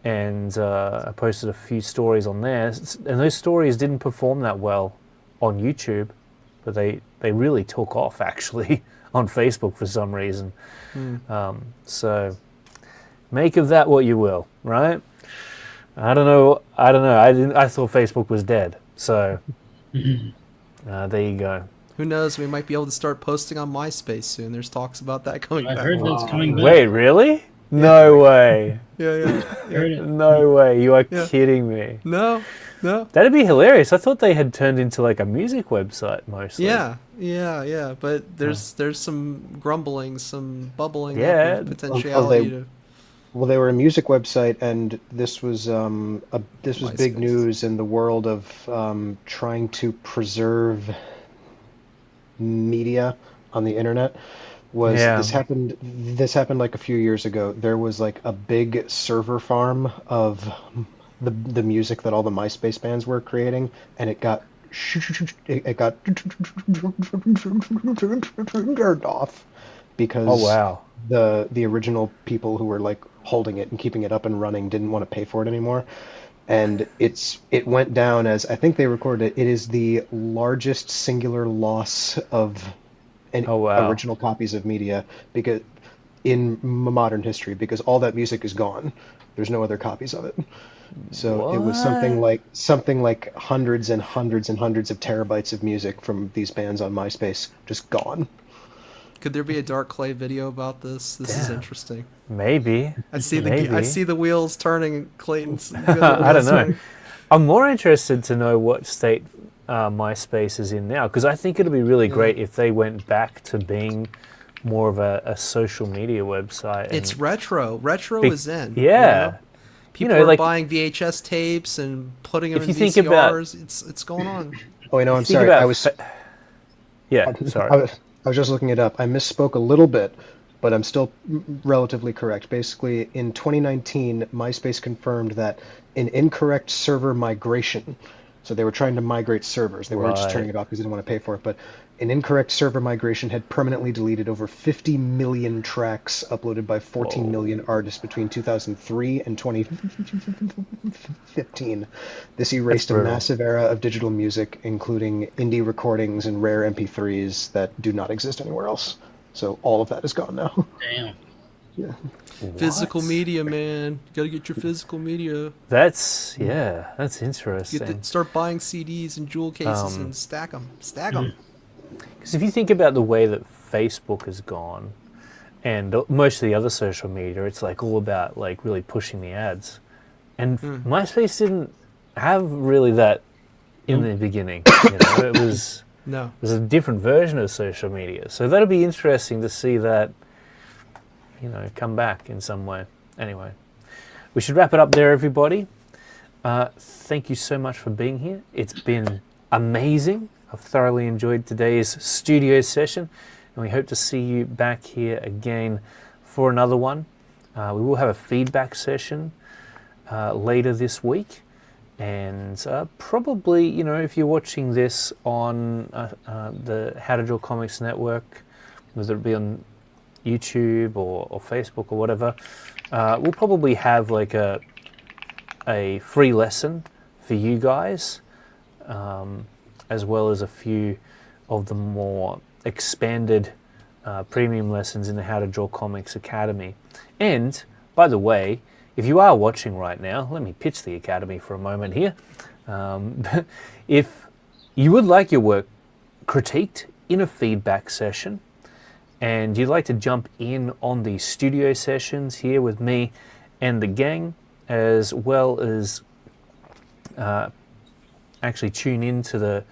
and I posted a few stories on there, and those stories didn't perform that well on YouTube, but they really took off actually on Facebook for some reason. So make of that what you will, right? I don't know. I thought Facebook was dead. So there you go. Who knows? We might be able to start posting on MySpace soon. There's talks about that coming back. I heard that's coming back. Wait, really? No way. Yeah. Heard it. No way. You are kidding me. No. That'd be hilarious. I thought they had turned into like a music website mostly. Yeah. But there's some grumbling, some bubbling Yeah. up of potentiality Well, they were a music website, and this was big MySpace. news in the world of trying to preserve media on the internet. This happened like a few years ago. There was like a big server farm of the music that all the MySpace bands were creating, and it got turned off because the original people who were like holding it and keeping it up and running didn't want to pay for it anymore. And it went down as, I think they recorded it is the largest singular loss of original copies of media because in modern history, because all that music is gone. There's no other copies of it. So it was something like hundreds and hundreds and hundreds of terabytes of music from these bands on MySpace just gone. Could there be a Dark Clay video about this? This is interesting. Maybe. I see the wheels turning, Clayton's. I don't know. I'm more interested to know what state MySpace is in now, because I think it'd be really great if they went back to being more of a social media website. It's retro. Retro is in. Yeah. You know? People are like buying VHS tapes and putting them in VCRs. It's going on. Oh, I'm sorry. Sorry. I was just looking it up. I misspoke a little bit, but I'm still relatively correct. Basically, in 2019, MySpace confirmed that an incorrect server migration, so they were trying to migrate servers. They weren't just turning it off because they didn't want to pay for it, but an incorrect server migration had permanently deleted over 50 million tracks uploaded by 14 million artists between 2003 and 2015. This erased a massive era of digital music, including indie recordings and rare MP3s that do not exist anywhere else. So all of that is gone now. Damn. Yeah. Physical media, man. You gotta get your physical media. That's interesting. Start buying CDs and jewel cases and stack them. Because if you think about the way that Facebook has gone, and most of the other social media, it's like all about like really pushing the ads, and MySpace didn't have really that in the beginning. It was a different version of social media. So that'll be interesting to see that, come back in some way. Anyway, we should wrap it up there, everybody. Thank you so much for being here. It's been amazing. I've thoroughly enjoyed today's studio session, and we hope to see you back here again for another one. We will have a feedback session later this week, and probably, if you're watching this on the How to Draw Comics Network, whether it be on YouTube or Facebook or whatever, we'll probably have like a free lesson for you guys, as well as a few of the more expanded premium lessons in the How to Draw Comics Academy. And, by the way, if you are watching right now, let me pitch the Academy for a moment here. If you would like your work critiqued in a feedback session, and you'd like to jump in on the studio sessions here with me and the gang, as well as actually tune into the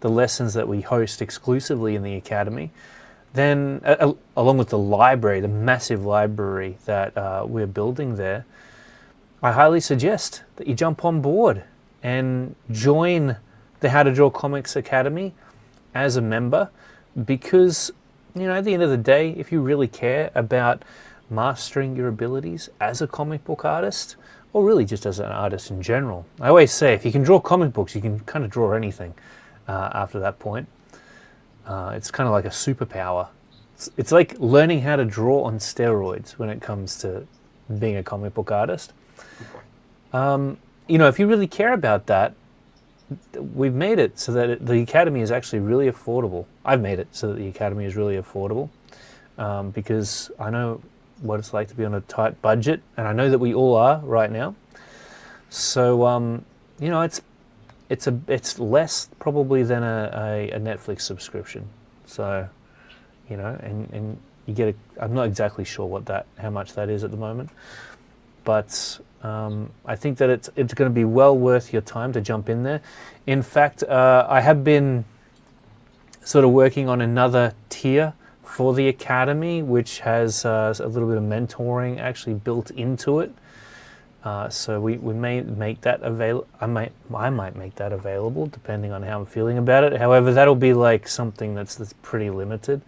lessons that we host exclusively in the Academy, then along with the library, the massive library that we're building there, I highly suggest that you jump on board and join the How to Draw Comics Academy as a member, because at the end of the day, if you really care about mastering your abilities as a comic book artist, or really just as an artist in general, I always say if you can draw comic books, you can kind of draw anything. After that point, it's kind of like a superpower. It's like learning how to draw on steroids when it comes to being a comic book artist. If you really care about that, we've made it so that the academy is actually really affordable. I've made it so that the academy is really affordable, because I know what it's like to be on a tight budget, and I know that we all are right now. So it's less probably than a Netflix subscription. So, and you get I'm not exactly sure how much that is at the moment, but I think that it's going to be well worth your time to jump in there. In fact, I have been sort of working on another tier for the academy, which has a little bit of mentoring actually built into it. So we may make that available. I might make that available depending on how I'm feeling about it. However, that'll be like something that's pretty limited,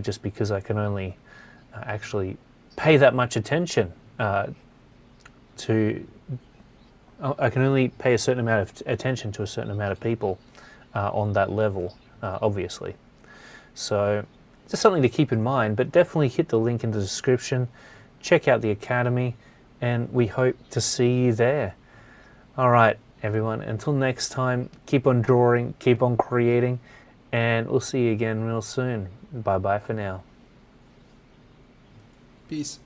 just because I can only actually pay that much attention I can only pay a certain amount of attention to a certain amount of people on that level, obviously. So just something to keep in mind, but definitely hit the link in the description, check out the academy, and we hope to see you there. All right, everyone, until next time, keep on drawing, keep on creating, and we'll see you again real soon. Bye-bye for now. Peace.